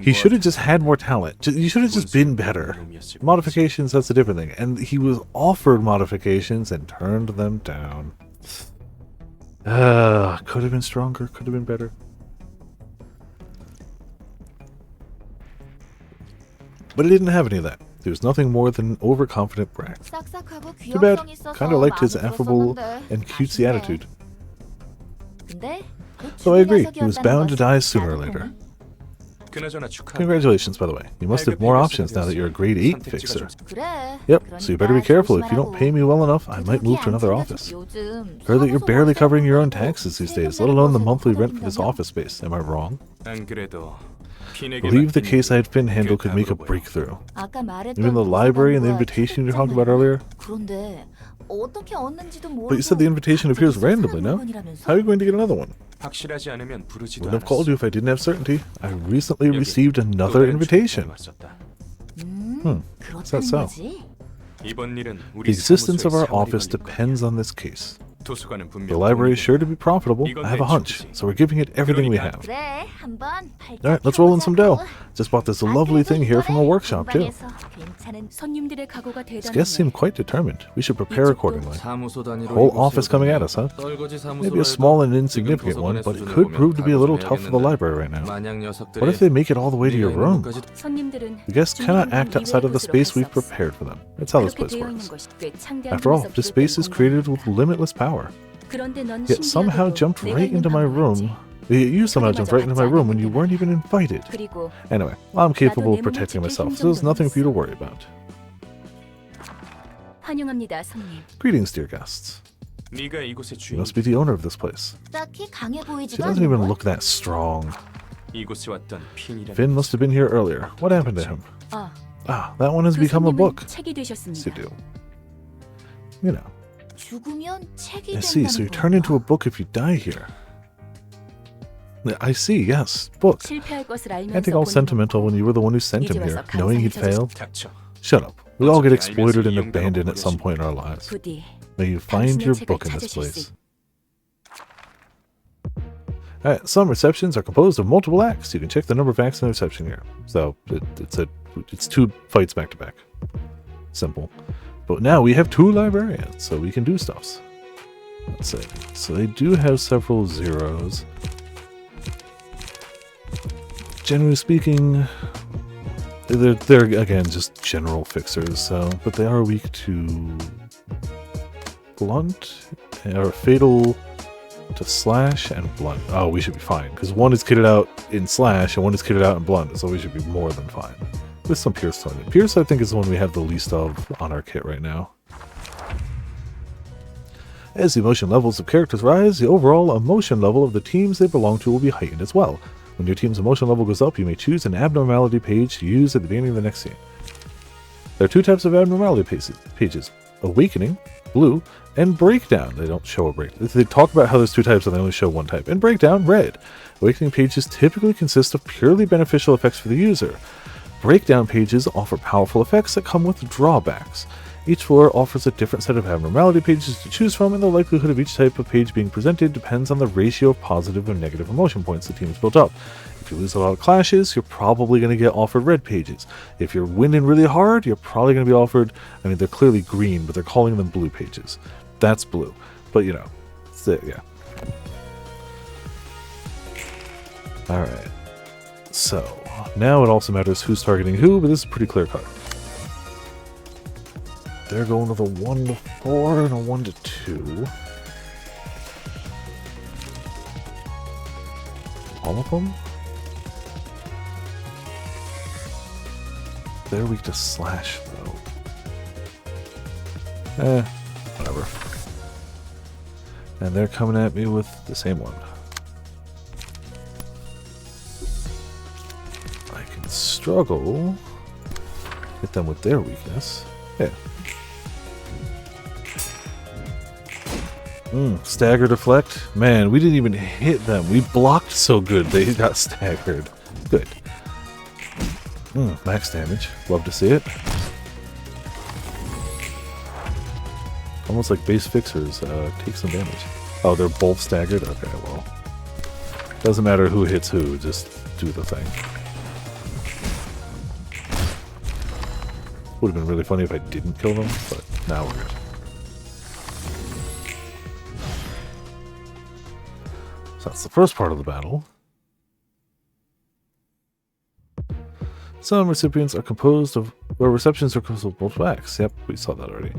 He should have just had more talent. You should have just been better. Modifications, that's a different thing. And he was offered modifications and turned them down. Could have been stronger, could have been better. But he didn't have any of that. He was nothing more than an overconfident brat. Too bad. Kinda liked his affable and cutesy attitude. 근데 So I agree, he was bound to die sooner or later. 그나저나 축하. Congratulations, by the way. You must have more options now that you're a grade 8 fixer. 그래. Yep, so you better be careful. If you don't pay me well enough, I might move to another office. Heard that you're barely covering your own taxes these days, let alone the monthly rent for this office space. Am I wrong? 안 그래도 Believe the case I had Finn handle could make a breakthrough. 아까 말했던 Even the library and the invitation you talked about earlier? 그런데 어떻게 얻는지도 모르고 But you said the invitation appears randomly, no? How are you going to get another one? 확실하지 않으면 부르지도 Wouldn't have called you if I didn't have certainty. I recently received 또 another 다른 invitation. 왔었다. Is that so? 거지? 이번 일은 우리 The existence of 사무소의 our 사원이 office 걸린 depends on this case. 거야. 도서관은 분명 The library is 독립이야. sure to be profitable. I have a hunch, so we're giving it everything we have. 그래, 한번 Alright, let's roll in some dough. Just bought this lovely thing here from a workshop, too. 괜찮은 손님들의 각오가 These 대단하네. guests seem quite determined. We should prepare accordingly. 사무소 단위로 Whole 이곳을 office coming at us, huh? 떨거지 Maybe a 사무소라 small and 해도 insignificant 지금 one, 도서관의 but it 수준을 could 보면 prove to be a little 각오 좀 tough for the 해야겠는데. library right now. 만약 녀석들이 What if they make it all the way to your 네가 있는 room? 곳까지 손님들은 The guests cannot act outside of the space we've prepared for them. That's how this 그렇게 place 되어 있는 works. 것이 꽤 창대한 After all, 곳에서 this space is 비롯된 created with limitless power. 그런데 넌 Yet somehow 신기하게도 jumped 내가 right 있는 into my 방법이지. room. You somehow jumped right into my room when you weren't even invited. 그리고 Anyway, I'm capable of 내 몸을 protecting 지킬 myself, 힘 so there's nothing for you to 정도는 worry about. 환영합니다, 손님. Greetings, dear guests. 네가 이곳의 You 주인. must be the owner of this place. 딱히 강해 She 보이지도 doesn't even look that strong. 이곳에 왔던 핀이라는 Finn must have been here earlier. What happened to him? 아, Ah, that one has 그 become a 손님은 book. 책이 되셨습니다. Yes, you do. You know. 죽으면 책이 I see, so you turn 된다는 into a book if you die here. I see, yes, book. 실패할 것을 알면서 Acting all 보는 sentimental when you were the one who sent 이제 him here, 와서 knowing he'd 감상이 fail. 닥쳐. Shut up. We all get 어차피 exploited and 알면서 abandoned at 이용당하고 some point in our lives. 부디 May you find 당신의 your 책을 book in this 찾으실 수 place. Alright, some receptions are composed of multiple acts. You can check the number of acts in the reception here. So it's 2 fights back to back. Simple. But now we have 2 librarians, so we can do stuffs. Let's see. So they do have several zeros. Generally speaking, they're again just general fixers. So, but they are weak to blunt or fatal to slash and blunt. Oh, we should be fine because one is kitted out in slash and one is kitted out in blunt, so we should be more than fine. With some Pierce thrown in. Pierce, I think, is the one we have the least of on our kit right now. As the emotion levels of characters rise, the overall emotion level of the teams they belong to will be heightened as well. When your team's emotion level goes up, you may choose an abnormality page to use at the beginning of the next scene. There are 2 types of abnormality pages. Awakening, blue, and Breakdown. They don't show a break. They talk about how there's 2 types and they only show 1 type. And Breakdown, red. Awakening pages typically consist of purely beneficial effects for the user. Breakdown pages offer powerful effects that come with drawbacks. Each floor offers a different set of abnormality pages to choose from, and the likelihood of each type of page being presented depends on the ratio of positive and negative emotion points the team has built up. If you lose a lot of clashes, you're probably going to get offered red pages. If you're winning really hard, you're probably going to be offered, I mean, they're clearly green, but they're calling them blue pages. That's blue. But, you know, yeah. Alright. So, now it also matters who's targeting who, but this is pretty clear cut. They're going with a 1 to 4 and a 1 to 2. All of them? They're weak to slash, though. Whatever. And they're coming at me with the same one. I can struggle. Hit them with their weakness. Yeah. Stagger deflect. Man, we didn't even hit them. We blocked so good they got staggered. Good. Max damage. Love to see it. Almost like base fixers. Take some damage. Oh, they're both staggered? Okay, well. Doesn't matter who hits who, just do the thing. Would have been really funny if I didn't kill them, but now we're good. So that's the first part of the battle. Some recipients are composed of, or receptions are composed of multiple acts. Yep, we saw that already.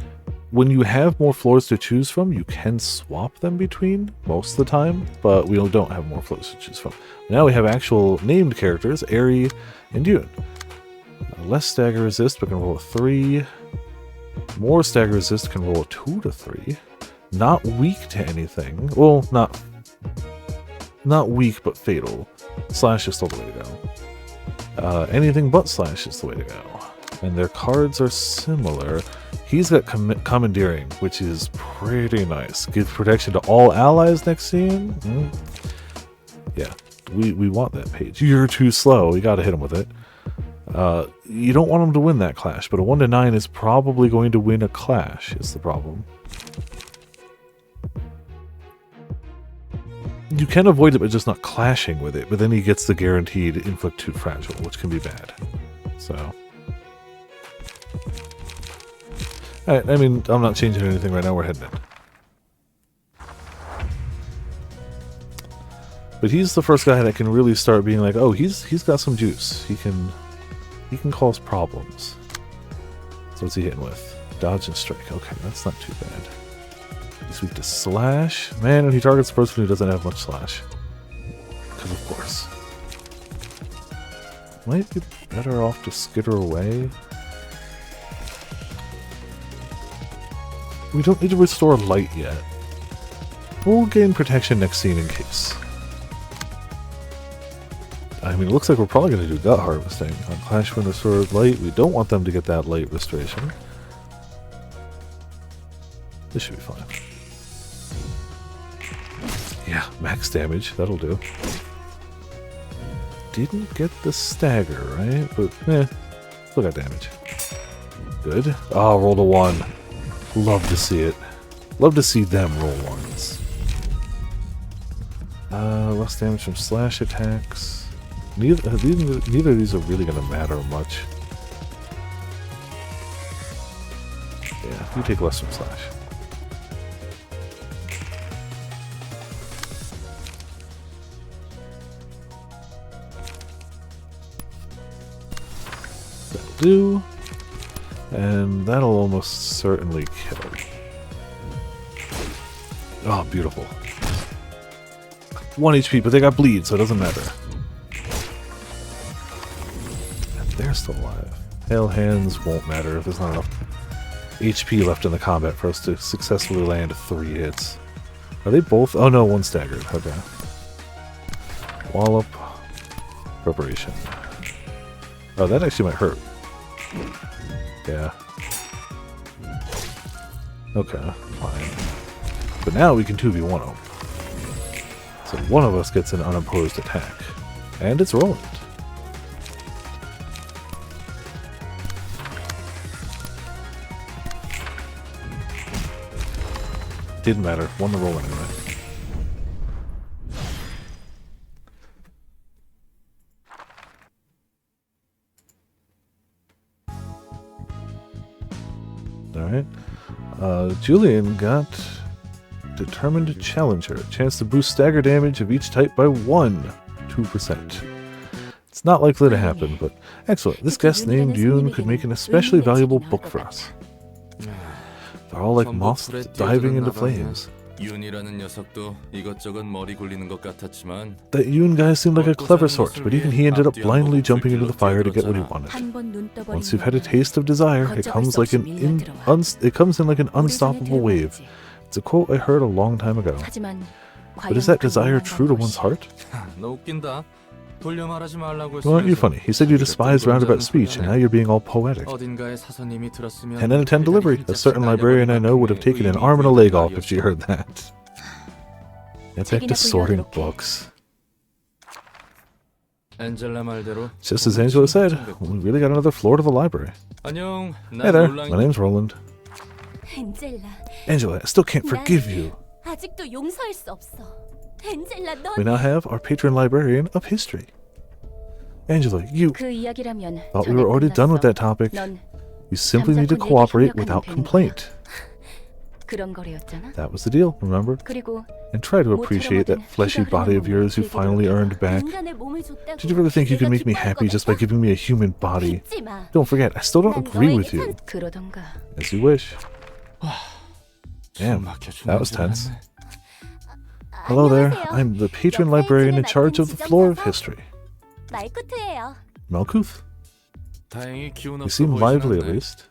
when you have more floors to choose from, you can swap them between most of the time, but we don't have more floors to choose from. Now we have actual named characters, Aerie and Yoon. Less stagger resist, but can roll a 3. More stagger resist, can roll a 2 to 3. Not weak to anything. Well, not weak, but fatal. Slash is still the way to go. Anything but slash is the way to go. And their cards are similar. He's got commandeering, which is pretty nice. Gives protection to all allies next scene. Yeah, we want that page. You're too slow. You gotta hit him with it. You don't want him to win that clash, but a 1 to 9 is probably going to win a clash, is the problem. You can avoid it by just not clashing with it, but then he gets the guaranteed inflict 2 fragile, which can be bad. So... Alright, I mean, I'm not changing anything right now, we're heading in. But he's the first guy that can really start being like, oh, he's got some juice. He can cause problems. So what's he hitting with? Dodge and strike. Okay, that's not too bad. He's weak to slash. Man, when he targets a person who doesn't have much slash. Because of course. Might be better off to skitter away. We don't need to restore light yet. We'll gain protection next scene in case. I mean, it looks like we're probably going to do gut harvesting. On Clash when restored light, we don't want them to get that light restoration. This should be fine. Yeah, max damage. That'll do. Didn't get the stagger, right? But, still got damage. Good. Oh, rolled a 1. Love to see it. Love to see them roll 1s. Less damage from slash attacks. Neither of these are really going to matter much. Yeah, you take less from slash. That'll do. And that'll almost certainly kill. Oh, beautiful. 1 HP, but they got bleed, so it doesn't matter. And they're still alive. Hail hands won't matter if there's not enough HP left in the combat for us to successfully land 3 hits. Are they both? Oh no, 1 staggered. Okay. Wallop. Preparation. Oh, that actually might hurt. Yeah. Okay, fine. But now we can 2v1 them. So one of us gets an unopposed attack. And it's Roland. Didn't matter. Won the roll anyway. Alright. Julian got Determined Challenger. Chance to boost stagger damage of each type by 2%. It's not likely to happen, but excellent. This guest named Yoon could make an especially valuable book for us. They're all like moths diving into flames. 윤이라는 녀석도 이것저것 머리 굴리는 것 같았지만 That Yoon guy seemed like a clever sort, but even he ended up blindly jumping into the fire to get what he wanted. Once you've had a taste of desire, it comes like in like an unstoppable wave. It's a quote I heard a long time ago. But is that desire true to one's heart? 너 웃긴다. 돌려 말하지 말라고 Well, aren't you funny? He said you despised roundabout speech, and now you're being all poetic. 어딘가의 사서님이 들었으면 10 out of 10 delivery. A certain librarian I know would have taken an arm and a leg off if she heard that. Get back to sorting books. 엔젤라 말대로 Just as Angela said, we really got another floor to the library. 안녕. Hey there, my name's Roland. 엔젤라, Angela, I still can't forgive you. 아직도 용서할 수 없어. 엔젤라, 넌 We now have our patron librarian of history. Angela, you 그 이야기라면 thought we were already done with that topic. 넌 You simply need to cooperate without complaint. 그런 거래였잖아. That was the deal, remember? 그리고 And try to appreciate that fleshy body of yours you finally earned back. 인간의 몸을 줬다고 Did you really think you could make me 내가 happy just by 기뻐할 giving me a human body? 믿지 마. Don't forget, I still don't 난 agree 너에게 with you. 그러던가. As you wish. Damn, 막혀 that was tense. 죽는 Hello there. 안녕하세요. I'm the patron librarian in charge of the floor of history. 말쿠트예요. Malkuth? 다행히 기운 You 없어 seem lively 보이진 at 않네. least.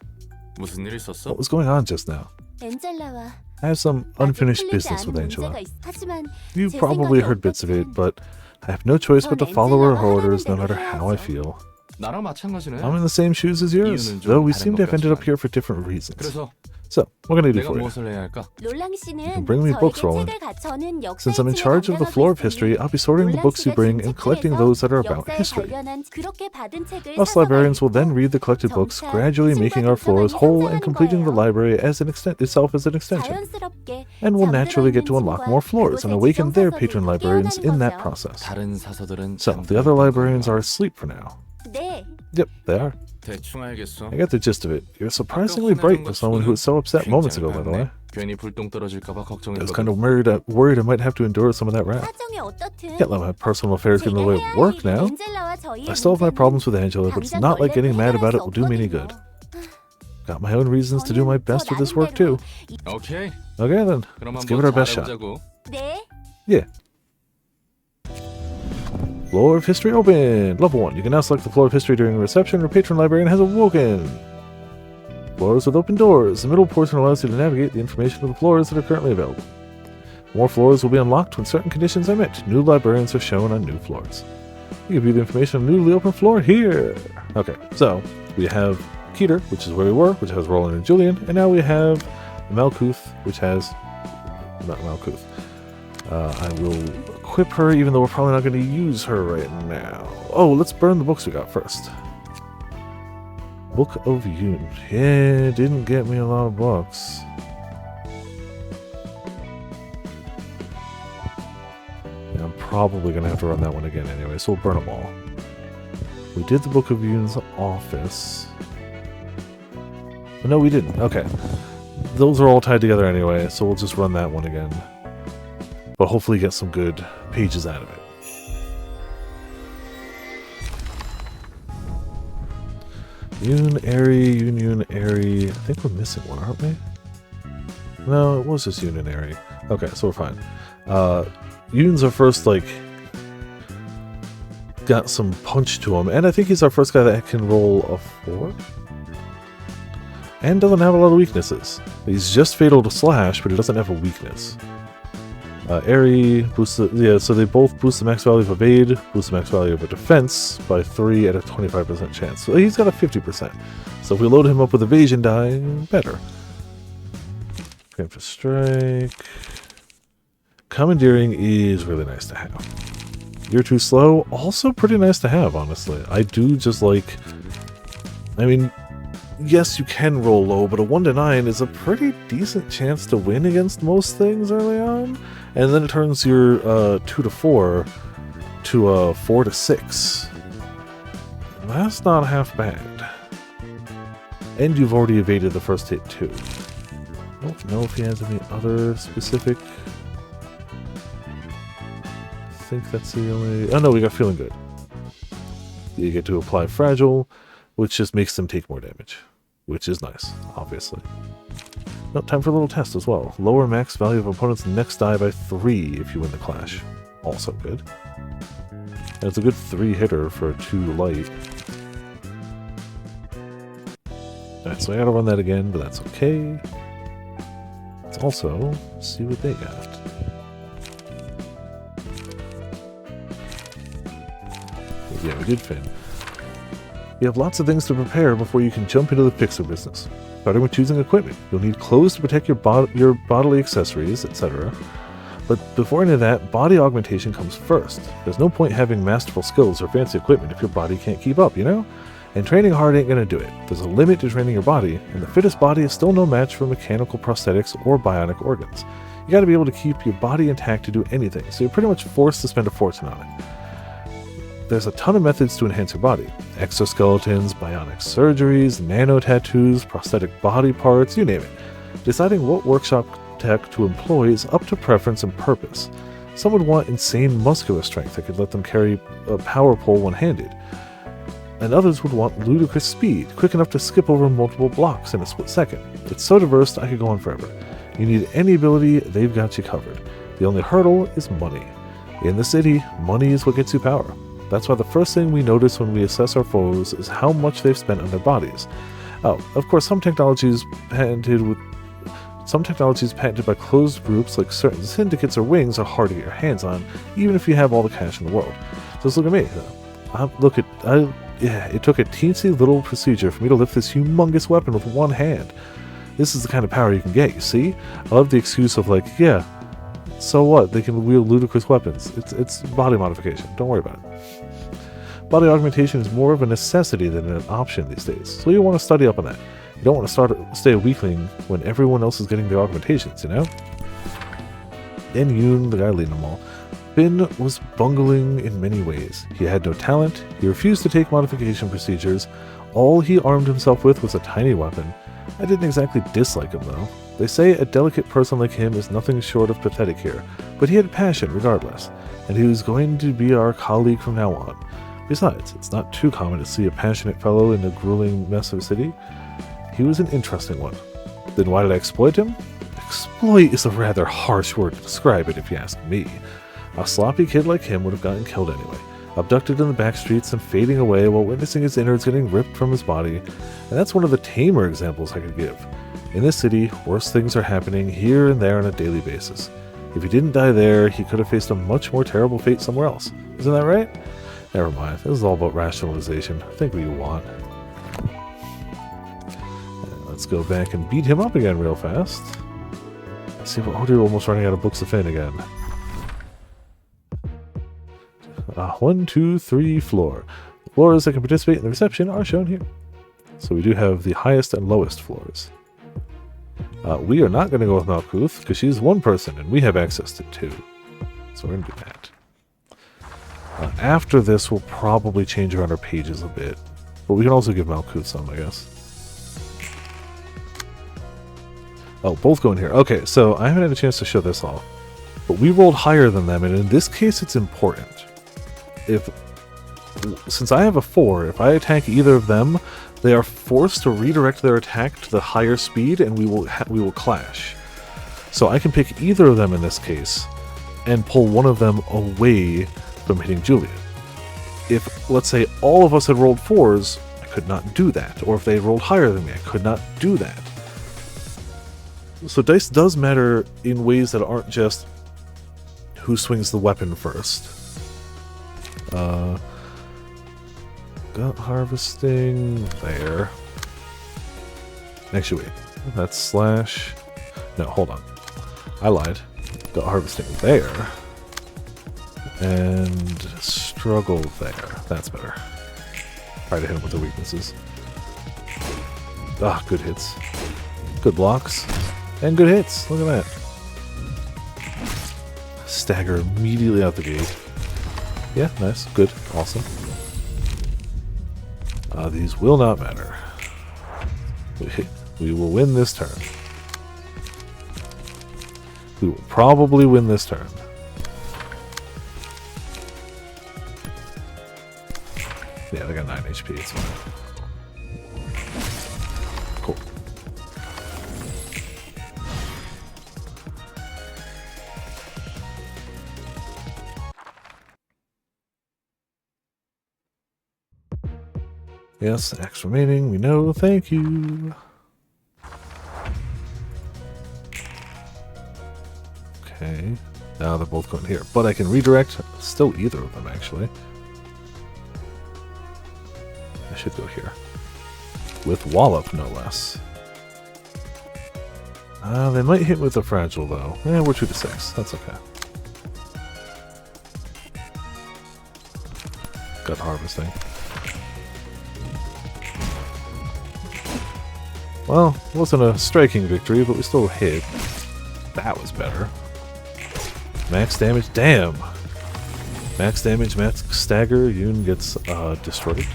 무슨 일 있었어? What was going on just now? 엔젤라와 I have some unfinished business with Angela. You probably heard bits of it, but I have no choice but to follow her orders no matter how I feel. 나랑 마찬가지네. I'm in the same shoes as yours, 이유는 좀 though we 다른 seem to have 것 ended up 같지만. here for different reasons. 그래서 So, what can I do 내가 for you? 무엇을 해야 할까? 롤랑 You 씨는 can bring me books, Roland. Since I'm in charge of the floor of history, I'll be sorting the books you bring and collecting those that are about history. Us librarians will then read the collected books, gradually making our floors whole and completing the library as an itself as an extension. And we'll naturally get to unlock more floors and awaken their patron librarians in that process. 다른 사서들은 So, the other librarians are asleep for now. 네, Yep, they are. 대충 알겠어. I get the gist of it. You're surprisingly bright for someone who was so upset moments ago, by the way. 괜히 불똥 떨어질까봐 I was 걱정했거든. kind of worried I might have to endure some of that wrath. 사정이 어떻든 Can't let my personal affairs get in the way of work now. I still have my problems with Angela, but it's not like getting mad about it will do me any good. Got my own reasons to do my best with this work too. 오케이. Okay then, 그럼 let's give it our 한번 best shot. 잘해보자고. 네, Yeah. Floor of History open! Level 1. You can now select the Floor of History during reception. Your patron librarian has awoken! Floors with open doors. The middle portion allows you to navigate the information of the floors that are currently available. More floors will be unlocked when certain conditions are met. New librarians are shown on new floors. You can view the information on the newly open floor here! Okay, so we have Keter, which is where we were, which has Roland and Julian, and now we have Malkuth, which has... not Malkuth. I will equip her, even though we're probably not going to use her right now. Oh, let's burn the books we got first. Book of Yoon. Yeah, didn't get me a lot of books. Yeah, I'm probably going to have to run that one again anyway, so we'll burn them all. We did the Book of Yoon's office. No, we didn't. Okay. Those are all tied together anyway, so we'll just run that one again. But hopefully get some good pages out of it. Yoon, Airy. I think we're missing one, aren't we? No, it was just Yoon and Airy. Okay, so we're fine. Yoon's our first, like, got some punch to him, and I think he's our first guy that can roll a 4. And doesn't have a lot of weaknesses. He's just fatal to slash, but he doesn't have a weakness. Airy boosts so they both boost the max value of evade, boost the max value of a defense by 3 at a 25% chance. So he's got a 50%. So if we load him up with evasion die, better. Preemptive strike. Commandeering is really nice to have. You're too slow, also pretty nice to have, honestly. I do just like... I mean, yes, you can roll low, but a 1 to 9 is a pretty decent chance to win against most things early on. And then it turns your 2 to 4 to a 4 to 6. That's not half bad. And you've already evaded the first hit too. I don't know if he has any other specific... I think that's the only... Oh no, we got Feeling Good. You get to apply Fragile, which just makes them take more damage. Which is nice, obviously. No, time for a little test as well. Lower max value of opponent's next die by 3 if you win the clash. Also good. And it's a good 3-hitter for 2 light. Alright, so I gotta run that again, but that's okay. Let's also see what they got. Yeah, we did Finn. You have lots of things to prepare before you can jump into the Pixar business. Starting with choosing equipment. You'll need clothes to protect your bodily accessories, etc. But before any of that, body augmentation comes first. There's no point having masterful skills or fancy equipment if your body can't keep up, you know? And training hard ain't gonna do it. There's a limit to training your body, and the fittest body is still no match for mechanical prosthetics or bionic organs. You gotta be able to keep your body intact to do anything, so you're pretty much forced to spend a fortune on it. There's a ton of methods to enhance your body. Exoskeletons, bionic surgeries, nano tattoos, prosthetic body parts, you name it. Deciding what workshop tech to employ is up to preference and purpose. Some would want insane muscular strength that could let them carry a power pole one-handed. and others would want ludicrous speed, quick enough to skip over multiple blocks in a split second. It's so diverse I could go on forever. You need any ability, they've got you covered. The only hurdle is money. In the city, money is what gets you power. That's why the first thing we notice when we assess our foes is how much they've spent on their bodies. Oh, of course, some technologies patented by closed groups like certain syndicates or wings are hard to get your hands on, even if you have all the cash in the world. Just look at me. It took a teensy little procedure for me to lift this humongous weapon with one hand. This is the kind of power you can get, you see? I love the excuse of like, yeah, so what? They can wield ludicrous weapons. It's body modification. Don't worry about it. Body augmentation is more of a necessity than an option these days, so you want to study up on that. You don't want to stay a weakling when everyone else is getting their augmentations, you know? Then Yoon, the guy leading them all. Finn was bungling in many ways. He had no talent, he refused to take modification procedures, all he armed himself with was a tiny weapon. I didn't exactly dislike him though. They say a delicate person like him is nothing short of pathetic here, but he had passion regardless, and he was going to be our colleague from now on. Besides, it's not too common to see a passionate fellow in a grueling mess of a city. He was an interesting one. Then why did I exploit him? Exploit is a rather harsh word to describe it if you ask me. A sloppy kid like him would have gotten killed anyway, abducted in the back streets and fading away while witnessing his innards getting ripped from his body, and that's one of the tamer examples I could give. In this city, worse things are happening here and there on a daily basis. If he didn't die there, he could have faced a much more terrible fate somewhere else. Isn't that right? Never mind, this is all about rationalization. Think what you want. Let's go back and beat him up again real fast. Let's see, oh, dude, almost running out of books of Finn again. 1, 2, 3 floor. The floors that can participate in the reception are shown here. So we do have the highest and lowest floors. We are not going to go with Malkuth because she's one person and we have access to 2. So we're going to do that. After this, we'll probably change around our pages a bit. But we can also give Malkuth some, I guess. Oh, both go in here. Okay, so I haven't had a chance to show this off. But we rolled higher than them, and in this case it's important. Since I have a 4, if I attack either of them, they are forced to redirect their attack to the higher speed, and we will clash. So I can pick either of them in this case, and pull one of them away from hitting Juliet. If, let's say, all of us had rolled 4s, I could not do that. Or if they rolled higher than me, I could not do that. So dice does matter in ways that aren't just who swings the weapon first. Gut harvesting there. Actually, wait. That's slash. No, hold on. I lied. Gut harvesting there. And struggle there. That's better. Try to hit him with the weaknesses. Ah, good hits. Good blocks. And good hits. Look at that. Stagger immediately out the gate. Yeah, nice. Good. Awesome. These will not matter. We will win this turn. We will probably win this turn. Yeah, they got 9 HP. It's fine. Cool. Yes, X remaining, we know, thank you. Okay, now they're both going here, but I can redirect still either of them actually. I should go here. With Wallop, no less. They might hit with a fragile though. We're 2 to 6, that's okay. Gut harvesting. Well, it wasn't a striking victory, but we still hit. That was better. Max damage, damn! Max damage, max stagger, Yoon gets destroyed.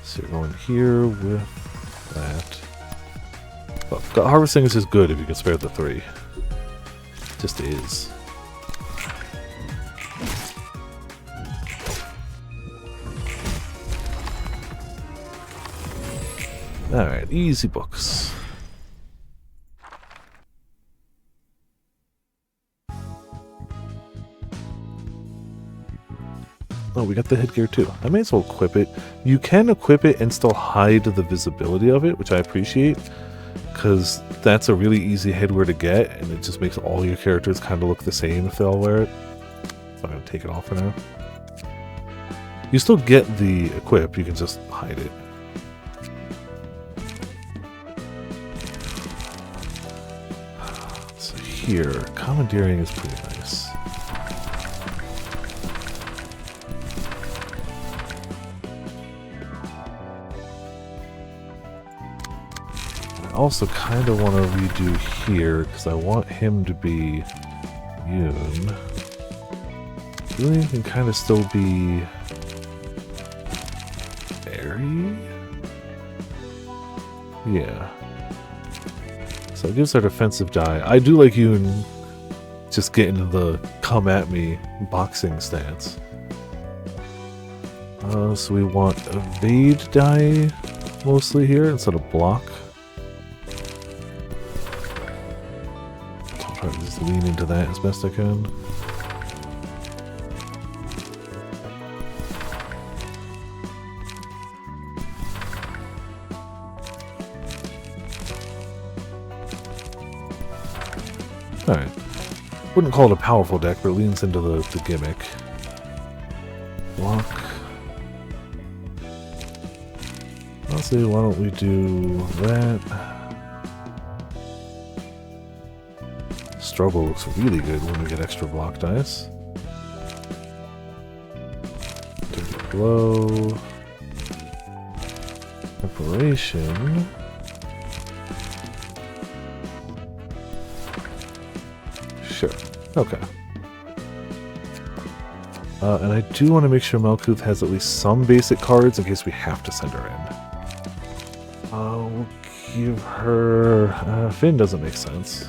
So you're going here with that. Well, gut harvesting is just good if you can spare the 3. It just is. Alright, easy books. Oh, we got the headgear too. I may as well equip it. You can equip it and still hide the visibility of it, which I appreciate, because that's a really easy headwear to get, and it just makes all your characters kind of look the same if they all wear it. So I'm going to take it off for now. You still get the equip, you can just hide it. So here, commandeering is pretty nice. I also kind of want to redo here, because I want him to be Yoon. Julian can kind of still be Airy? Yeah. So it gives her defensive die. I do like Yoon just get into the come at me boxing stance. So we want evade die mostly here instead of block. I'll try to just lean into that as best I can. Alright. Wouldn't call it a powerful deck, but it leans into the gimmick. Block. Honestly, why don't we do that? Struggle looks really good when we get extra block dice. Dirty Blow. Preparation. Sure. Okay. And I do want to make sure Malkuth has at least some basic cards in case we have to send her in. We'll give her... Finn doesn't make sense.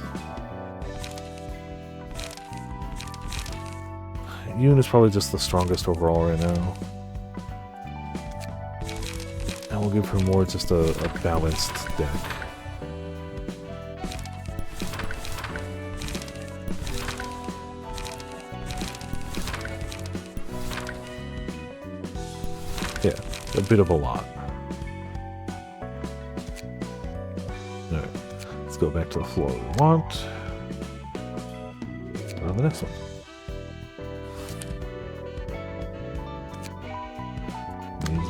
Yoon is probably just the strongest overall right now. And we'll give her more just a balanced deck. Yeah, a bit of a lot. Alright, let's go back to the floor we want. Let's go to the next one.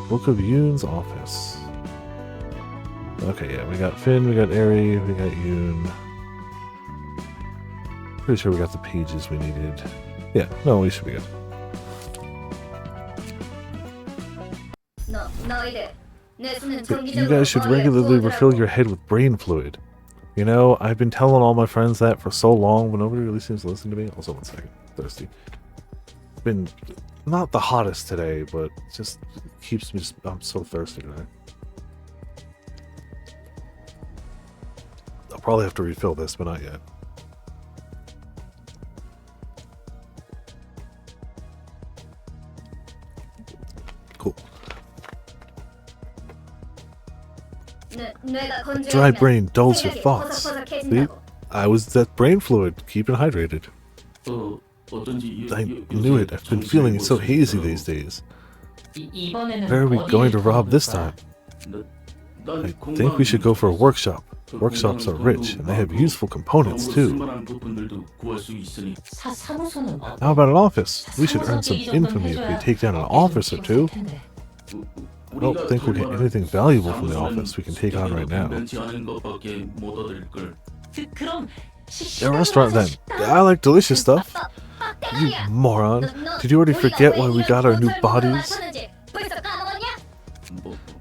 Book of Yoon's office. Okay, yeah, we got Finn, we got Eri, we got Yoon. Pretty sure we got the pages we needed. Yeah, no, we should be good. You guys should regularly refill your head with brain fluid. You know, I've been telling all my friends that for so long, but nobody really seems to listen to me. Also, one second. Thirsty. Been not the hottest today, but just keeps me I'm so thirsty today. I'll probably have to refill this, but not yet. Cool. Dry brain dulls your thoughts. See? I was that brain fluid, keeping hydrated. I knew it. I've been feeling so hazy these days. Where are we going to rob this time? I think we should go for a workshop. Workshops are rich, and they have useful components too. How about an office? We should earn some infamy if we take down an office or two. I don't think we'll get anything valuable from the office we can take on right now. A restaurant then. I like delicious stuff. You moron. Did you already forget why we got our new bodies?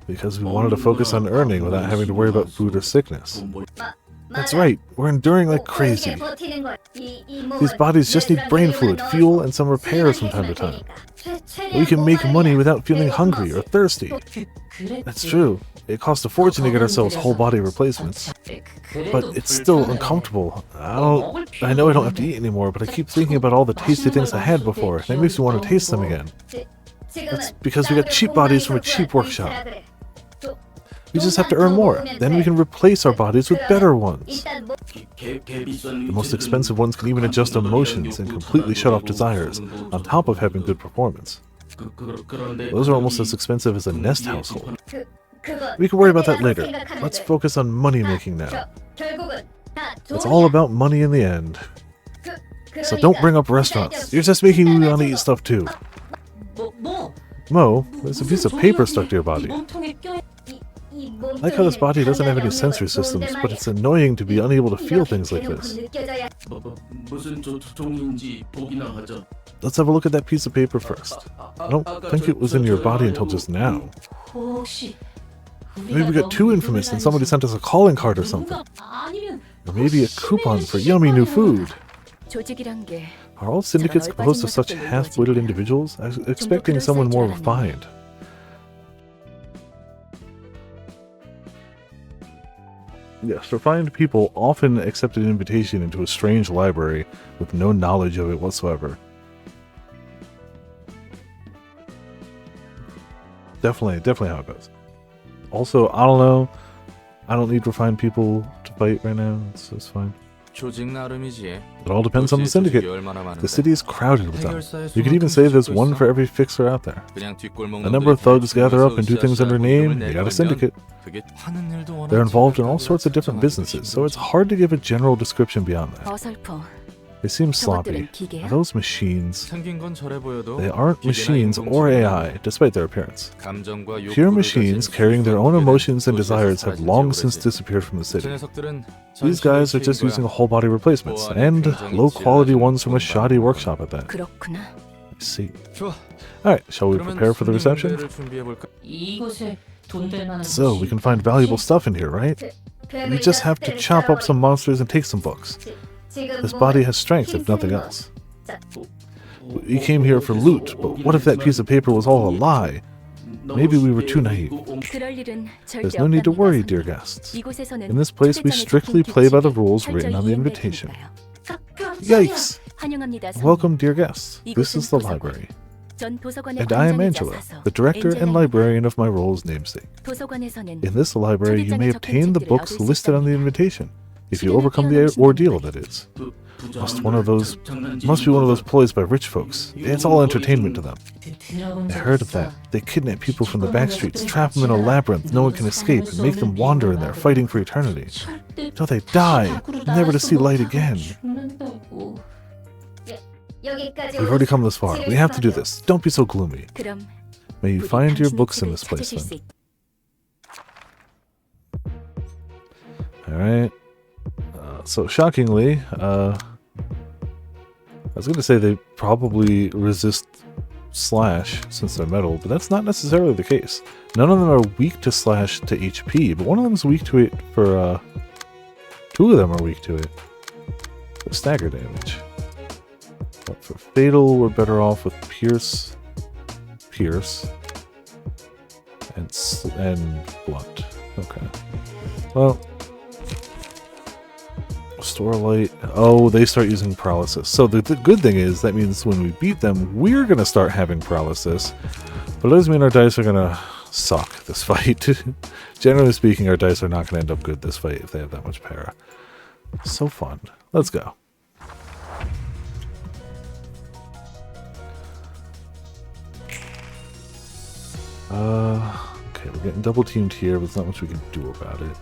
Because we wanted to focus on earning without having to worry about food or sickness. That's right, we're enduring like crazy. These bodies just need brain fluid, fuel, and some repairs from time to time. We can make money without feeling hungry or thirsty. That's true. It costs a fortune to get ourselves whole body replacements. But it's still uncomfortable. I know I don't have to eat anymore, but I keep thinking about all the tasty things I had before, and it makes me want to taste them again. That's because we got cheap bodies from a cheap workshop. We just have to earn more. Then we can replace our bodies with better ones. The most expensive ones can even adjust emotions and completely shut off desires, on top of having good performance. Those are almost as expensive as a Nest household. We can worry about that later. Let's focus on money making now. It's all about money in the end. So don't bring up restaurants. You're just making me want to eat stuff too. Mo, there's a piece of paper stuck to your body. I like how this body doesn't have any sensory systems, but it's annoying to be unable to feel things like this. Let's have a look at that piece of paper first. I don't think it was in your body until just now. Maybe we got too infamous and somebody sent us a calling card or something. Or maybe a coupon for yummy new food. 조직이란 게 Are all syndicates composed of such half-witted individuals? I was expecting someone more refined. Yes, refined people often accept an invitation into a strange library with no knowledge of it whatsoever. Definitely how it goes. Also, I don't know. I don't need refined people to fight right now. It's fine. 조직 나름이지. It all depends on the syndicate. The city is crowded with them. You could even say there's one for every fixer out there. A number of thugs gather up and do things under name, they got a syndicate. They're involved in all sorts of different businesses, so it's hard to give a general description beyond that. 어설퍼. They seem sloppy. 저것들은 기계야? Are those machines? 생긴 건 저래 보여도 They aren't 기계나 machines or AI, despite their appearance. 감정과 Pure 욕구를 machines 가진 carrying their own emotions and 도시에서 desires have 사라진 long 지역으로지. since disappeared from the 저 city. 녀석들은 These guys are just using whole body replacements, and low-quality ones from a shoddy workshop at that. 그렇구나. I see. 좋아. Alright, shall we 그러면 prepare for the 손님 reception? 응대를 준비해볼까? 이곳에 돈 될 만한 So, we can find valuable stuff in here, right? We just have to chop up some monsters and take some books. This body has strength, if nothing else. We came here for loot, but what if that piece of paper was all a lie? Maybe we were too naive. 그럴 일은 절대 There's no need to worry, 없답니다, dear 선생님. guests. 이곳에서는 In this place, we 초대장에 strictly 적힌 play by the 규칙에 rules written on the 철저히 invitation. 이행될 Yikes! 테니까요. 환영합니다, 선생님. Welcome, dear guests. This is the library. 전 도서관의 And I am 관장이자 Angela, 사서, the director and 엔젤라입니다. librarian of my role's namesake. 도서관에서는 In this library, you may obtain the books listed on the invitation, if you overcome the ordeal, that is. Must be one of those ploys by rich folks. It's all entertainment to them. I heard of that. They kidnap people from the back streets, trap them in a labyrinth no one can escape, and make them wander in there, fighting for eternity. Till they die, never to see light again. We've already come this far. We have to do this. Don't be so gloomy. 그럼 May you 부디 find your 당신의 books in 길을 this place, 찾으실 수 then. 있- Alright. So, shockingly, I was going to say they probably resist slash since they're metal, but that's not necessarily the case. None of them are weak to slash to HP, but one of them is weak to it for, two of them are weak to it for stagger damage. But for fatal, we're better off with pierce, and blunt. Okay. Well, store light. Oh, they start using paralysis. So the good thing is that means when we beat them, we're gonna start having paralysis. But it doesn't mean our dice are gonna suck this fight. Generally speaking, our dice are not gonna end up good this fight if they have that much para. So fun. Let's go. Okay, we're getting double teamed here, but there's not much we can do about it.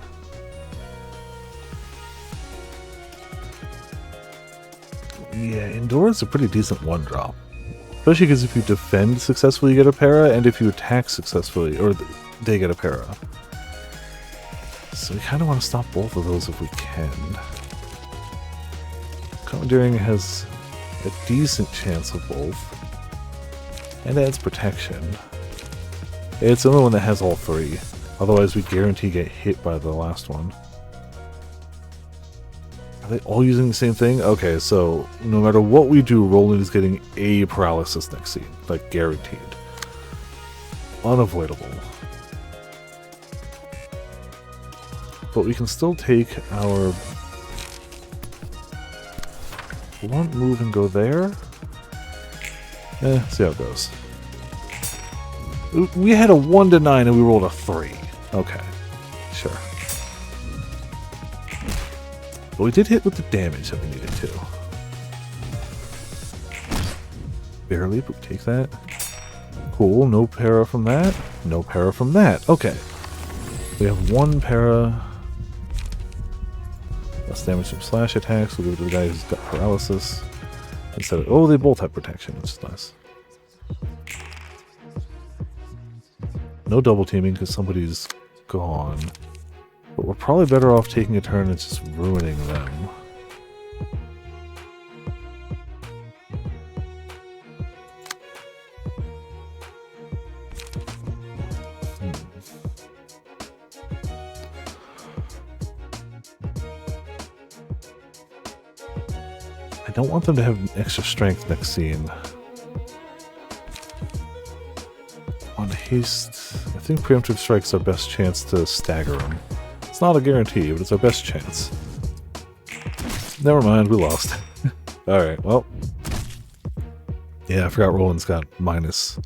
Yeah, Endure is a pretty decent one drop. Especially because if you defend successfully, you get a para, and if you attack successfully, or they get a para. So we kind of want to stop both of those if we can. Commandeering has a decent chance of both. And adds protection. It's the only one that has all three. Otherwise, we guarantee get hit by the last one. Are they all using the same thing? Okay, so no matter what we do, Roland is getting a paralysis next scene. Like, guaranteed. Unavoidable. But we can still take our blunt move and go there. See how it goes. We had a 1 to 9 and we rolled a 3. Okay. Sure. But we did hit with the damage that we needed to. Barely, but we take that. Cool, no para from that. No para from that. Okay. We have one para. Less damage from slash attacks. We'll give it to the guy who's got paralysis. Instead of, oh, they both have protection, which is nice. No double teaming because somebody's gone. But we're probably better off taking a turn and just ruining them. I don't want them to have extra strength next scene. On haste, I think preemptive strike's our best chance to stagger them. It's not a guarantee, but it's our best chance. Never mind, we lost. Alright, well. Yeah, I forgot Roland's got minus.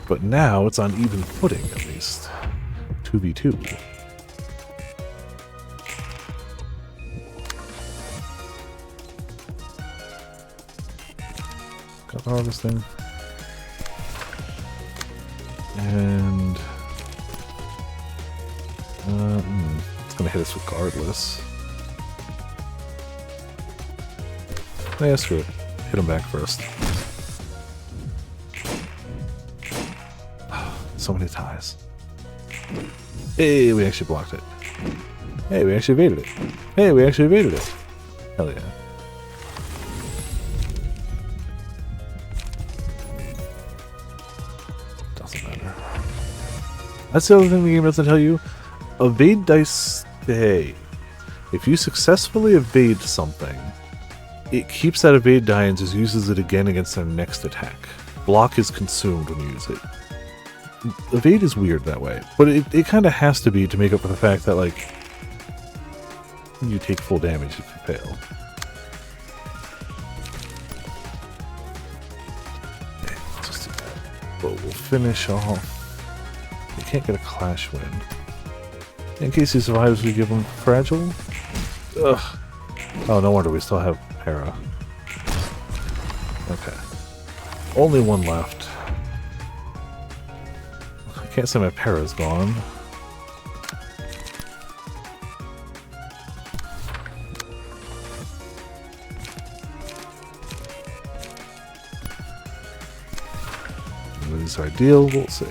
But now it's on even footing, at least. 2v2. Got harvesting. And it's gonna hit us regardless. Yeah, screw it. Hit him back first. So many ties. Hey, we actually blocked it. Hey, we actually evaded it. Hey, we actually evaded it. Hell yeah. Doesn't matter. That's the other thing the game doesn't tell you. Evade dice stay. If you successfully evade something, it keeps that evade die and just uses it again against their next attack. Block is consumed when you use it. Evade is weird that way, but it kind of has to be to make up for the fact that, like, you take full damage if you fail. Okay, let's just do that. But we'll finish off. You can't get a clash win. In case he survives, we give him fragile. Ugh. Oh, no wonder we still have para. Okay. Only one left. I can't say my para's gone. Is ideal, we'll see.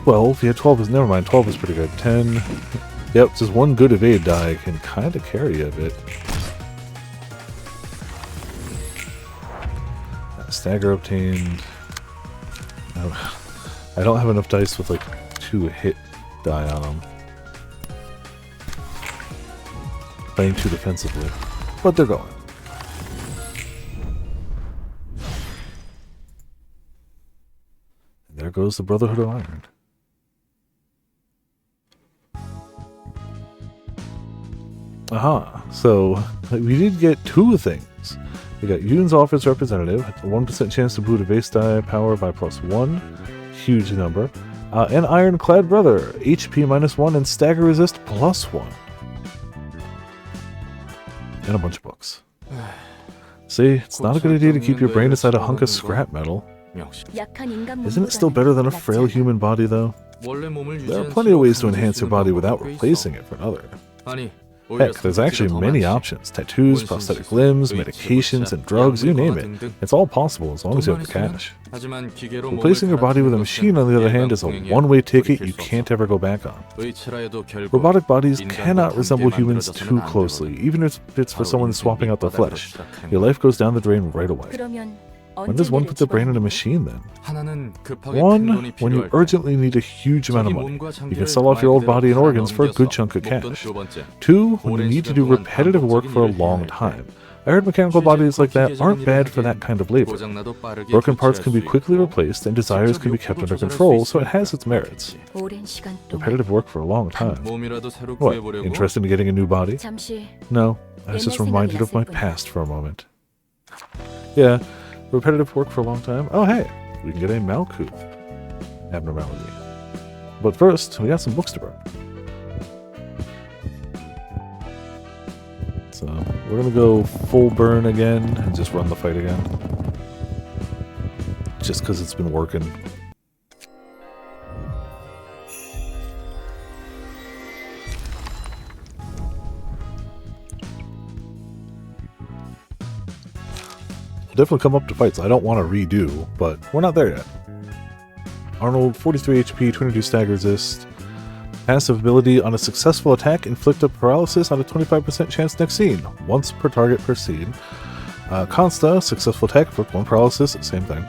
12, yeah, 12 is, never mind, 12 is pretty good. 10, yep, just one good evade die can kind of carry a bit. Stagger obtained. I don't have enough dice with like 2 hit die on them. Playing too defensively, but they're going. There goes the Brotherhood of Iron. Aha, so we did get 2 things. We got Yoon's office representative, a 1% chance to boot a base die power by +1, huge number, and Ironclad Brother, HP -1 and stagger resist +1. And a bunch of books. See, it's not a good idea to keep your brain inside a hunk of scrap metal. Isn't it still better than a frail human body, though? There are plenty of ways to enhance your body without replacing it for another. Heck, there's actually many options. Tattoos, prosthetic limbs, medications, and drugs, you name it. It's all possible as long as you have the cash. Replacing your body with a machine, on the other hand, is a one-way ticket you can't ever go back on. Robotic bodies cannot resemble humans too closely, even if it's for someone swapping out their flesh. Your life goes down the drain right away. When does one put their brain in a machine, then? 1, when you urgently need a huge amount of money. You can sell off your old body and organs for a good chunk of cash. 2, when you need to do repetitive work for a long time. I heard mechanical bodies like that aren't bad for that kind of labor. Broken parts can be quickly replaced, and desires can be kept under control, so it has its merits. Repetitive work for a long time. What, interested in getting a new body? No, I was just reminded of my past for a moment. Yeah. Repetitive work for a long time. Oh, hey, we can get a Malkuth. abnormality. But first, we got some books to burn. So, we're gonna go full burn again and just run the fight again. Just because it's been working. Definitely come up to fights I don't want to redo, but we're not there yet. Arnold, 43 HP, 22 stagger resist. Passive ability: on a successful attack, inflict a paralysis on a 25% chance next scene, once per target per scene. Consta, successful attack, inflict 1 paralysis, same thing.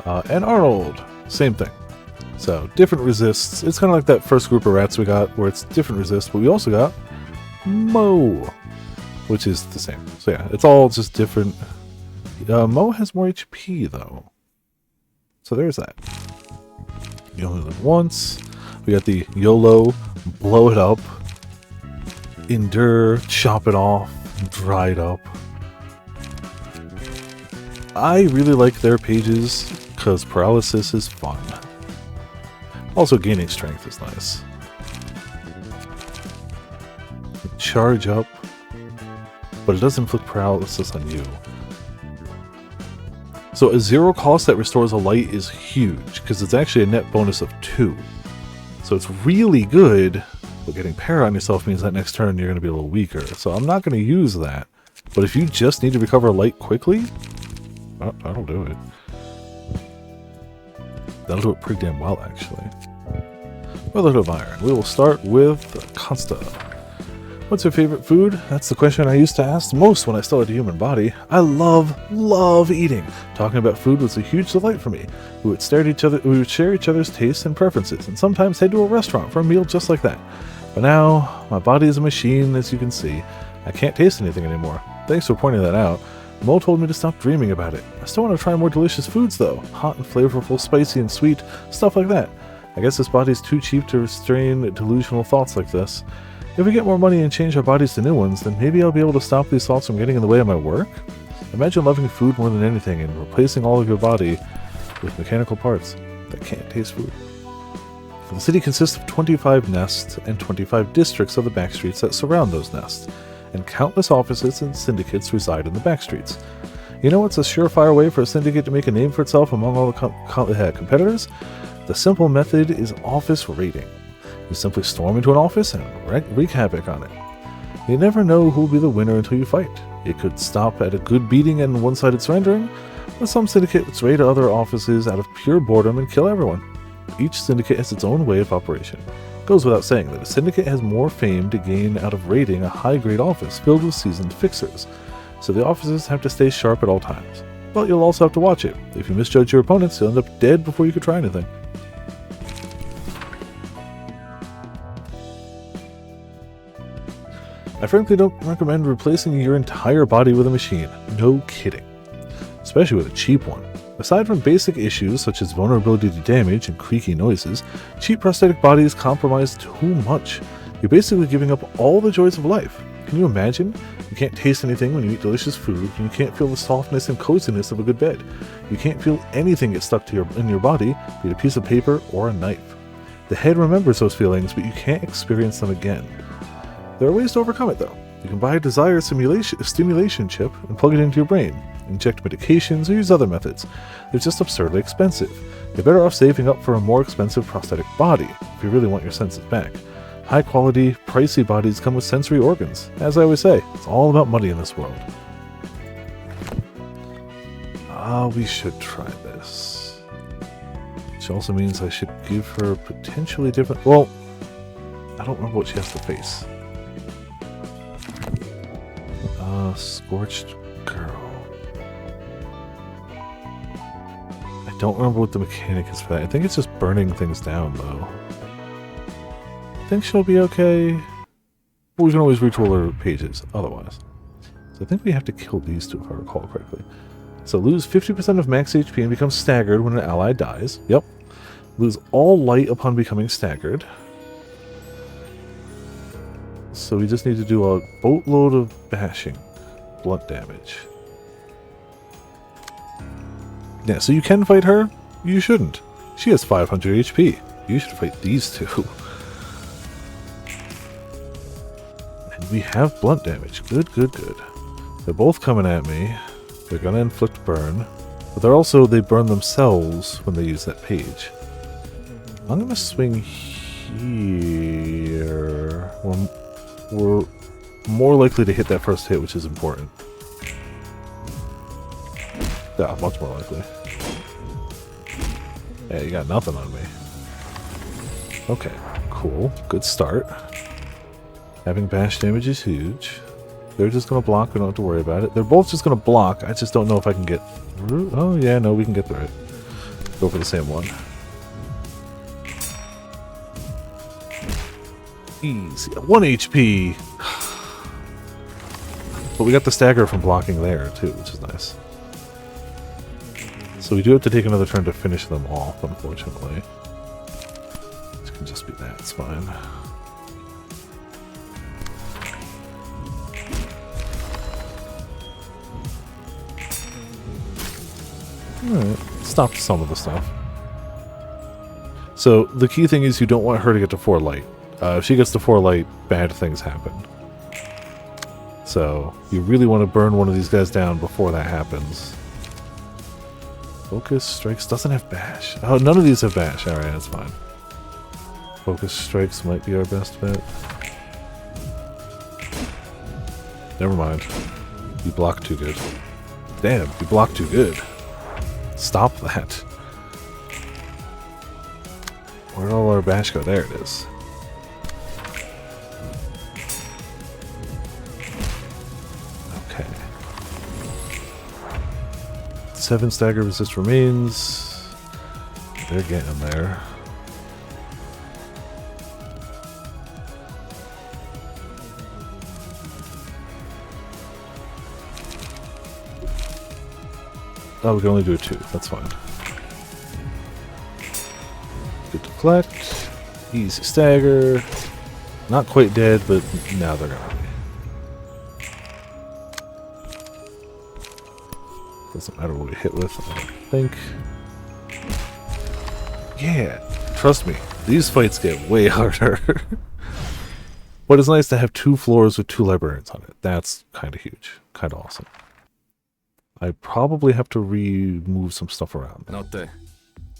And Arnold, same thing. So, different resists. It's kind of like that first group of rats we got, where it's different resists, but we also got Mo, which is the same. So yeah, it's all just different. Mo has more HP, though. So there's that. You only live once. We got the YOLO, blow it up, endure, chop it off, dry it up. I really like their pages, because paralysis is fun. Also, gaining strength is nice. Charge up, but it does inflict paralysis on you. So a 0 cost that restores a light is huge, because it's actually a net bonus of 2. So it's really good, but getting para on yourself means that next turn you're going to be a little weaker. So I'm not going to use that. But if you just need to recover a light quickly, that'll do it. That'll do it pretty damn well, actually. Brotherhood of Iron. We will start with Consta. What's your favorite food? That's the question I used to ask most when I still had a human body. I love eating. Talking about food was a huge delight for me. We would share each other's tastes and preferences, and sometimes head to a restaurant for a meal just like that. But now, my body is a machine, as you can see. I can't taste anything anymore. Thanks for pointing that out. Mo told me to stop dreaming about it. I still want to try more delicious foods though. Hot and flavorful, spicy and sweet, stuff like that. I guess this body's too cheap to restrain delusional thoughts like this. If we get more money and change our bodies to new ones, then maybe I'll be able to stop these thoughts from getting in the way of my work? Imagine loving food more than anything and replacing all of your body with mechanical parts that can't taste food. The city consists of 25 nests and 25 districts of the backstreets that surround those nests, and countless offices and syndicates reside in the backstreets. You know what's a surefire way for a syndicate to make a name for itself among all the competitors? The simple method is office raiding. You simply storm into an office and wreak havoc on it. You never know who will be the winner until you fight. It could stop at a good beating and one-sided surrendering, but some syndicates raid other offices out of pure boredom and kill everyone. Each syndicate has its own way of operation. It goes without saying that a syndicate has more fame to gain out of raiding a high-grade office filled with seasoned fixers, so the officers have to stay sharp at all times. But you'll also have to watch it. If you misjudge your opponents, you'll end up dead before you could try anything. I frankly don't recommend replacing your entire body with a machine. No kidding. Especially with a cheap one. Aside from basic issues such as vulnerability to damage and creaky noises, cheap prosthetic bodies compromise too much. You're basically giving up all the joys of life. Can you imagine? You can't taste anything when you eat delicious food, and you can't feel the softness and coziness of a good bed. You can't feel anything get stuck to in your body, be it a piece of paper or a knife. The head remembers those feelings, but you can't experience them again. There are ways to overcome it, though. You can buy a desired stimulation chip and plug it into your brain, inject medications, or use other methods. They're just absurdly expensive. You're better off saving up for a more expensive prosthetic body, if you really want your senses back. High-quality, pricey bodies come with sensory organs. As I always say, it's all about money in this world. We should try this. Which also means I should give her potentially different... Well, I don't remember what she has to face. Scorched Girl. I don't remember what the mechanic is for that. I think it's just burning things down, though. I think she'll be okay. But we can always retool her pages, otherwise. So I think we have to kill these two, if I recall correctly. So lose 50% of max HP and become staggered when an ally dies. Yep. Lose all light upon becoming staggered. So we just need to do a boatload of bashing. Blunt damage. Yeah, so you can fight her. You shouldn't. She has 500 HP. You should fight these two. And we have blunt damage. Good, good, good. They're both coming at me. They're gonna inflict burn. But they burn themselves when they use that page. I'm gonna swing here. We're more likely to hit that first hit, which is important. Yeah, much more likely. Yeah, you got nothing on me. Okay, cool. Good start. Having bash damage is huge. They're just gonna block, we don't have to worry about it. They're both just gonna block, I just don't know if I can get through. Oh yeah, no, we can get through it. Go for the same one. Easy. 1 HP! But we got the stagger from blocking there too, which is nice. So we do have to take another turn to finish them off, unfortunately. It can just be that, it's fine. Alright, stop some of the stuff. So the key thing is you don't want her to get to 4 light. If she gets to 4 light, bad things happen. So you really want to burn one of these guys down before that happens. Focus Strikes doesn't have bash. Oh, none of these have bash. Alright, that's fine. Focus Strikes might be our best bet. Never mind. You block too good. Damn, you block too good. Stop that. Where'd all our bash go? There it is. Okay. 7 stagger resist remains. They're getting there. Oh, we can only do a 2. That's fine. Good deflect. Easy stagger. Not quite dead, but now they're gonna be. Doesn't matter what we hit with, I don't think. Yeah, trust me, these fights get way harder. But it's nice to have 2 floors with 2 librarians on it. That's kind of huge. Kind of awesome. I probably have to remove some stuff around. 어때?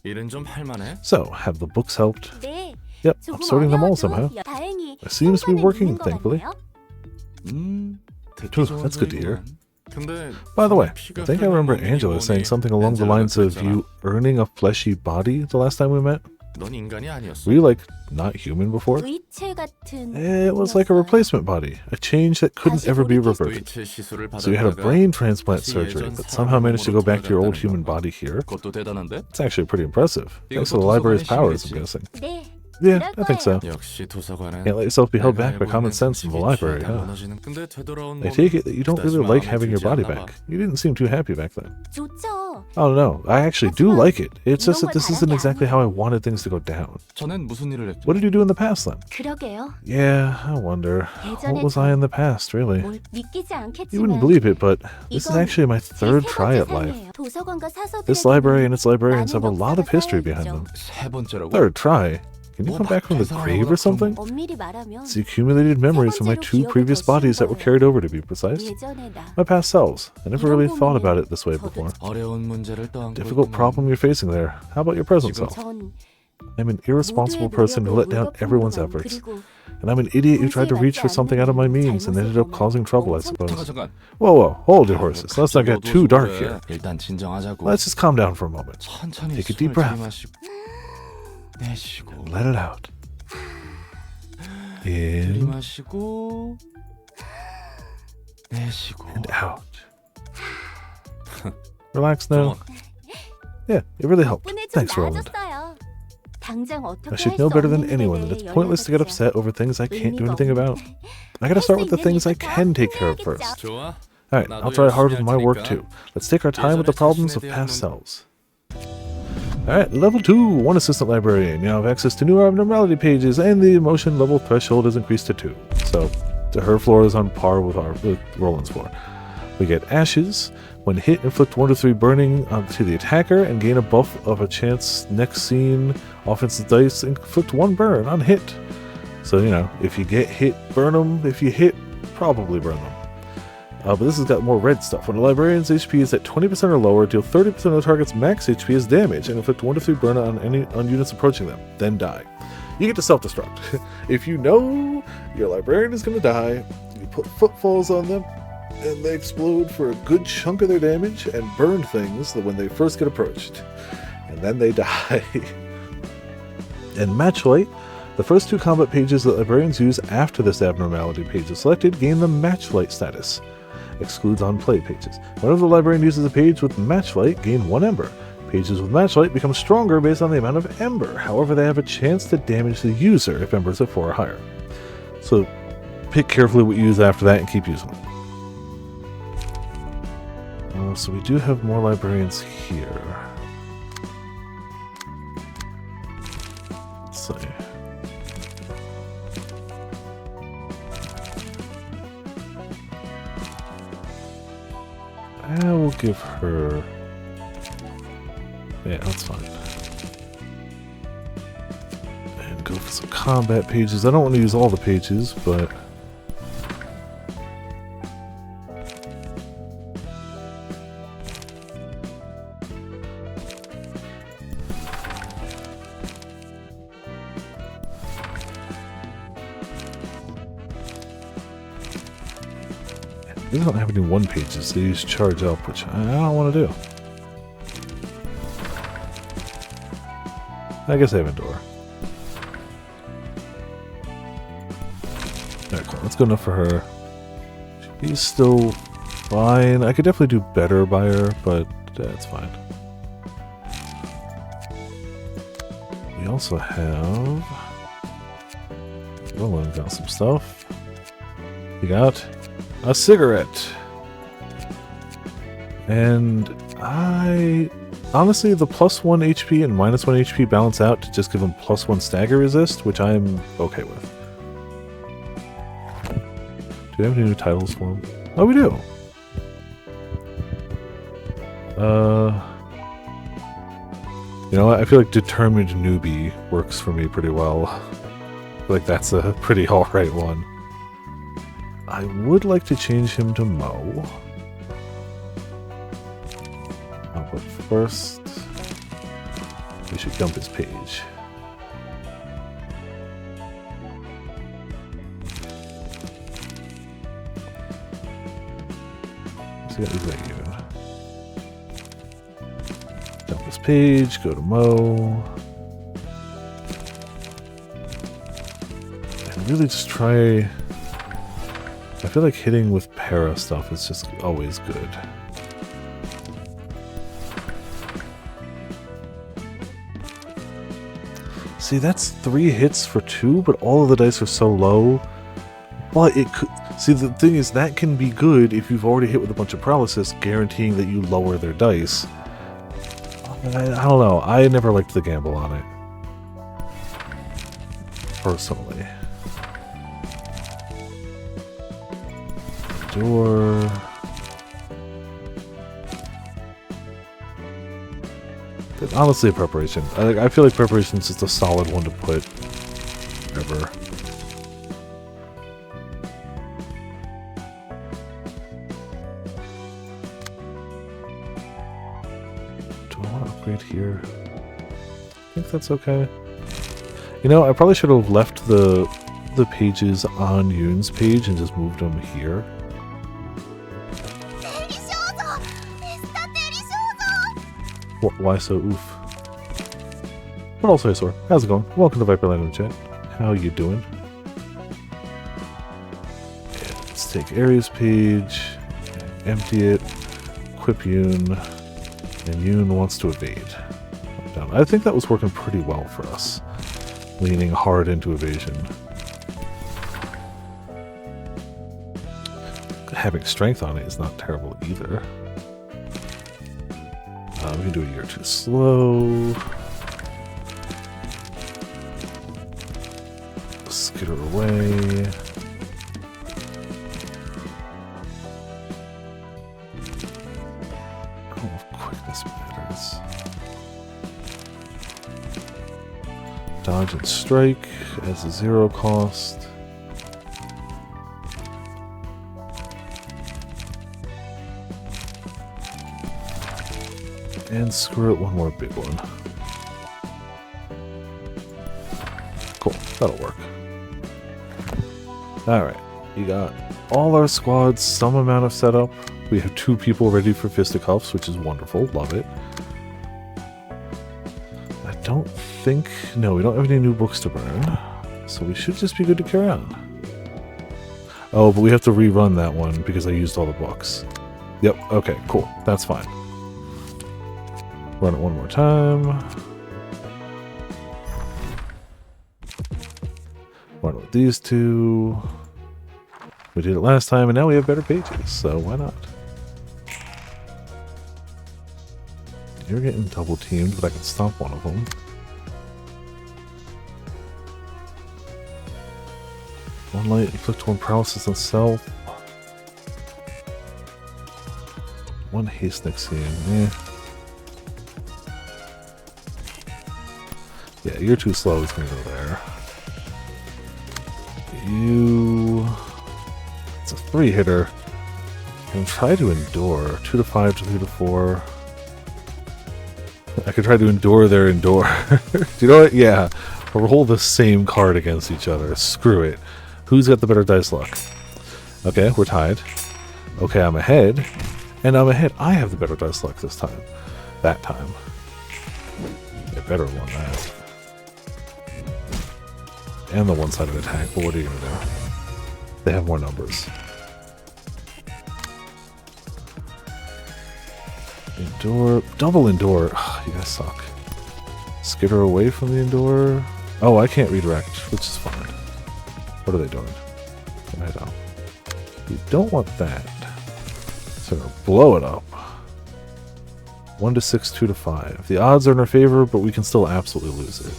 일은 좀 할만해? So, have the books helped? 네. Yep, I'm sorting them all somehow. 다행히 It seems to be 성과는 working, 있는 것 thankfully. 같네요. 듣기 좋은 That's good to hear. 소리구만. 근데 By the way, I 피가 think I remember 흐르는 Angela 놈이 saying something along the 엔젤라가 lines of 그랬잖아. you earning a fleshy body the last time we met. 넌 인간이 아니었어. Were you like not human before? 의체 같은 It was like a replacement body, a change that couldn't ever be reverted. 의체 시술을 So you had a 받았다가 brain transplant 다시 surgery, 예전 but somehow managed to go back to your old 사람으로 human 돌아갔다는 body here. 그것도 대단한데? It's actually pretty impressive. Thanks to 이것도 the library's 도서관의 powers, I'm 힘이겠지. guessing. 네. Yeah, I think so. 역시 도서관은 Can't let yourself be held 내가 back by 알고 common 있는 sense in the 상식이 library, 취하다 huh? 무너지는. 근데 되돌아온 I take it that you don't 그다지 really like 마음에 having your 들지 body 않나 봐. back. You didn't seem too happy back then. 좋죠. Oh no, I actually do like it. It's just that this 이런 걸 isn't 바란 게 exactly how I wanted things to go down. 전엔 무슨 일을 했죠? What did you do in the past then? 그러게요. Yeah, I wonder. What was I in the past, really? 뭘 믿기지 않겠지만 You wouldn't believe it, but this is 이건 actually my 제 3rd 세 try 번째 at life. 삶이에요. 도서관과 사서들에게는 This library and its librarians have a 많은 lot of 역사가 history behind 쌓여있죠. them. 세 번째라고? 3rd try? Can you come back from the grave or something? 엄밀히 말하면 It's the accumulated memories from my 2 previous bodies that were carried over, to be precise. 예전의 나 My past selves. I never really thought about it this way before. 어려운 문제를 떠안고 Difficult 있구만. problem you're facing there. How about your present self? 전 I'm an irresponsible 모두의 person who let 노력을 down everyone's 물거품으로만 efforts. 그리고 And I'm an idiot who tried to reach for something out of my means and ended up causing trouble, I suppose. 잠깐. Whoa, whoa, hold your horses. Let's not get too dark here. 일단 진정하자고. Let's just calm down for a moment. 천천히 Take a deep 숨을 breath. 들이마시고 내쉬고 Let it out. In 들이마시고 내쉬고 and out. Relax now. 정원, Yeah, it really helped. 덕분에 좀 Thanks, Roland. 나아졌어요. 당장 어떻게 I should 할수 know better than 없는 anyone that 일에 it's pointless to get 연락하지 upset over things I can't do 의미가 anything about. I gotta start with the things I can take care of first. 좋아. Alright, I'll try hard with my work too. Let's take our time with the problems of past selves. Alright, level 2, 1 assistant librarian. You now have access to new abnormality pages, and the emotion level threshold is increased to 2. So, her floor is on par with Roland's floor. We get ashes, When hit, inflict 1 to 3 burning to the attacker and gain a buff of a chance next scene. Offensive dice, inflict 1 burn on hit. So, you know, if you get hit, burn them. If you hit, probably burn them. But this has got more red stuff. When a librarian's HP is at 20% or lower, deal 30% of the target's max HP as damage and inflict 1 to 3 burn on units approaching them, then die. You get to self-destruct. If you know your librarian is going to die, you put footfalls on them, and they explode for a good chunk of their damage and burn things when they first get approached. And then they die. In Matchlight, the first 2 combat pages that librarians use after this abnormality page is selected gain the Matchlight status. Excludes on play pages. Whenever the librarian uses a page with Matchlight, gain 1 Ember. Pages with Matchlight become stronger based on the amount of Ember. However, they have a chance to damage the user if Embers are 4 or higher. So pick carefully what you use after that and keep using them. So we do have more librarians here. Let's see. I will give her... Yeah, that's fine. And go for some combat pages. I don't want to use all the pages, but... These don't have any 1 pages. They use charge up, which I don't want to do. I guess I have Endure. Alright, cool. That's good enough for her. She's still fine. I could definitely do better by her, but that's fine. We also have... Well, we've got some stuff. We got a cigarette. And honestly, the +1 HP and -1 HP balance out to just give them +1 stagger resist, which I'm okay with. Do we have any new titles for them? Oh, we do. You know what? I feel like Determined Newbie works for me pretty well. I feel like that's a pretty alright one. I would like to change him to Mo. But first, we should dump his page. Dump his page, go to Mo. And really just try... I feel like hitting with para stuff is just always good. See, that's 3 hits for 2, but all of the dice are so low. But it could... See, the thing is, that can be good if you've already hit with a bunch of paralysis, guaranteeing that you lower their dice. I don't know. I never liked the gamble on it. Personally. Door... Honestly, a preparation. I feel like preparation is just a solid one to put ever. Do I want to upgrade here? I think that's okay. You know, I probably should have left the pages on Yoon's page and just moved them here. Why so oof? But also, hey, Sor. How's it going? Welcome to Viperland in the chat. How you doing? Okay, let's take Ares' page, empty it, equip Yoon, and Yoon wants to evade. I think that was working pretty well for us. Leaning hard into evasion. Having strength on it is not terrible either. We can do a year too slow. Skitter away. if quickness matters. Dodge and strike as a 0 cost. And screw it, one more big one. Cool, that'll work. Alright, we got all our squads, some amount of setup. We have 2 people ready for fisticuffs, which is wonderful, love it. I don't think... No, we don't have any new books to burn, so we should just be good to carry on. Oh, but we have to rerun that one because I used all the books. Yep, okay, cool, that's fine. Run it one more time. Run it with these 2. We did it last time, and now we have better pages, so why not? You're getting double teamed, but I can stop one of them. One light, inflict 1 paralysis on self. 1 haste next scene, eh. Yeah, you're too slow, it's gonna go there. You... It's a 3-hitter. And try to endure. 2 to 5 to 3 to 4. I could try to endure their endure. Do you know what? Yeah. Roll the same card against each other. Screw it. Who's got the better dice luck? Okay, we're tied. Okay, I'm ahead. And I'm ahead. I have the better dice luck this time. That time. They better won that. And the one-sided attack, but what are you gonna do? They have more numbers. Endure. Double endure. Ugh, you guys suck. Skitter away from the endure. Oh, I can't redirect, which is fine. What are they doing? I don't. We don't want that. So we're gonna blow it up. 1 to 6, 2 to 5. The odds are in our favor, but we can still absolutely lose it.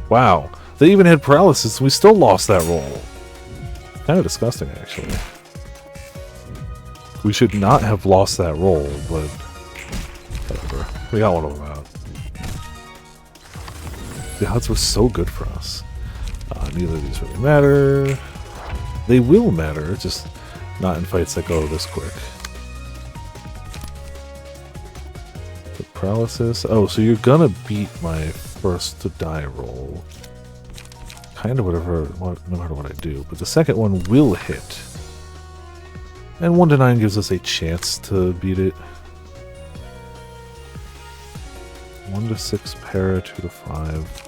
Wow. They even had paralysis and we still lost that roll. Kind of disgusting, actually. We should not have lost that roll, but whatever. We got one of them out. The odds were so good for us. Neither of these really matter. They will matter, just not in fights that go this quick. The paralysis. Oh, so you're gonna beat my first to die roll. Kind of whatever, no matter what I do. But the second one will hit. And 1 to 9 gives us a chance to beat it. 1 to 6 para, 2 to 5.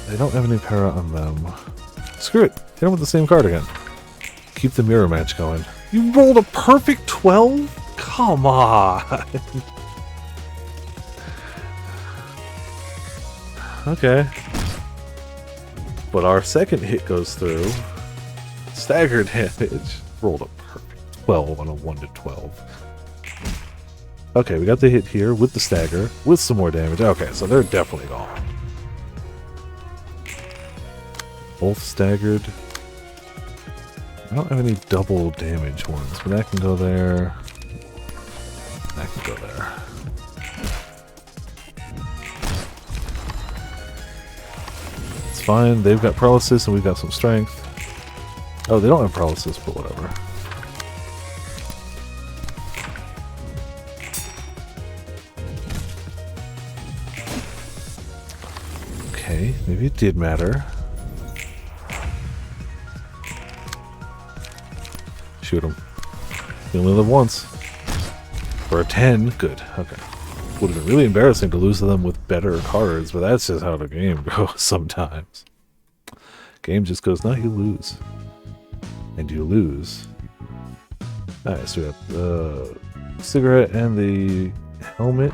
They don't have any para on them. Screw it. Hit them with the same card again. Keep the mirror match going. You rolled a perfect 12? Come on. Okay. But our second hit goes through. Staggered damage. Rolled a perfect 12 on a 1 to 12. Okay, we got the hit here with the stagger, with some more damage. Okay, so they're definitely gone. Both staggered. I don't have any double damage ones, but that can go there. That can go there. It's fine. They've got paralysis and we've got some strength. Oh, they don't have paralysis, but whatever. Okay, maybe it did matter. Shoot him. You only live once. For a 10, good. Okay. Would have been really embarrassing to lose to them with better cards, but that's just how the game goes sometimes. Game just goes, no, you lose. And you lose. Alright, so we have the cigarette and the helmet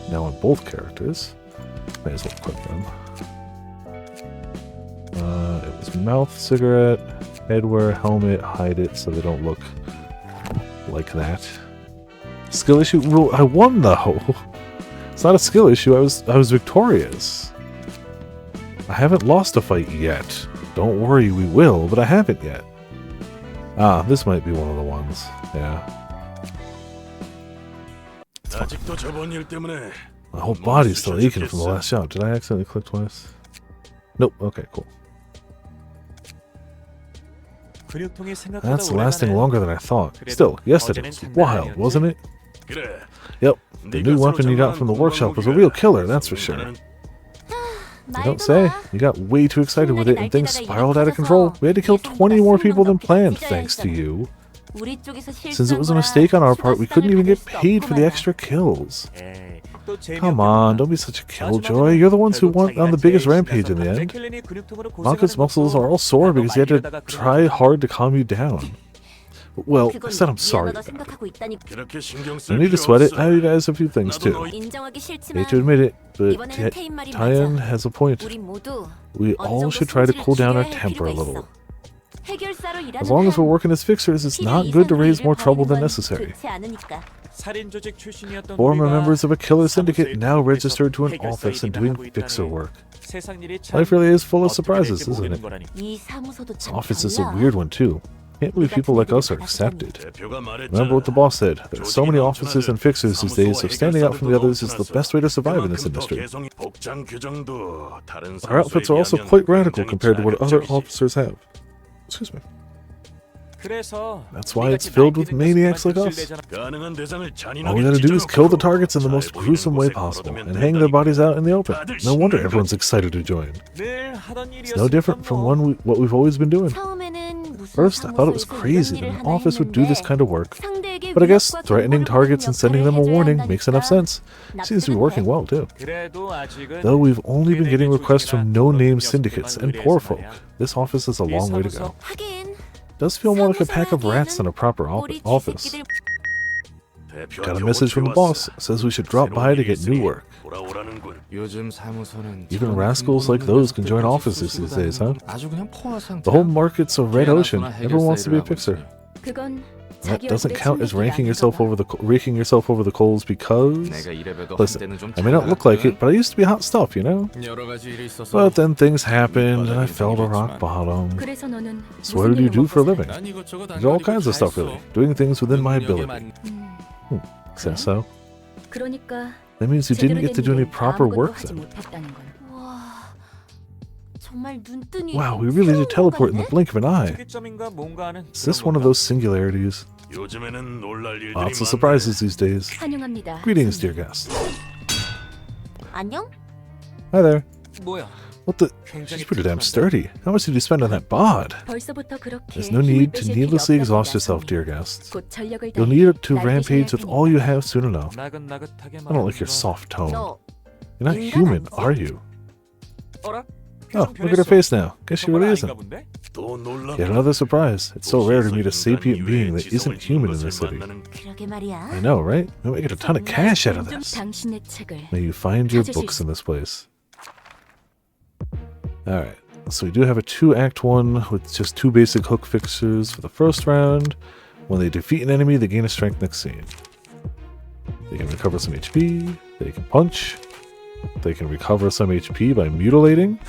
now on both characters. Might as well equip them. It was mouth, cigarette, headwear, helmet, hide it so they don't look like that. Skill issue? I won though! It's not a skill issue, I was victorious. I haven't lost a fight yet. Don't worry, we will, but I haven't yet. Ah, this might be one of the ones. Yeah. 아직도 저번 일 때문에 My whole body's still aching from the last shot. Did I accidentally click twice? Nope. Okay, cool. 근육통이 생각보다 That's lasting 오래가네. longer than I thought. Still, yesterday was wild, wasn't it? 그래. Yep. The new weapon you got from the workshop was a real killer, that's for sure. You don't say. You got way too excited with it and things spiraled out of control. We had to kill 20 more people than planned, thanks to you. Since it was a mistake on our part, we couldn't even get paid for the extra kills. 에이, 또 Come on, don't be such a killjoy. You're the ones who went on the biggest rampage in the end. Malcolm's muscles are all sore because he had to try hard to calm you down. Well, I said I'm sorry. 그렇게 신경 No 쓸 need to 필요 sweat it. 없어. I owe you guys a few things too. 인정하기 Hate 싫지만 to admit it, but 이번에는 테임 말이 Tyan 맞아. has a point. 우리 모두 We 어느 all 정도 should try to 성질을 cool down our 줄여야 할 temper a 필요가 little. 있어. 해결사로 일하는 As long as we're 한 working as fixers, it's not good to raise more trouble than necessary. 좋지 않으니까. 살인 조직 출신이었던 Former 우리가 members of a killer syndicate 사무소에 now 등록해서 registered to an 해결사 office and 일이나 doing 하고 있다니. fixer work. 세상 일이 참 Life really is full of 어떻게 surprises, 될지 isn't 모르는 it? 거라니. 이 사무소도 This 참 office is a 달라. weird one too. Can't believe people like us are accepted. 대표가 말했잖아. Remember what the boss said. There are so many offices and fixers these days, so standing out from the others is the best way to survive in this industry. 복장 규정도 다른 Our outfits are also 사무소에 quite 비하면 radical compared to what other 자극적이지. officers have. Excuse me. 그래서 That's why it's filled with maniacs like us. 가능한 대상을 잔인하게 All we gotta do is kill the 찢어놓고 targets in the most 잘 보이는 gruesome way 곳에 possible 걸어두면 and hang their 된다니까. bodies out in the open. No wonder everyone's excited to join. 늘 하던 It's no different from 일이었으니까 뭐. what we've always been doing. 처음에는 무슨 First, I thought it was 사무소에서 crazy 이런 that an 일을 office would do this 하나 kind of work. 했는데 But I guess 상대에게 threatening 위협과 targets and sending them a 경고를 warning 해줘야 makes enough sense. Seems to be working well too. 그래도 아직은 Though we've only been getting requests from no-name 녀석들만 syndicates and poor folk, 의뢰해서 말이야. this office has a 이 long way to 사무소 go. 하긴 Does feel more like a pack of rats than a proper 우리 office. 쥐새끼들 Got a message from the boss. Says we should drop by to get new work. 돌아오라는군. 요즘 사무소는 Even 참 rascals like 근본 those can 없는 join 녀석들 offices these days, huh? 아주 그냥 포화 상태야. The whole market's a red 꽤나 ocean. 소나 Everyone wants to be a 해결사 일을 하고 fixer. 있으니. 그건 That 자기 doesn't 얼굴에 count as 침묵이 raking 아닌가 봐. yourself over the coals because. 내가 이래봬도 Listen, 한때는 좀 I may not look like it, but I used to be hot stuff, you know. 여러 가지 일이 있어서 But then things happened, and I fell to rock bottom. 그래서 너는 So what do you do for a living? 난 이것저것 I do all kinds of stuff, really. Doing things within my 능력에 ability. 맞- Says so. 그러니까 That means you didn't get to do any proper work 하지 then. 못했다는 건. 와, 정말 눈뜨니. Wow, we really did teleport in the blink of an eye. 특이점인가 뭔가 하는 Is this 그런 one of 건가? those singularities? 요즘에는 놀랄 일들이 Lots of 많네. surprises these days. 환영합니다. Greetings, dear guest. 안녕? Hi there. 뭐야? What the? 굉장히 She's pretty damn 특이한데? sturdy. How much did you spend on that bod? 벌써부터 그렇게 There's no 힘을 need to 빼실 필요 needlessly 없다고 exhaust yourself, 나서니 dear guest. 곧 전력을 You'll 다해 need to 날개실 rampage with 할 all you have soon enough. 나긋나긋하게 I don't like your 말하는 soft tone. 너 You're not 인간 human, 아니지? are you? 거. 어라? Oh, look at her face now. Guess she really isn't. 본데? 또 놀라. Yet another surprise. It's so rare to meet a sapient being that isn't human in this city. 그러게 말이야. I know, right? We might get a ton of cash out of 좀 this. 당신의 책을. May you find your 찾으실 books 수- in this place. Alright, so we do have a 2-act one with just 2 basic hook fixers for the first round. When they defeat an enemy, they gain a strength next scene. They can recover some HP, they can punch, they can recover some HP by mutilating,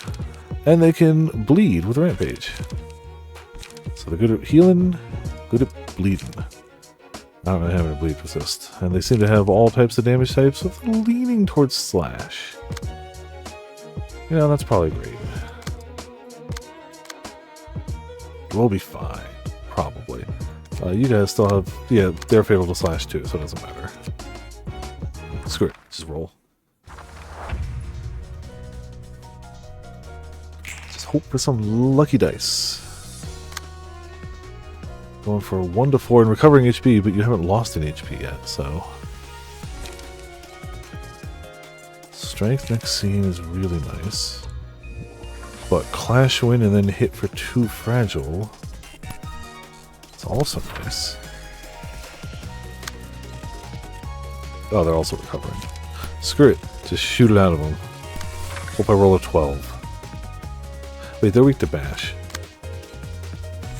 and they can bleed with Rampage. So they're good at healing, good at bleeding. I don't really have any bleed resist. And they seem to have all types of damage types with leaning towards slash. You know, that's probably great. We'll be fine. Probably. You guys still have... Yeah, they're fatal to slash too, so it doesn't matter. Screw it. Just roll. Just hope for some lucky dice. Going for 1 to 4 and recovering HP, but you haven't lost any HP yet, so... Strength next scene is really nice. But Clash win and then hit for 2 fragile. It's also nice. Oh, they're also recovering. Screw it. Just shoot it out of them. Hope I roll a 12. Wait, they're weak to bash.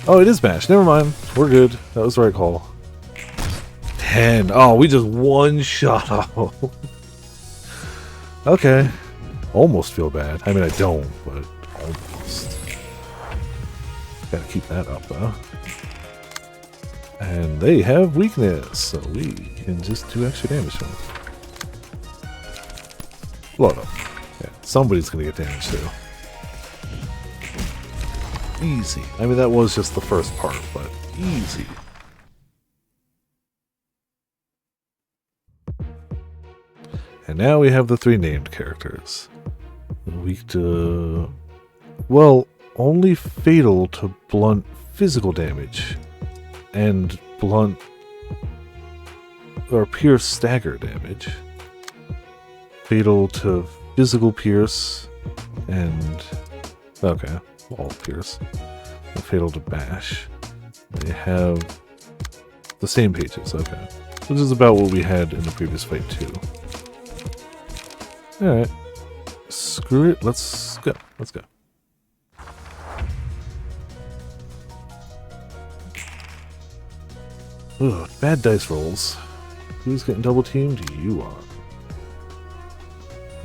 Oh, it is bash. Never mind. We're good. That was the right call. 10. Oh, we just one-shot out. Okay. Almost feel bad. I mean, I don't, but almost. Gotta keep that up, though. And they have weakness, so we can just do extra damage to them. Load up. Yeah, somebody's gonna get damage too. Easy. I mean, that was just the first part, but easy. And now we have the 3 named characters. Weak to... well, only fatal to blunt physical damage. And blunt... or pierce stagger damage. Fatal to physical pierce. And... okay, all pierce. And fatal to bash. They have the same pages, okay. Which is about what we had in the previous fight too. Alright. Screw it. Let's go. Let's go. Ugh, bad dice rolls. Who's getting double teamed? You are.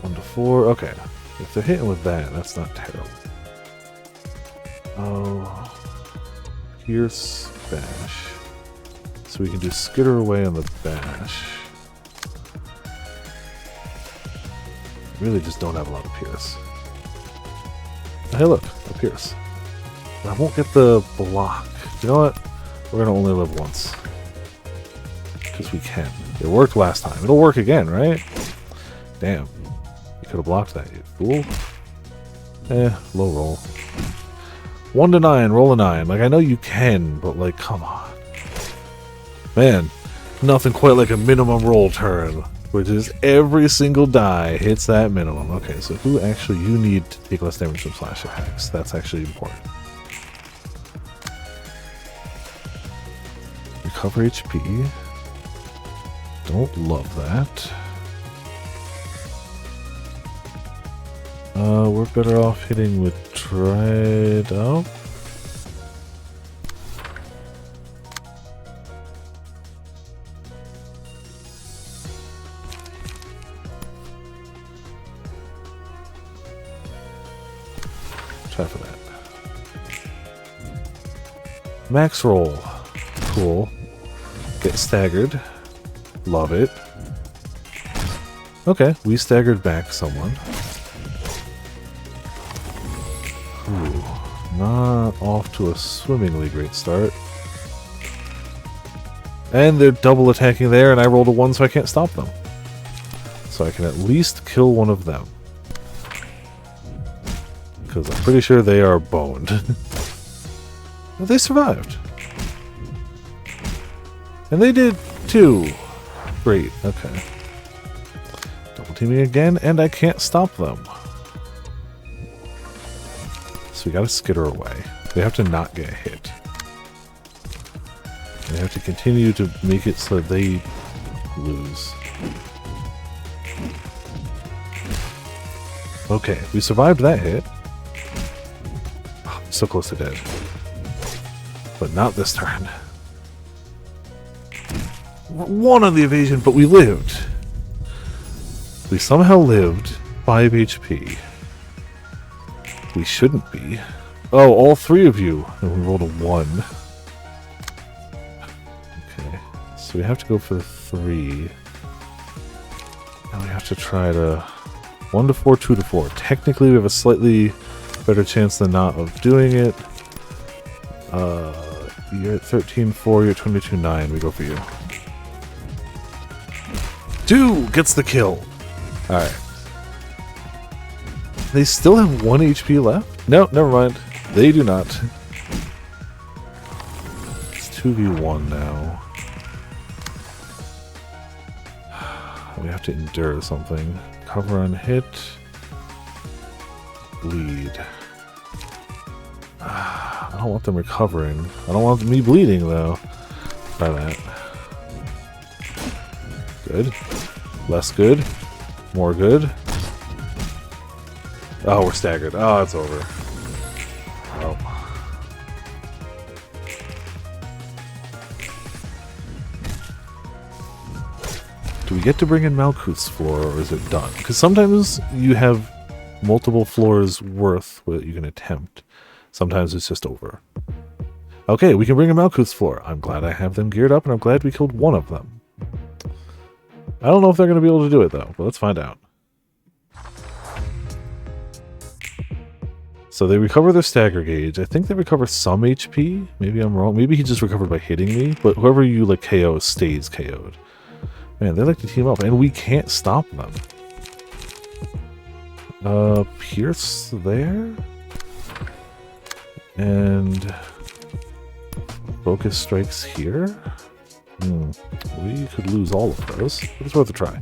1 to 4. Okay. If they're hitting with that, that's not terrible. Oh. Pierce, bash. So we can do skitter away on the bash. Really just don't have a lot of pierce. Hey look, a pierce. But I won't get the block. You know what? We're gonna only live once. Because we can. It worked last time. It'll work again, right? Damn. You could have blocked that, you fool. Low roll. 1 to 9, roll a 9. Like, I know you can, but like, come on. Man, nothing quite like a minimum roll turn. Which is every single die hits that minimum. Okay, so who actually you need to take less damage from slash attacks? That's actually important. Recover HP. Don't love that. We're better off hitting with Dried Up. Try for that. Max roll. Cool. Get staggered. Love it. Okay, we staggered back someone. Ooh, not off to a swimmingly great start. And they're double attacking there, and I rolled a 1, so I can't stop them. So I can at least kill one of them. Because I'm pretty sure they are boned. They survived. And they did too. Great, okay. Double teaming again, and I can't stop them. So we gotta skitter away. They have to not get hit. They have to continue to make it so they lose. Okay, we survived that hit. Oh, so close to dead. But not this turn. 1 on the evasion, but we lived. We somehow lived. 5 HP. We shouldn't be. Oh, all 3 of you. And we rolled a 1. Okay. So we have to go for the 3. And we have to try to... 1 to 4, 2 to 4. Technically, we have a slightly better chance than not of doing it. You're at 13-4, you're at 22-9. We go for you. 2 gets the kill. Alright. They still have 1 HP left? No, never mind. They do not. It's 2v1 now. We have to endure something. Cover on hit. Bleed. I don't want them recovering. I don't want me bleeding, though. Try that. Good. Less good. More good. Oh, we're staggered. Oh, it's over. Oh. Do we get to bring in Malkuth's floor, or is it done? Because sometimes you have multiple floors worth what you can attempt. Sometimes it's just over. Okay, we can bring in Malkuth's floor. I'm glad I have them geared up, and I'm glad we killed one of them. I don't know if they're going to be able to do it, though, but let's find out. So they recover their stagger gauge. I think they recover some HP. Maybe I'm wrong. Maybe he just recovered by hitting me, but whoever you, like, KO stays KO'd. Man, they like to team up, and we can't stop them. Pierce there? And... focus strikes here? We could lose all of those, but it's worth a try.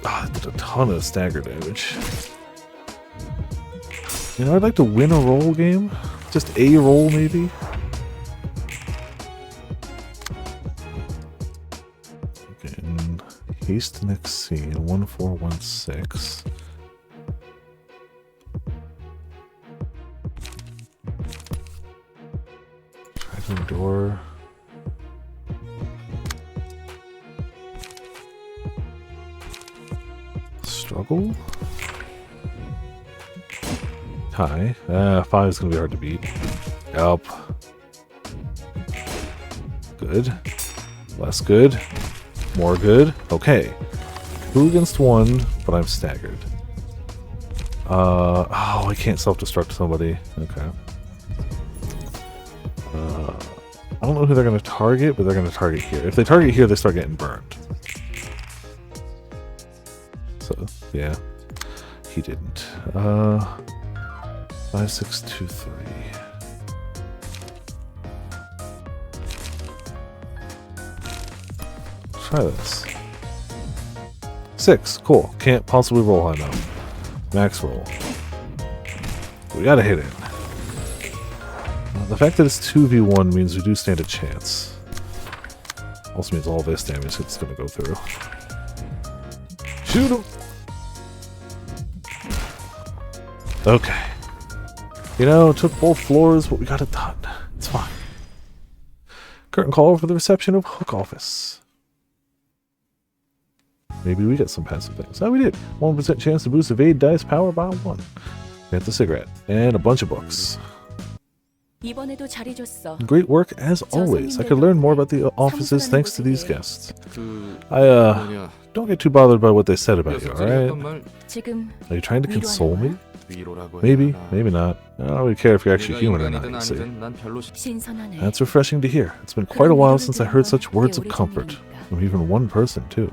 Ah, that did a ton of stagger damage. You know, I'd like to win a roll game. Just a roll, maybe. Okay, and haste next scene, 1416. Dragon door. Struggle? High. 5 is going to be hard to beat. Yup. Good. Less good. More good. Okay. 2 against 1, but I'm staggered. Oh, I can't self-destruct somebody. Okay. I don't know who they're going to target, but they're going to target here. If they target here, they start getting burned. So, yeah. He didn't. 5, 6, 2, 3. Try this. 6. Cool. Can't possibly roll high enough. Max roll. We gotta hit it. The fact that it's 2v1 means we do stand a chance. Also means all this damage it's gonna go through. Shoot him! Okay. You know, it took both floors, but we got it done. It's fine. Curtain call for the reception of Hook Office. Maybe we get some passive things. Oh, we did. 1% chance to boost evade dice power by 1. That's a cigarette. And a bunch of books. 이번에도 잘해줬어. Great work as always. I could learn more about the offices thanks to these guests. Don't get too bothered by what they said about you, alright? 지금 Are you trying to console me? 위로라고 Maybe, maybe not. I don't really care if you're actually human or not, you see. 신선하네. That's refreshing to hear. It's been quite a while since I heard such words of comfort. From even one person, too.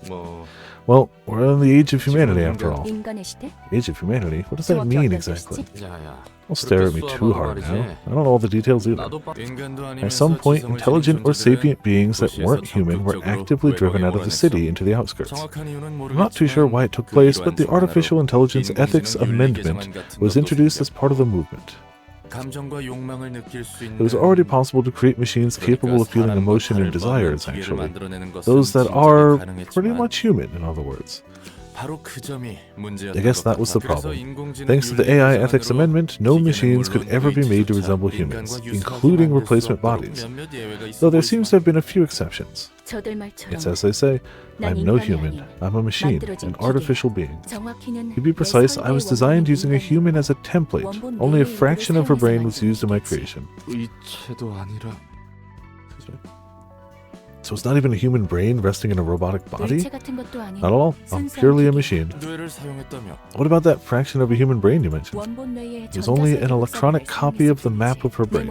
뭐 Well, we're in the age of humanity after all. 인간의 시대? Age of humanity? What does that mean exactly? 야야. Don't stare at me too hard now. I don't know all the details either. 인간도 At some point, 아니면서 intelligent or 지성적인 sapient beings that 도시에서 weren't human were 적극적으로 actively driven out of the 외곽에 city 보관했어. into the outskirts. 정확한 이유는 I'm not too sure why it took place, but the Artificial Intelligence Ethics Amendment was introduced as part of the movement. 감정과 욕망을 느낄 수 있는 It was already possible to create machines capable of feeling emotion and desires, actually. Those that are pretty much human, in other words. I guess that was the problem. Thanks to the AI Ethics Amendment, no machines could ever be made to resemble humans, including replacement bodies. Though there seems to have been a few exceptions. 저들 말처럼 It's as they say, I'm no human, I'm a machine, an artificial being. To be precise, I was designed using a human as a template. Only a fraction of her brain was used in my creation. 이체도 아니라 So it's not even a human brain resting in a robotic body? 일체 같은 것도 아닌 Not at all. I'm purely a machine. 뇌를 사용했다며 What about that fraction of a human brain you mentioned? 원본 뇌의 There's only an electronic copy of the map of her brain.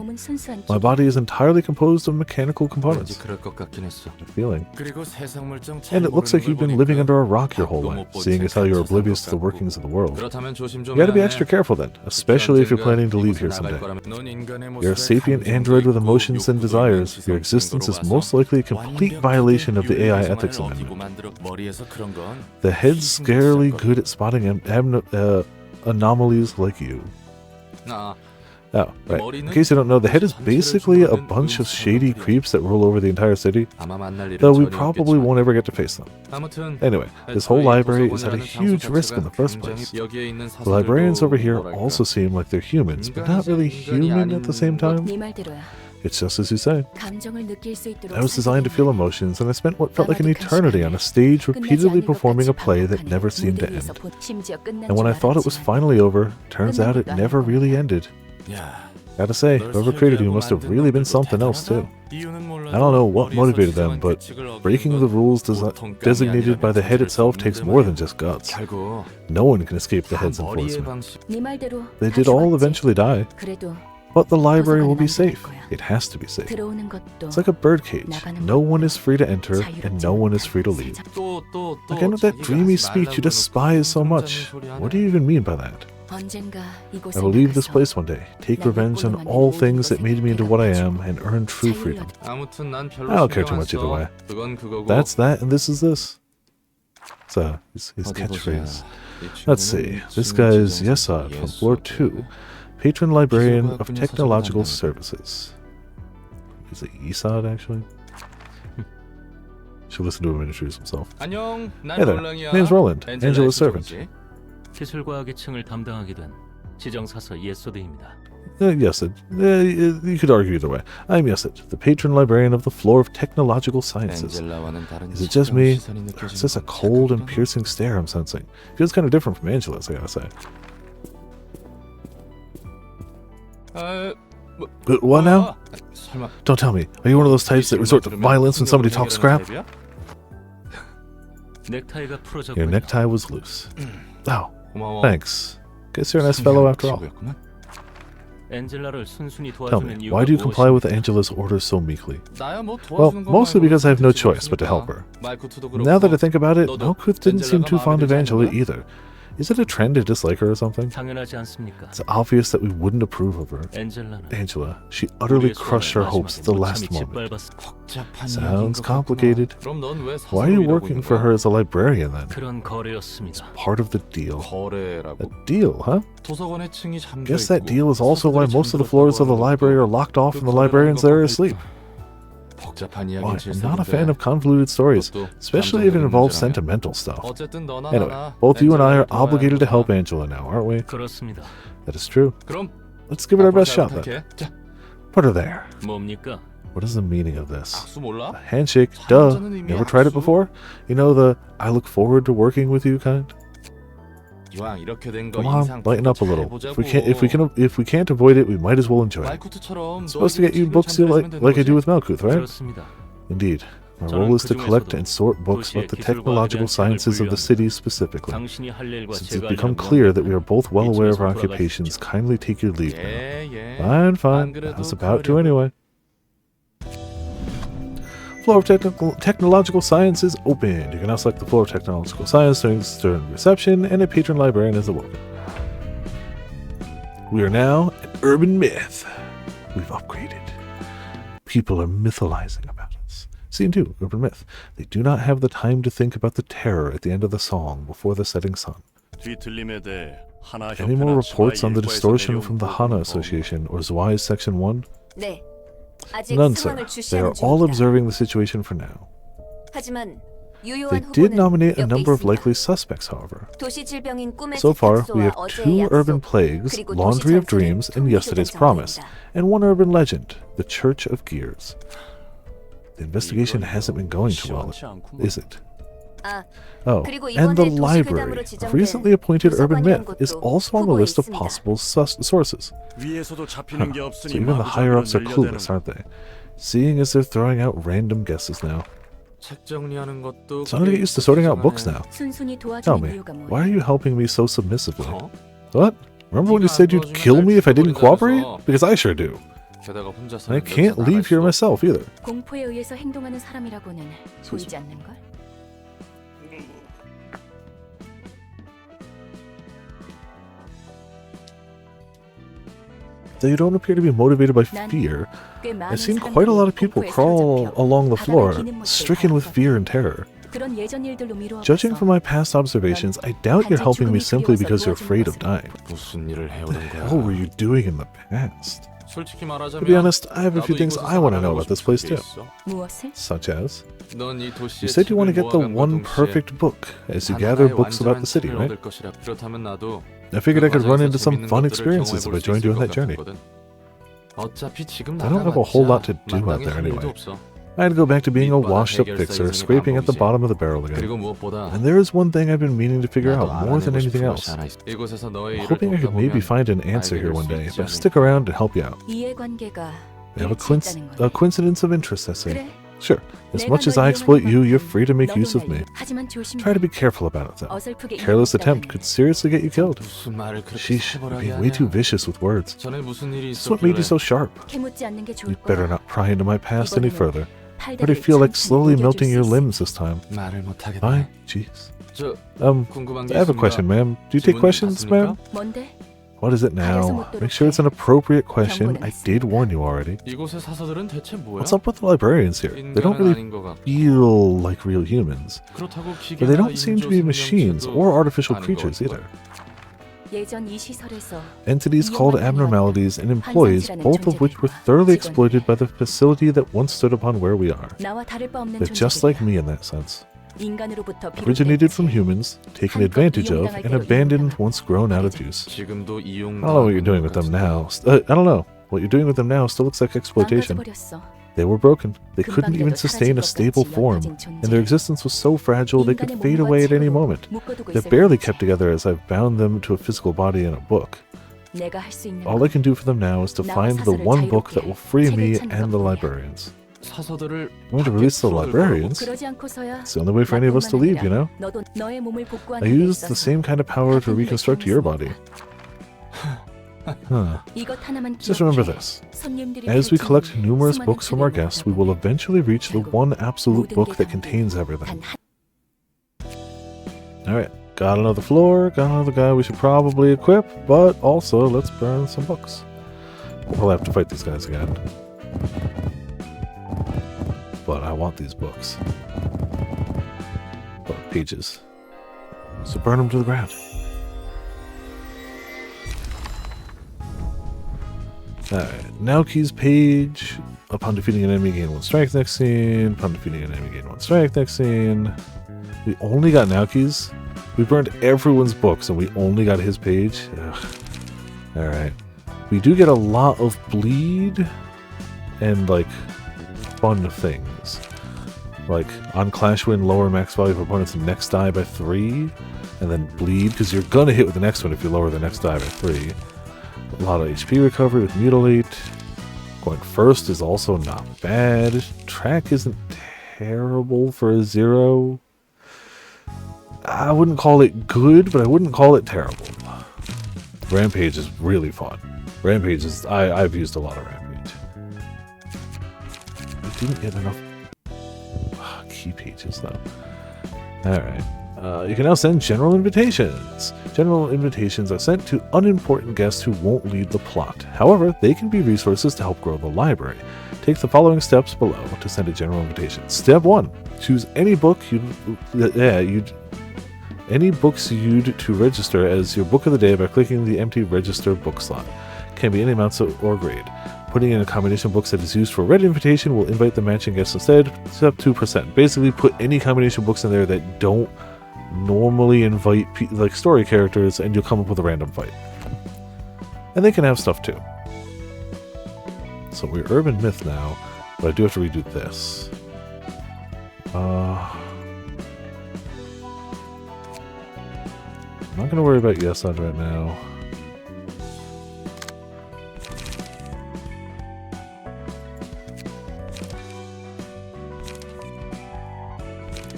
My body is entirely composed of mechanical 왠지 components. 그럴 것 같긴 했어. Feeling. 그리고 세상물정 잘 And it looks like 모르는 you've been 걸 living 보니까 under a rock your whole 답도 life, 못 본 seeing as how you're 책까지 oblivious to the 사는 것 workings of the world. 그렇다면 조심 좀 You gotta be 해야 extra 해. careful then, especially if you're planning to leave here someday. 넌 인간의 You're a 모습에 sapient 감정도 android with 있고 emotions and 욕구도 desires. 있는 Your 지성적인 existence is 거로 most 봐서 likely a complete violation of the AI Ethics 유해성을 Amendment. 어디고 만들어 머리에서 그런 건 The head's scarily good at spotting anomalies like you. 나 Oh, right. In case you don't know, the head is basically a bunch of shady creeps that rule over the entire city, 아마 만날 일은 though we 전혀 probably 없겠지만. won't ever get to face them. 아무튼 Anyway, this whole library is at a huge risk in the first place. 여기에 있는 The librarians over here 사람들도 also seem like they're humans, but not really human at the same time. 네 말대로야. It's just as you say. 감정을 느낄 수 있도록 I was designed to feel emotions, and I spent what felt like an eternity on a stage repeatedly performing a play that never seemed to end. And when I thought it was finally over, turns out it never really ended. 야, Gotta say, whoever created you must have really been something else too. I don't know what motivated them, but breaking the rules designated by the head itself takes more than just guts. 결국 No one can escape the head's 머리의 enforcement. 방식. 네 말대로 They 다 did all 죽었지. eventually die, 그래도 but the library will be 벗어나면 안 safe. 될 거야. It has to be safe. 들어오는 것도 It's like a birdcage. No one is free to enter, and no one is free to leave. 또 Again with that dreamy speech you despise so much. What do you even mean by that? 언젠가 이곳에 I will leave this 나가서 place one day, take revenge on all things that made me into what I am, and earn true freedom. 아무튼 난 별로 I don't care too 신경 안 much either 써. way. 그건 그거고. That's that, and this is this. It's his 어디 catchphrase. 보자. Let's see. This guy is Yesod from floor 2, patron librarian of technological services. Is it Yesod actually? Should listen to him introduce himself. 안녕, 난 Hey there. 롤랑이야. Name's Roland, 엔젤라의 Angela's servant. 수종이지. 기술과학의 층을 담당하게 된 지정사서 예소드입니다. Yesid. You could argue either way. I'm Yesid, the patron librarian of the floor of technological sciences. 엔젤라와는 다른 Is it just me? 시선이 It's just a 느껴지는 cold and 착각인가? piercing stare I'm sensing. Feels kind of different from Angela's, I gotta say. What now? 설마 Don't tell me. Are you one of those types that resort to violence when somebody talks crap? 넥타이가 풀어졌군요. Your necktie was loose. Oh, 고마워. thanks. Guess you're a nice fellow after all. 친구였구나. 엔젤라를 순순히 Tell 도와주는 me, 이유가 why do you comply with 무엇입니까? Angela's orders so meekly? 나야 뭐 Well, 도와주는 mostly 것만으로 because I have no 선택지가 choice but to help 없으니까. her. 말쿠트도 Now that I 그렇고. think about it, 너도 Malkuth didn't seem too 엔젤라가 fond of 마음에 들지 Angela 않는 거야? either. Is it a trend to dislike her or something? 당연하지 않습니까? It's obvious that we wouldn't approve of her. 엔젤라는 Angela, she utterly 우리의 crushed 소원을 her hopes at the last 마지막에 moment. 짓밟았- 복잡한 Sounds 이야기인 것 complicated. 같구나. 그럼 넌 왜 Why are you 사서로 일하고 working 있는 for 거야? her as a librarian then? 그런 거래였습니다. Part of the deal. A 거래라고? deal, huh? 도서관의 층이 잠겨 Guess that 있고 deal is also why most of the floors of the library are locked off and the 그 librarians there are asleep. 복잡한 Why, 이야기는 I'm not a 질색인데. fan of convoluted stories, 그것도 especially if it 감정적인 involves 문제라면. sentimental stuff. 어쨌든 너나 Anyway, 나나 both you and I are 엔젤라를 도와야 obligated to help 하는 Angela now, aren't we? 그렇습니다. That is true. 그럼 Let's give it our 앞으로 best 잘 shot then. 부탁해. 자, Put her there. 뭡니까? What is the meaning of this? 악수 몰라? A handshake, duh. Never tried it before? You know the I look forward to working with you kind? 이왕 이렇게 된 거 Come on, 인상 lighten up a 잘 little. 보자고. If we can't avoid it, we might as well enjoy it. 말쿠트처럼 Supposed to get you books you like I do with Malkuth, right? 그렇습니다. Indeed. My role is to collect and sort books about the technological sciences of the city specifically. 당신이 할 일과 Since 제가 it's become 할 일은 clear that we are both well 이쯤에서 aware of our 돌아가시죠. occupations, kindly take your leave now. 예, 예. Fine, fine. 안 그래도 I was about to 그러려고. anyway. Floor of Technological Science is open. You can now select the floor of Technological Science during reception, and a patron librarian is awoken. We are now an urban myth. We've upgraded. People are mytholizing about us. Scene 2, Urban Myth. They do not have the time to think about the terror at the end of the song before the setting sun. 뒤틀림에 대해 하나 Any more 협회나 reports on the 지와 distortion 일과에서 from the 내려온 Hana 보고는 Association or Zwei's Section 1? 네. 아직 None, sir. 상황을 They are 주시하는 all 중입니다. observing the situation for now. 하지만 They 유효한 did 후보는 nominate a 몇 개 number of 있습니다. likely suspects, however. 도시 질병인 꿈의 So far, we 세탁소와 have 어제의 2 urban 약속, plagues, 그리고 Laundry of 도시 Dreams, 전체는 and Yesterday's 통일된 Promise, 정보입니다. and 1 urban legend, the Church of Gears. The investigation hasn't been going too well, is it? 아, Oh, 그리고 and the 이번에 library, 도시괴담으로 a 지정된 recently appointed urban myth, 도서관이란 is 곳도 also on the 후보에 list of 있습니다. possible sources. 위에서도 잡히는 게 So 없으니 even the higher-ups are 마구잡이로 clueless, 늘려대는 aren't they? Seeing as they're throwing out random guesses now. 책 정리하는 것도 Starting to get used to sorting out books now. 순순히 Tell 도와주는 me, 이유가 why are 뭐예요? you helping me so submissively? 어? What? Remember when you said you'd kill me if I didn't cooperate? Because I sure do. 게다가 혼자 And I 사는 can't 데서 leave here 나갈 수도 myself either. 공포에 의해서 행동하는 사람이라고는 보이지 않는 걸? They don't appear to be motivated by 난 fear. 꽤 많은 I've seen quite a lot of people 공포에 crawl 사로잡혀 along the floor, 바닥을 기는 모습을 stricken with 봐왔거든. fear and terror. 그런 예전 일들로 미루어 Judging 봐서 from my past observations, I doubt you're helping me simply because you're afraid of dying. 무슨 일을 What the 해오는 hell were 거야? you doing in the past? 솔직히 To 말하자면 be honest, I have a few 나도 things 이곳에서 I want to know 알아보고 about this 싶은 place 게 too. 있어. 무엇을? Such as, 넌이 you 도시의 said you want to 책을 get the 모아간과 one 동시에 perfect book as you 단 gather 하나의 books about 완전한 the city, 책을 right? 얻을 것이라. 그렇다면 나도 I figured I 그 could run 과정에서 into some 재밌는 fun 것들을 experiences if I 경험해볼 수 joined you 있을 on 것 that journey. 같거든. 어차피 지금 I don't have a whole lot to do out there anyway. I had to go back to being a washed-up fixer, scraping at the bottom of the barrel again. 그리고 무엇보다 And there is one thing I've been meaning to figure out 나도 more than 알아내고 anything 싶은 else. 것이 하나 있어. 이곳에서 너의 I'm 일을 hoping I could 돕다 maybe 보면 find an answer here 알게 one 될 day, 수 but 있지 stick around to help you out. 이해관계가 We have a 일치했다는 거네. coincidence of interest, I say. 그래. Sure, as 내가 much as 널 I exploit you, 이용하는 you're free to make 너도 use of 날 me. 하지만 조심해. Try to be careful about it, though. 어설프게 Careless 이용했다가는 attempt could seriously get you killed. 무슨 말을 그렇게 Sheesh, you're 살벌하게 being way too 하냐. vicious with words. 전에 무슨 일이 That's what made you so sharp. 캐묻지 않는 게 좋을 You'd better 거야. not pry into my past any 이번에는 further. I already 팔다리를 feel like 천천히 slowly 녹여줄 melting 수 your 있어. limbs this time. 말을 못 하겠네. Fine, jeez. 저 궁금한 게 I have a 있습니다. question, ma'am. Do you take 질문 questions, 받습니까? ma'am? 뭔데? What is it now? Make sure it's an appropriate question. I did warn you already. 이곳의 사서들은 대체 뭐야? What's up with the librarians here? They don't 인간은 really 아닌 것 같고. feel like real humans. 그렇다고 But they 기계나 don't seem to be 인조 machines 생명체도 or artificial 아닌 것 creatures 같고요. either. 예전 이 시설에서 Entities called abnormalities and employees, both of which were thoroughly exploited by the facility that once stood upon where we are. 나와 다를 바 없는 They're just like 존재들이야. me in that sense. 인간으로부터 Originated from 비롯됐지. humans, taken advantage of, and abandoned once grown out of use. 지금도 I don't know what you're doing with them now. I don't know. What you're doing with them now still looks like exploitation. 망가져버렸어. They were broken. They couldn't even sustain a stable form, and their existence was so fragile they could fade away at any moment. 묶어두고 They're 있을 barely 뿐이지. kept together as I've bound them to a physical body in a book. 내가 할 수 있는 All I can do for them now is to find the one book that will free me and the librarians. 사서들을 I'm going to release the librarians. 그러지 않고서야 It's the only way for any of us to leave, you know? 너도 너의 몸을 복구하는 I 데 used 있어서 the same kind of power to reconstruct your body. Huh. 이것 하나만 Just remember 기억해. this. 손님들이 As we collect 펼치는 numerous 수많은 books from our 책을 guests, we will eventually reach the one absolute 모든 book 게 that contains 담긴 everything. 단 한- Alright, got another floor, got another guy we should probably equip, but also let's burn some books. We'll have to fight these guys again. But I want these books. But pages. So burn them to the ground. Alright, now keys page. Upon defeating an enemy, gain 1 strength next scene. Upon defeating an enemy, gain 1 strength next scene. We only got Naoki's. We burned everyone's books and we only got his page. Alright. We do get a lot of bleed and like fun things. Like on Clash Win, lower max value of opponent's next die by 3. And then bleed, because you're gonna hit with the next one if you lower the next die by 3. A lot of HP recovery with Mutilate. Going first is also not bad. Track isn't terrible for a 0. I wouldn't call it good, but I wouldn't call it terrible. Rampage is really fun. Rampage is... I've used a lot of Rampage. We didn't get enough key pages, though. Alright. You can now send general invitations. General invitations are sent to unimportant guests who won't lead the plot. However, they can be resources to help grow the library. Take the following steps below to send a general invitation. Step 1. Choose any book any books you'd to register as your book of the day by clicking the empty register book slot. Can be any amounts or grade. Putting in a combination of books that is used for read invitation will invite the matching guest instead. Step 2%. Basically put any combination of books in there that don't normally invite like story characters, and you'll come up with a random fight. And they can have stuff too. So we're urban myth now, but I do have to redo this. I'm not going to worry about Yesod right now.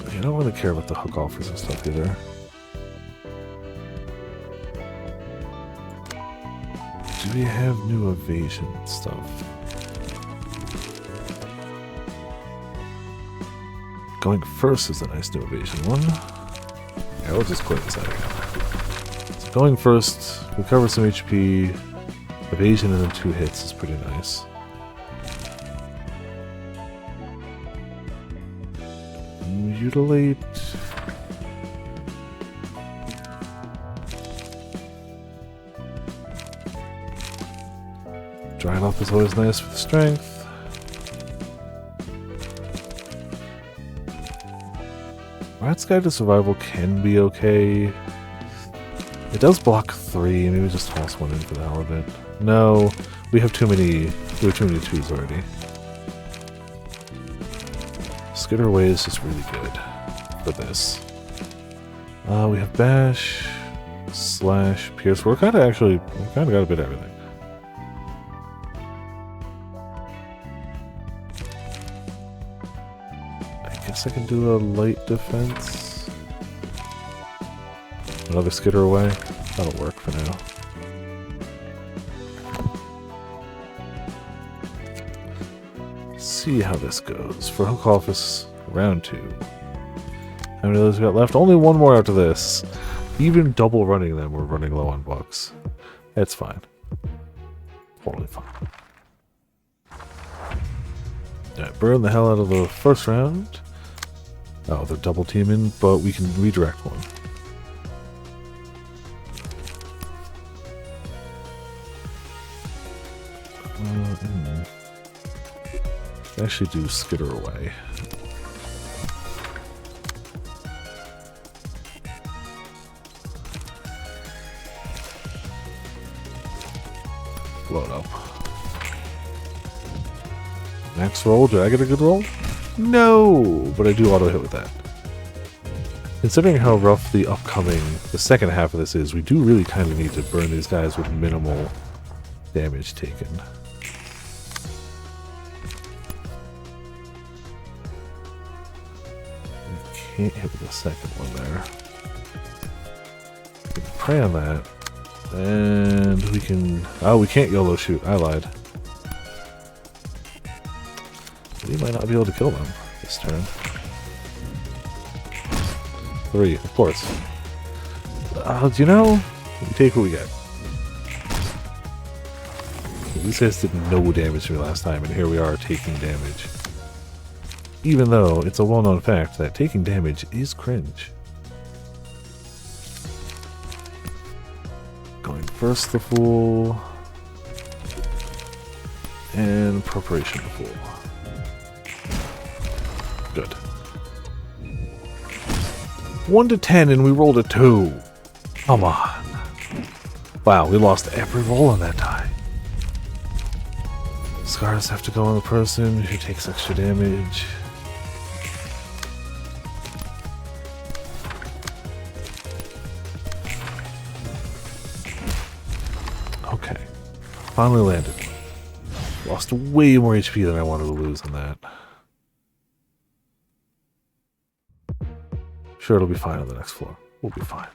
I don't really care about the hook offers and stuff either. Do we have new evasion stuff? Going first is a nice new evasion one. Yeah, we'll just quit this out again. So going first, recover some HP, evasion and then 2 hits is pretty nice. Mutilate. Drying up is always nice for the strength. Rat's Guide to Survival can be okay. It does block 3, maybe just toss one in for the hell of it. No, we have too many There are too many twos already. Skitter Away is just really good for this. We have Bash, Slash, Pierce. We kind of got a bit of everything. I guess I can do a light defense. Another Skitter Away. That'll work for now. See how this goes. For Hook Office, round 2. How many of those we got left? Only one more after this. Even double running them, we're running low on bucks. It's fine. Totally fine. Alright, burn the hell out of the first round. Oh, they're double teaming, but we can redirect one. Actually do Skitter Away. Blow it up. Next roll, did I get a good roll? No, but I do auto hit with that. Considering how rough the second half of this is, we do really kind of need to burn these guys with minimal damage taken. Can't hit with the second one there. We can pray on that. And we can... Oh, we can't YOLO shoot. I lied. We might not be able to kill them this turn. 3, of course. Do you know? We take what we get. These guys did no damage to me last time, and here we are taking damage. Even though it's a well-known fact that taking damage is cringe. Going first the Fool. And Preparation the Fool. Good. 1 to 10 and we rolled a 2. Come on. Wow, we lost every roll on that die. Scars have to go on the person who takes extra damage. Okay. Finally landed. Lost way more HP than I wanted to lose on that. Sure, it'll be fine on the next floor. We'll be fine.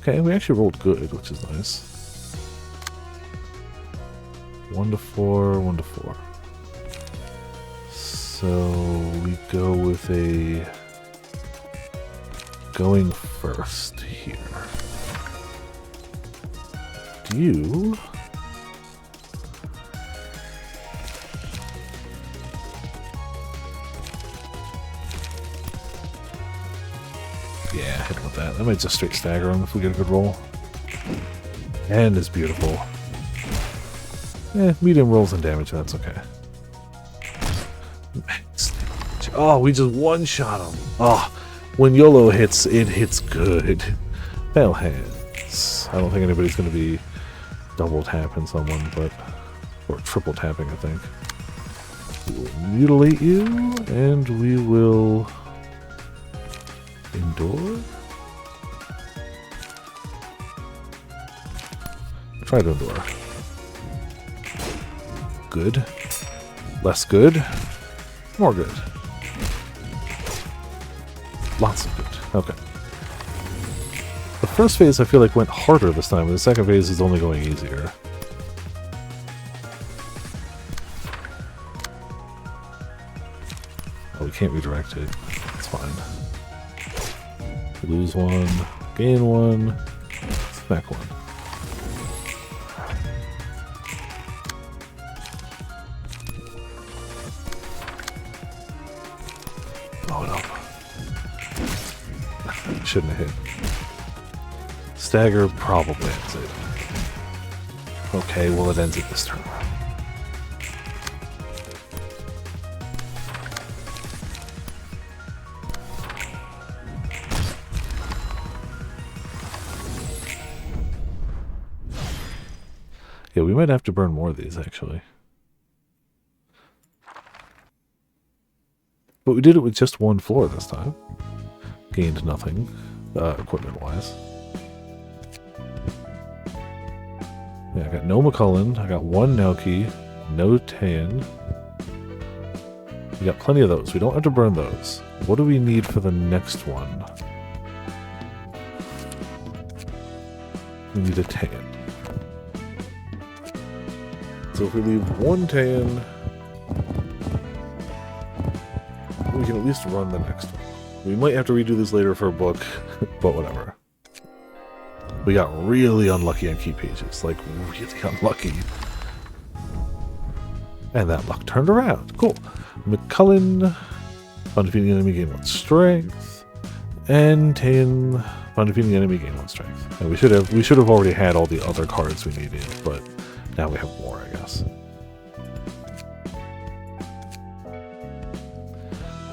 Okay, we actually rolled good, which is nice. 1 to 4, 1 to 4. So we go with a going first here. Do you? Yeah, hit him with that. That might just straight stagger him if we get a good roll. And is beautiful. Medium rolls and damage, that's okay. Max damage. Oh, we just one-shot him. Oh, when YOLO hits, it hits good. Pale hands. I don't think anybody's going to be double tapping someone, but... Or triple tapping, I think. We will mutilate you, and we will... Endure? Try to endure. Good. Less good. More good. Lots of good. Okay. The first phase I feel like went harder this time, and the second phase is only going easier. Oh, we can't redirect it. It's fine. Lose 1, gain 1, smack 1. Blow it up. Shouldn't have hit. Stagger probably ends it. Okay, well it ends it this turn. Yeah, we might have to burn more of these, actually. But we did it with just one floor this time. Gained nothing, equipment-wise. Yeah, I got no McCullen, I got one Nelky, no Tan. We got plenty of those. We don't have to burn those. What do we need for the next one? We need a Tan. So if we leave one Tan, we can at least run the next one. We might have to redo this later for a book, but whatever. We got really unlucky on key pages, like really unlucky. And that luck turned around. Cool. McCullen, upon defeating the enemy, gain 1 strength. And Tan, upon defeating the enemy, gain 1 strength. And we should have already had all the other cards we needed, but now we have more, I guess.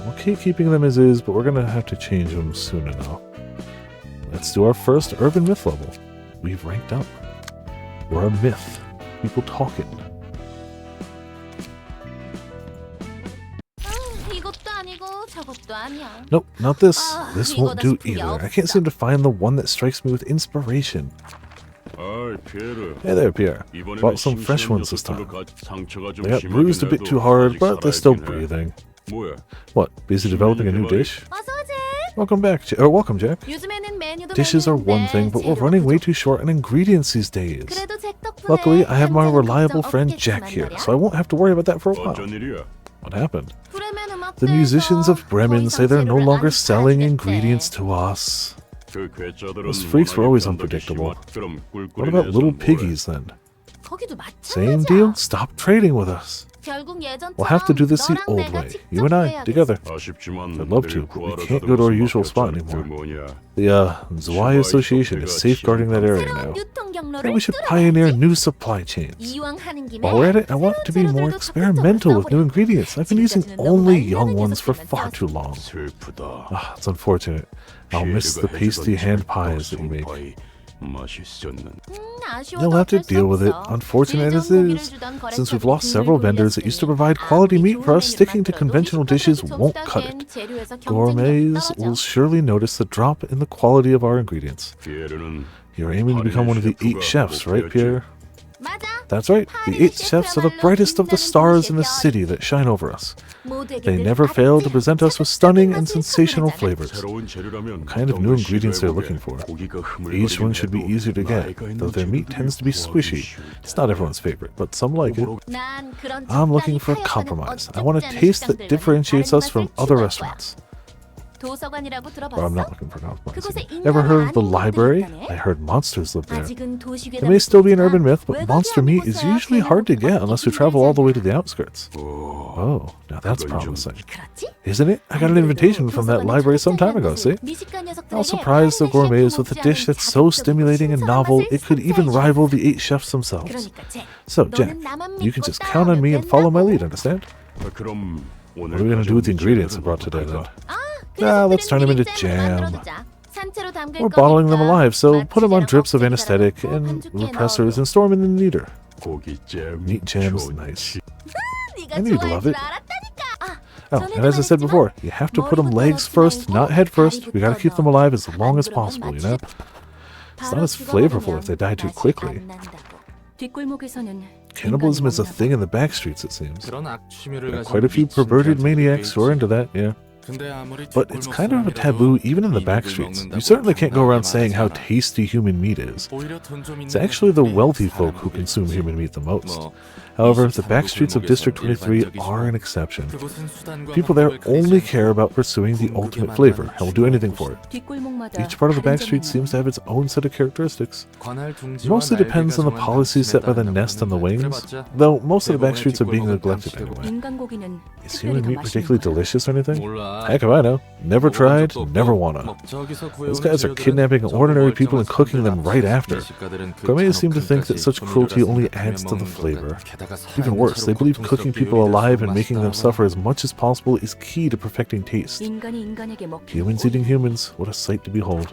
We'll keep keeping them as is, but we're gonna have to change them soon enough. Let's do our first urban myth level. We've ranked up. We're a myth. People talking. 이것도 아니고 저것도 아니야. Nope, not this. Ah, This won't do 이거다 either. I 싶은 게 can't seem to find the one that strikes me with inspiration. 아이, 피에르. Hey there, Pierre. 이번에는 Bought some fresh 심심한 ones this time. 녀석들로 상처가 좀 They got 심하긴 bruised a bit 해도 too hard, 아직 but they're still 살아있긴 해. breathing. 뭐야? What? Busy developing a new dish? 어서 오지. Welcome back, welcome, Jack. 요즘에는 메뉴도 Dishes are one 많은데 thing, but we're 재료가 running way 부족. too short on ingredients these days. 그래도 잭 덕분에 Luckily, I have my 현재는 reliable 걱정 friend 없겠지만 Jack here, 말이야. so I won't have to worry about that for a while. 어쩐 일이야? What happened? 브레멘 The 음악대에서 musicians of 더 Bremen 이상 say they're no 재료를 longer 안 selling 팔아주겠대. ingredients to us. 그 괴짜들은 Those freaks were always 워낙에 unpredictable. 변덕이 심한- What about little 뭐해? piggies then? 거기도 Same 마찬가지야. deal? Stop trading with us. 결국 예전처럼 We'll have to do this the 너랑 old 내가 way. 직접 You and I, 해야겠어. together. 아쉽지만 I'd love to, 늘 but we 구하러 can't go to our 다들 usual 수밖에 spot 없잖아. 그 anymore. 뭐냐? The Zwei Association is safeguarding that area now. 유통 경로를 And we should 뚫어야지. pioneer new supply chains. 이왕 하는 김에 While we're at it, I want to be more experimental with new ingredients. I've been using only young ones for far too long. 슬프다. Ah, it's unfortunate. I'll miss the pasty hand pies that you make. You'll have to deal with it, unfortunate as it is. Since we've lost several vendors that used to provide quality meat for us, sticking to conventional dishes won't cut it. Gourmets will surely notice the drop in the quality of our ingredients. You're aiming to become one of the 8 chefs, right, Pierre? That's right. The 8 chefs are the brightest of the stars in the city that shine over us. They never fail to present us with stunning and sensational flavors. What kind of new ingredients they're looking for? Each one should be easier to get, though their meat tends to be squishy. It's not everyone's favorite, but some like it. I'm looking for a compromise. I want a taste that differentiates us from other restaurants. 도서관이라고 But I'm 들어봤어? not looking for compromise. 그곳에 Ever heard of the 인간이 library? 있다네? I heard monsters live there. 아직은 도시괴담이 It may still be an urban 있지만 myth, but monster meat is usually hard to get unless we travel all the way to the outskirts. Oh, now that's promising. 그렇지? Isn't it? I got an invitation from that library some time ago, see? I'll surprise the gourmets with a dish that's so stimulating and novel, it could even rival the 8 chefs themselves. So, Jack, you can just count on me and follow my lead, understand? What are we going to do with the ingredients I brought today, then? Let's turn them into jam. We're bottling them alive, so put them on drips of anesthetic and repressors and store them in the kneader. Meat jam's nice. I knew you'd love it. Oh, and as I said before, you have to put them legs first, not head first. We gotta keep them alive as long as possible, you know? It's not as flavorful if they die too quickly. Cannibalism is a thing in the back streets, it seems. 그런 악취미를 There are 가진 quite a few 미친 perverted 자들이 maniacs who are into that, yeah. 근데 아무리 But it's kind of a taboo even in the back streets. You certainly can't go around saying how tasty human meat is. 오히려 돈 좀 It's 있는 actually the 애들이 wealthy folk who 사람을 consume 위해서. human meat the most. 뭐, However, the back streets of District 23 are an exception. 그곳은 수단과 People there 방법을 only 가리지 care about pursuing the ultimate flavor and will do anything for it. Each part of the back street seems to have its own set of characteristics. 관할 둥지와 It mostly depends on the 날개가 policies set by the 정한 nest and the 당신의 wings, 그래봤자 though most of the back 대부분의 streets are being 뒷골목은 neglected 감시되고. anyway. Is human meat particularly delicious or anything? 몰라. Heck if I know. Never tried, never wanna. 뭐 저기서 Those 구해온 guys are 재료들은 kidnapping 전부 ordinary people and 멀쩡한 cooking them 사람들이라 right after. 미식가들은 그 Gourmets seem to think that 잔혹함까지 such cruelty only 조미료라 adds to the 생각하며 flavor. 먹는 것. 게다가 Even 살아있는 worse, they 채로 believe cooking 고통스럽게 people alive 요리를 and making them 맛있다고 suffer as much as possible is key to perfecting taste. Humans eating humans, what a sight to behold.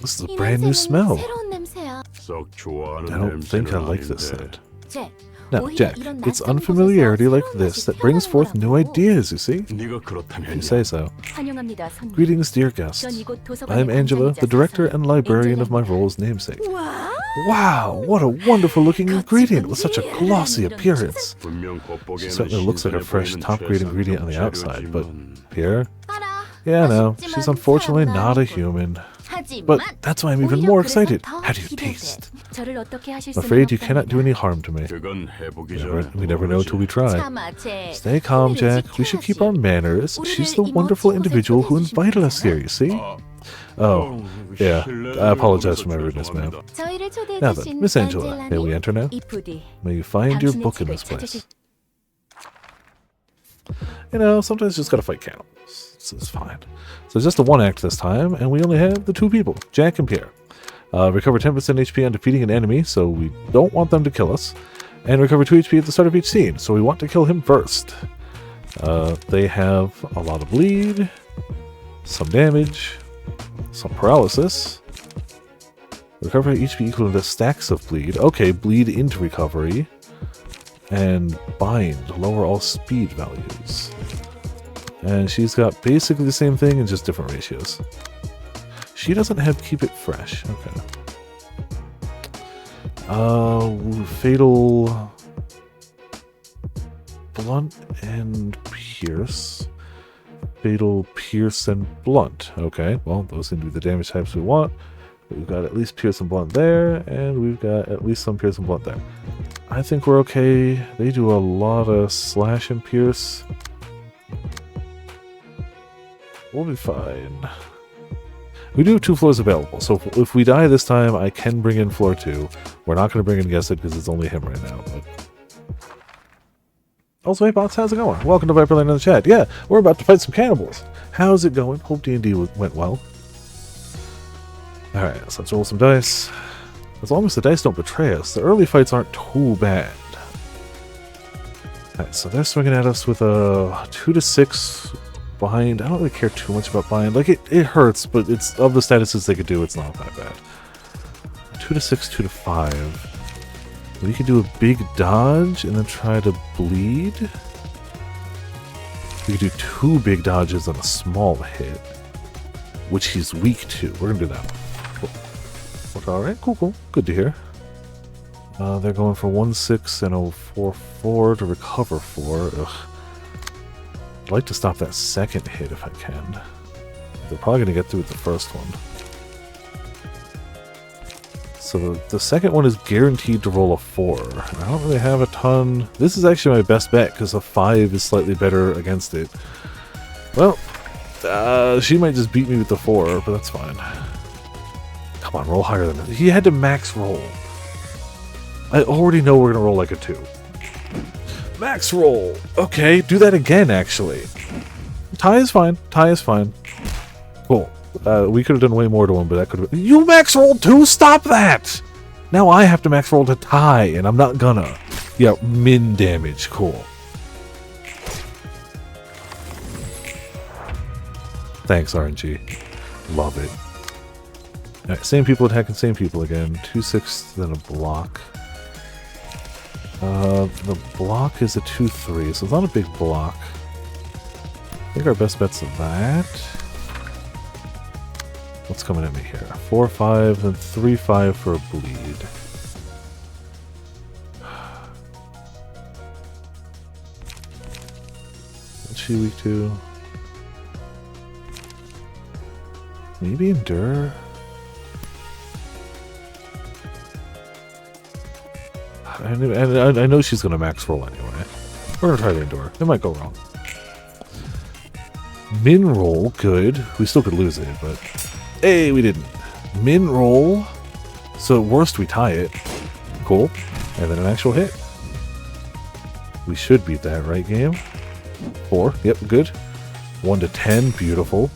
This is a brand new smell. 새로운 냄새야. 썩 좋아하는 I don't think I 냄새는 like this 아닌데. scent. 잭, Now, 오히려 Jack, 이런 it's 낯선 unfamiliarity 곳에서 like 새로운 this 맛이 that brings forth new 태어나는 거라고. ideas, you see? 네가 You 그렇다면야. say so. 환영합니다, 손님. Greetings, dear guests. 전 이곳 I 도서관의 am Angela, 관장이자 the director and librarian of my 엔젤라입니다. role's namesake. 와, Wow, what a wonderful looking ingredient with such a glossy appearance. 분명 She 겉보기에는 certainly looks like a 신선해 fresh, 보이는 top-grade ingredient on the 최상급 outside, but 재료지만 here? 알아. Yeah, no, 맛있지만 she's unfortunately 사람 not a 마음이군. human. 하지만 But that's why I'm even 오히려 more 그래서 excited. 더 How do you 기대돼. taste? 저를 어떻게 하실 I'm 수는 afraid you cannot do 없답니다. any harm to me. 그건 해보기 전에 We never know till we try. 참아, 잭. Stay calm, 소리를 Jack. We should keep our 지켜야지. manners. She's the 우리를 wonderful 이모티콘에 individual who 초대해 invited us here, you see? Oh, yeah. I apologize for my rudeness, ma'am. 저희를 초대해 Now then, 주신 Miss Angela, may we 엔젤라님, enter now? 이 부디 May you find your 당신의 book in 책을 this place. 찾으실 You know, sometimes you just gotta fight cannibals. It's fine. So it's just a one act this time, and we only have the two people, Jack and Pierre. Recover 10% HP on defeating an enemy, so we don't want them to kill us. And recover 2 HP at the start of each scene, so we want to kill him first. They have a lot of bleed, some damage, some paralysis. Recover HP equal to stacks of bleed. Okay, bleed into recovery. And bind, lower all speed values. And she's got basically the same thing in just different ratios. She doesn't have keep it fresh. Okay. Fatal, blunt, and pierce. Fatal, pierce, and blunt. Okay, well, those seem to be the damage types we want. We've got at least pierce and blunt there, and we've got at least some pierce and blunt there. I think we're okay. They do a lot of slash and pierce. We'll be fine. We do have 2 floors available, so if we die this time, I can bring in floor 2. We're not going to bring in Guessed because it's only him right now. But... Also, hey bots, how's it going? Welcome to Viperland in the chat. Yeah, we're about to fight some cannibals. How's it going? Hope D&D went well. Alright, so let's roll some dice. As long as the dice don't betray us, the early fights aren't too bad. Alright, so they're swinging at us with a 2 to 6 bind. I don't really care too much about bind. Like, it hurts, but it's of the statuses they could do, it's not that bad. 2 to 6, 2 to 5. We could do a big dodge and then try to bleed. We could do 2 big dodges and a small hit, which he's weak to. We're gonna do that one. Alright, cool. Good to hear. They're going for 1-6 and a 4-4 to recover 4. Ugh. I'd like to stop that second hit if I can. They're probably going to get through with the first one. So the second one is guaranteed to roll a 4. I don't really have a ton. This is actually my best bet because a 5 is slightly better against it. Well, she might just beat me with the 4, but that's fine. Come on, roll higher than that. He had to max roll. I already know we're going to roll like a 2. Max roll! Okay, do that again, actually. Tie is fine. Cool. We could have done way more to him, but that could have been... You max rolled too? Stop that! Now I have to max roll to tie, and I'm not gonna. Yeah, min damage. Cool. Thanks, RNG. Love it. Alright, same people attacking same people again. 2-6, then a block. The block is a 2-3, so it's not a big block. I think our best bet's that. What's coming at me here? 4-5, then 3-5 for a bleed. What's she weak to? Maybe endure? I know she's going to max roll anyway. We're going to try to endure. It might go wrong. Min roll, good. We still could lose it, but... Hey, we didn't. Min roll. So at worst we tie it. Cool. And then an actual hit. We should beat that, right, game? 4. Yep, good. 1 to 10. Beautiful.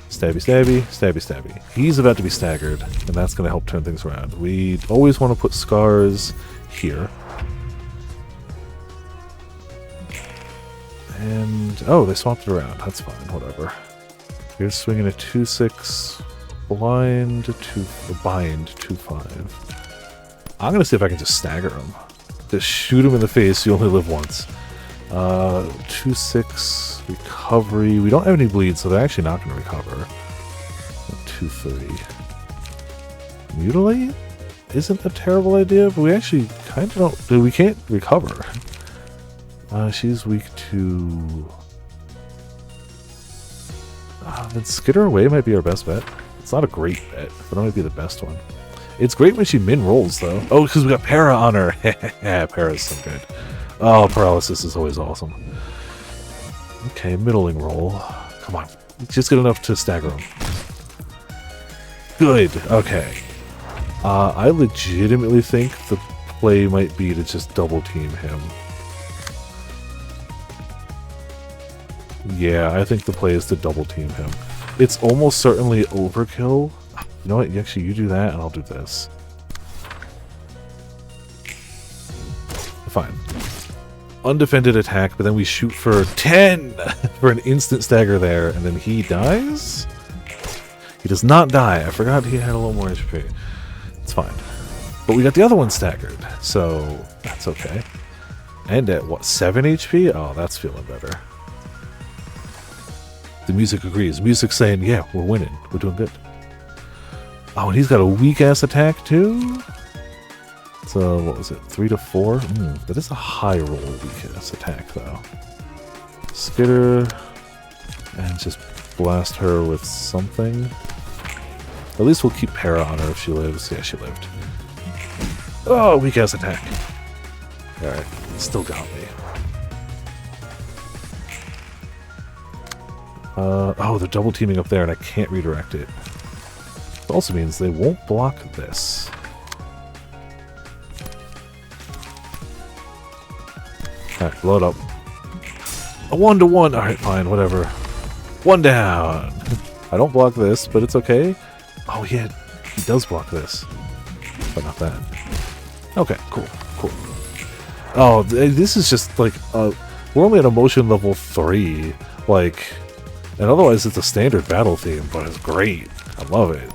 Stabby, stabby, stabby, stabby. He's about to be staggered, and that's going to help turn things around. We always want to put scars here. And... oh, they swapped it around. That's fine, whatever. Here's swinging a 2-6 blind, bind, 2-5. I'm going to see if I can just stagger him. Just shoot him in the face. You only live once. 2-6 recovery. We don't have any bleed, so they're actually not going to recover. 2-3. Mutilate isn't a terrible idea, but we actually kind of don't. We can't recover. She's weak to. Then Skitter away might be our best bet. It's not a great bet, but it might be the best one. It's great when she min rolls though. Oh, because we got Para on her. Para's so good. Oh, paralysis is always awesome. Okay, middling roll. Come on, just good enough to stagger him. Good. Okay. I legitimately think the play might be to just double team him. Yeah, I think the play is to double team him. It's almost certainly overkill. You know what? Actually, you do that and I'll do this. Fine. Undefended attack, but then we shoot for 10 for an instant stagger there, and then he dies? He does not die. I forgot he had a little more HP. It's fine. But we got the other one staggered, so that's okay. And at what, 7 HP? Oh, that's feeling better. The music agrees. Music's saying, yeah, we're winning. We're doing good. Oh, and he's got a weak-ass attack, too? So, what was it? 3 to 4? That is a high roll weak-ass attack, though. Skitter. And just blast her with something. At least we'll keep Para on her if she lives. Yeah, she lived. Oh, weak-ass attack. Alright, still got me. Oh, they're double teaming up there and I can't redirect it. It also means they won't block this. Alright, blow it up. A 1-to-1! Alright, fine, whatever. 1 down! I don't block this, but it's okay. Oh, yeah, he does block this. But not that. Okay, cool, cool. Oh, this is just like, we're only at emotion level 3. Like, and otherwise it's a standard battle theme, but it's great. I love it.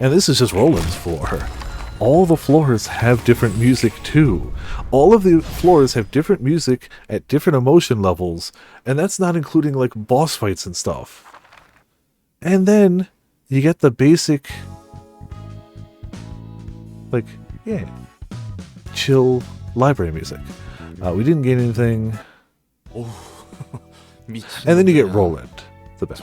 And this is just Roland's floor. All the floors have different music too. All of the floors have different music at different emotion levels, and that's not including like boss fights and stuff. And then you get the basic, like, yeah, chill library music. We didn't gain anything. And then you get Roland, the best.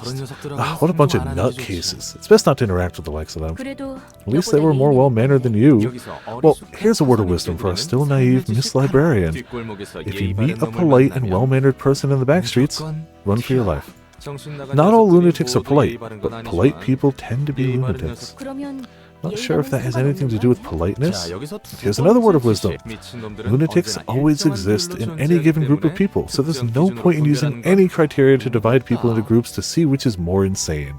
What a bunch of nutcases. It's best not to interact with the likes of them. 그래도 At least they were more well-mannered than you. Well, here's a word of wisdom for a still naive Miss Librarian. If you meet a polite and well-mannered person in the back streets, run for your life. Not all lunatics are polite, but polite people tend to be lunatics. 그러면 Not sure if that has anything to do with politeness. Here's another word of wisdom. Lunatics always exist in any given group of people, so there's no point in using any criteria to divide people into groups to see which is more insane.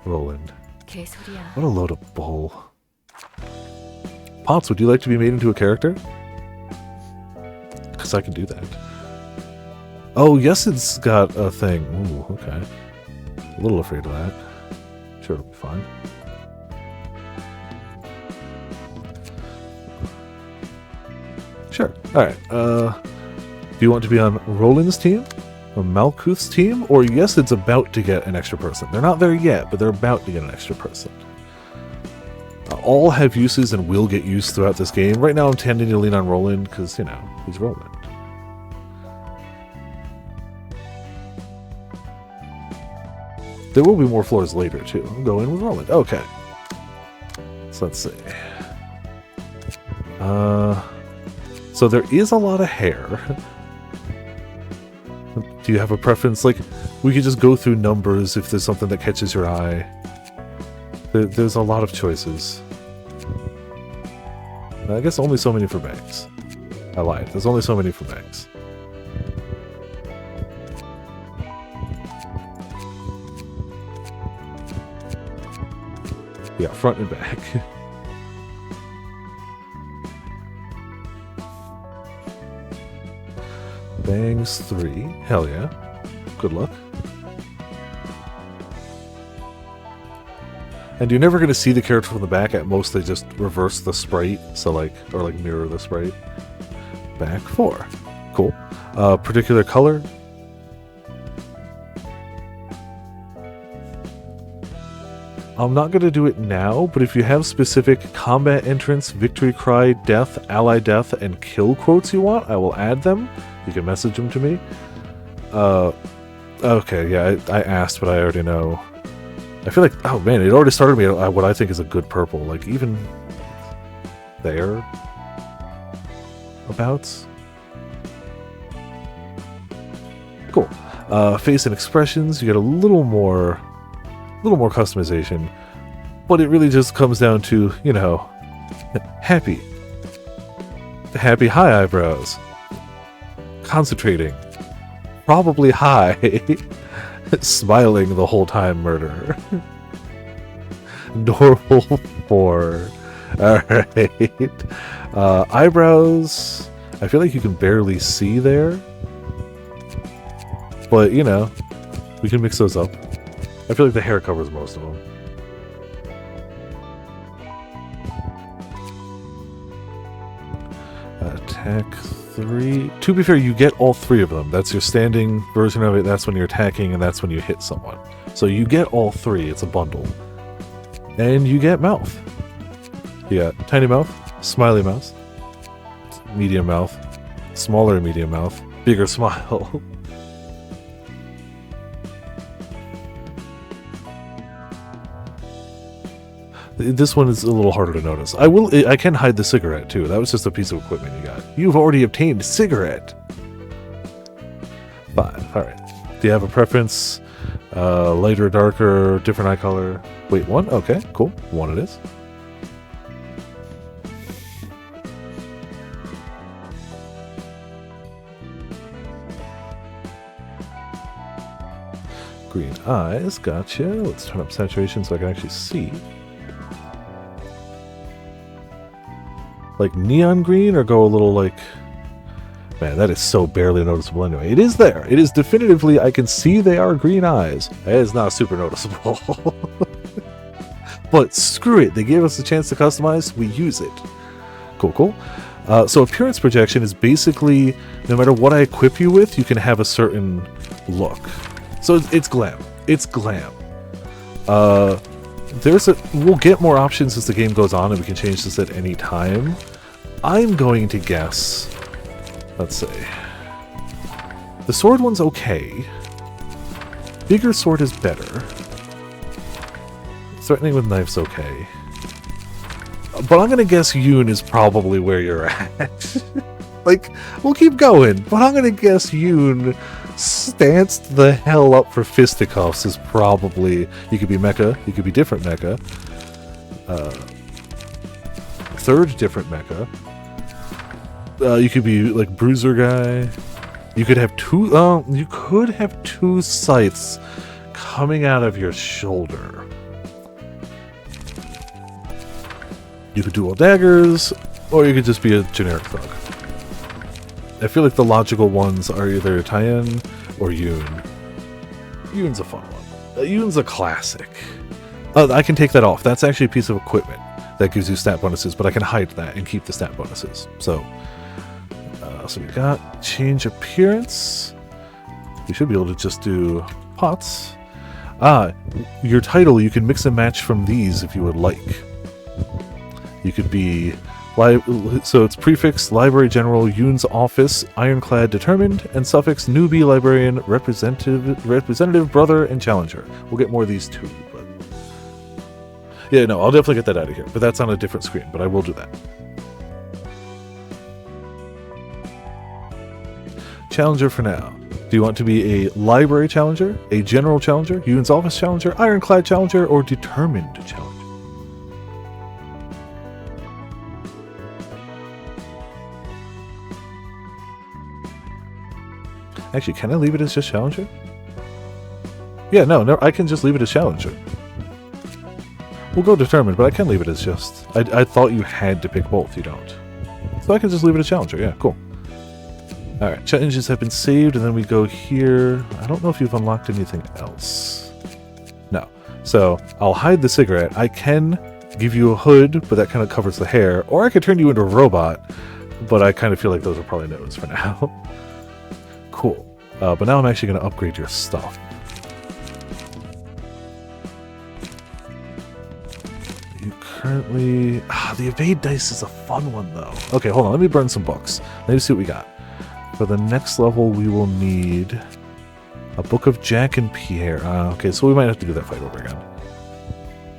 Roland. 개소리야. What a load of bull. Potts, would you like to be made into a character? Because I can do that. Oh, yes, it's got a thing. Ooh, okay. A little afraid of that. Sure, it'll be fine. Sure. Alright, do you want to be on Roland's team? On Malkuth's team? Or yes, it's about to get an extra person. They're not there yet, but they're about to get an extra person. All have uses and will get used throughout this game. Right now I'm tending to lean on Roland, because, you know, he's Roland. There will be more floors later, too. I'll go in with Roland. Okay. So let's see. So there is a lot of hair. Do you have a preference? Like, we could just go through numbers if there's something that catches your eye. There's a lot of choices. I guess only so many for banks. I lied. There's only so many for banks. Yeah, front and back. Bangs 3. Hell yeah. Good luck. And you're never going to see the character from the back. At most, they just reverse the sprite. So like, or like mirror the sprite. Back 4. Cool. Particular color. I'm not going to do it now, but if you have specific combat entrance, victory cry, death, ally death, and kill quotes you want, I will add them. You can message them to me. Okay, yeah, I asked, but I already know. I feel like, oh man, it already started me at what I think is a good purple. Like, even there. Abouts. Cool. Face and expressions, you get a little more customization, but it really just comes down to, you know, happy high eyebrows, concentrating, probably high, smiling the whole time murder, normal 4. All right, eyebrows. I feel like you can barely see there, but you know, we can mix those up. I feel like the hair covers most of them. Attack 3. To be fair, you get all 3 of them. That's your standing version of it. That's when you're attacking, and that's when you hit someone. So you get all 3. It's a bundle. And you get mouth. You got tiny mouth, smiley mouth, medium mouth, smaller medium mouth, bigger smile. This one is a little harder to notice. I can hide the cigarette too. That was just a piece of equipment you got. You've already obtained cigarette. 5. Alright. Do you have a preference? Lighter, darker, different eye color? Wait, 1? Okay, cool. 1 it is. Green eyes, gotcha. Let's turn up saturation so I can actually see. Like neon green, or go a little like... Man, that is so barely noticeable anyway. It is there. It is definitively, I can see they are green eyes. It is not super noticeable. But screw it. They gave us a chance to customize. We use it. Cool, cool. So appearance projection is basically, no matter what I equip you with, you can have a certain look. So it's glam. It's glam. We'll get more options as the game goes on, and we can change this at any time. I'm going to guess, let's say, the sword one's okay. Bigger sword is better. Threatening with knife's okay. But I'm gonna guess Yoon is probably where you're at. Like, we'll keep going, but I'm gonna guess Yoon stanced the hell up for fisticuffs is probably... You could be mecha, you could be different mecha. Third different mecha. You could be like bruiser guy. You could have two sights coming out of your shoulder. You could dual daggers, or you could just be a generic thug. I feel like the logical ones are either Tien or Yoon. Yoon's a fun one. Yoon's a classic. I can take that off. That's actually a piece of equipment that gives you stat bonuses, but I can hide that and keep the stat bonuses. So we got change appearance. You should be able to just do pots. Your title, you can mix and match from these if you would like. You could be... So it's prefix Library General, Yoon's Office, Ironclad Determined, and suffix Newbie Librarian, Representative Brother, and Challenger. We'll get more of these too, but... Yeah, no, I'll definitely get that out of here, but that's on a different screen, but I will do that. Challenger for now. Do you want to be a Library Challenger, a General Challenger, Yoon's Office Challenger, Ironclad Challenger, or Determined Challenger? Actually, can I leave it as just Challenger? Yeah, no, I can just leave it as Challenger. We'll go Determined, but I can leave it as just... I thought you had to pick both, you don't. So I can just leave it as Challenger, yeah, cool. Alright, challenges have been saved, and then we go here. I don't know if you've unlocked anything else. No. So I'll hide the cigarette. I can give you a hood, but that kind of covers the hair. Or I could turn you into a robot, but I kind of feel like those are probably no's for now. Cool. But now I'm actually going to upgrade your stuff. You currently... the evade dice is a fun one, though. Okay, hold on. Let me burn some books. Let me see what we got. For the next level, we will need a book of Jack and Pierre. Okay, so we might have to do that fight over again.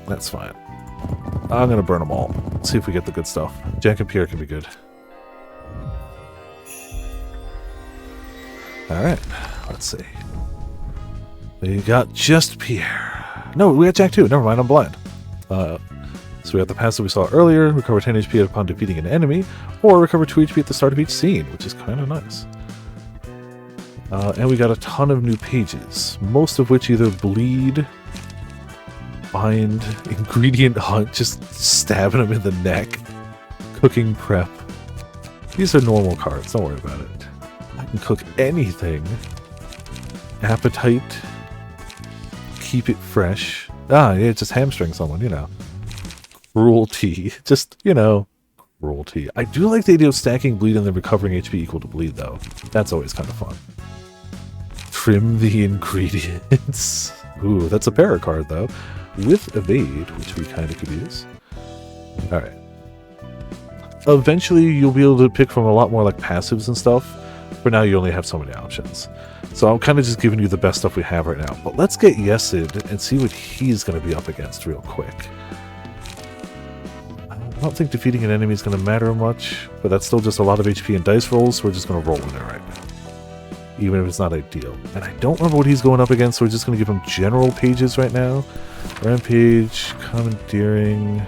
That's fine. I'm going to burn them all. See if we get the good stuff. Jack and Pierre can be good. Alright, let's see. We got just Pierre. No, we got Jack too. Never mind, I'm blind. So we got the passive we saw earlier, recover 10 HP upon defeating an enemy, or recover 2 HP at the start of each scene, which is kind of nice. And we got a ton of new pages, most of which either bleed, bind, ingredient hunt, just stabbing them in the neck, cooking prep. These are normal cards, don't worry about it. I can cook anything. Appetite, keep it fresh. Yeah, just hamstring someone, you know. Cruelty, just, you know, cruelty. I do like the idea of stacking bleed and then recovering HP equal to bleed, though. That's always kind of fun. Trim the ingredients. Ooh, that's a para card, though. With evade, which we kind of could use. Alright. Eventually, you'll be able to pick from a lot more, like, passives and stuff. For now, you only have so many options. So I'm kind of just giving you the best stuff we have right now. But let's get Yesid and see what he's going to be up against real quick. I don't think defeating an enemy is going to matter much, but that's still just a lot of HP and dice rolls, so we're just going to roll with it right now. Even if it's not ideal. And I don't remember what he's going up against, so we're just going to give him general pages right now. Rampage, Commandeering...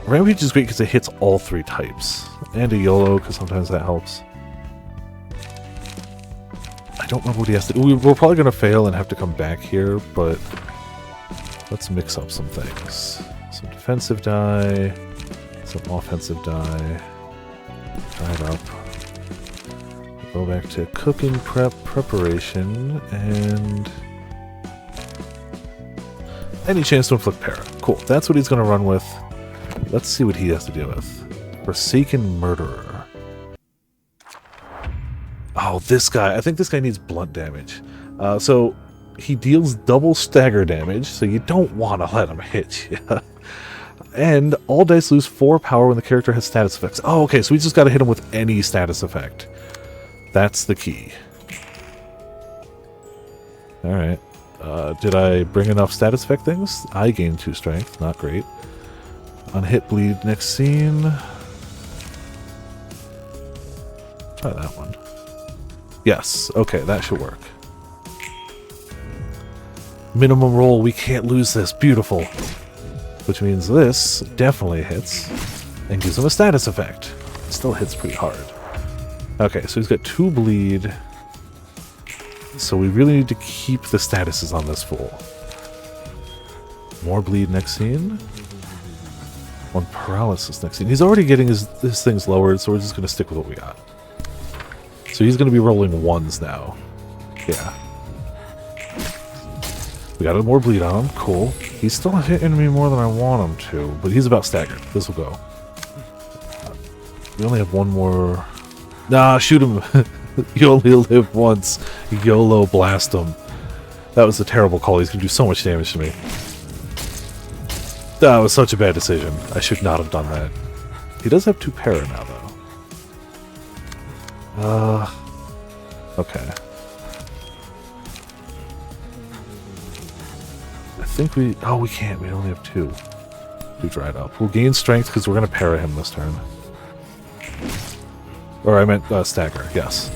Rampage is great because it hits all 3 types. And a YOLO, because sometimes that helps. I don't remember what he has to do. We're probably going to fail and have to come back here, but... let's mix up some things. Some defensive die, some offensive die. Try it up. Go back to cooking preparation, and... any chance to inflict para. Cool, that's what he's going to run with. Let's see what he has to deal with. Forsaken Murderer. Oh, this guy. I think this guy needs blunt damage. So, he deals double stagger damage, so you don't want to let him hit you. And all dice lose 4 power when the character has status effects. Oh, okay, so we just got to hit him with any status effect. That's the key. Alright. Did I bring enough status effect things? I gained 2 strength. Not great. Unhit bleed next scene. Try that one. Yes. Okay, that should work. Minimum roll. We can't lose this. Beautiful. Which means this definitely hits and gives him a status effect. It still hits pretty hard. Okay, so he's got 2 bleed. So we really need to keep the statuses on this fool. More bleed next scene. 1 paralysis next scene. He's already getting his things lowered, so we're just going to stick with what we got. So he's going to be rolling 1s now. Yeah. We got more bleed on him. Cool. He's still hitting me more than I want him to, but he's about staggered. This will go. We only have 1 more... Nah, shoot him. You only live once. YOLO blast him. That was a terrible call. He's going to do so much damage to me. That was such a bad decision. I should not have done that. He does have 2 para now, though. Okay. I think we... Oh, we can't. We only have 2. We dried up. We'll gain strength because we're going to para him this turn. Or I meant stagger, yes.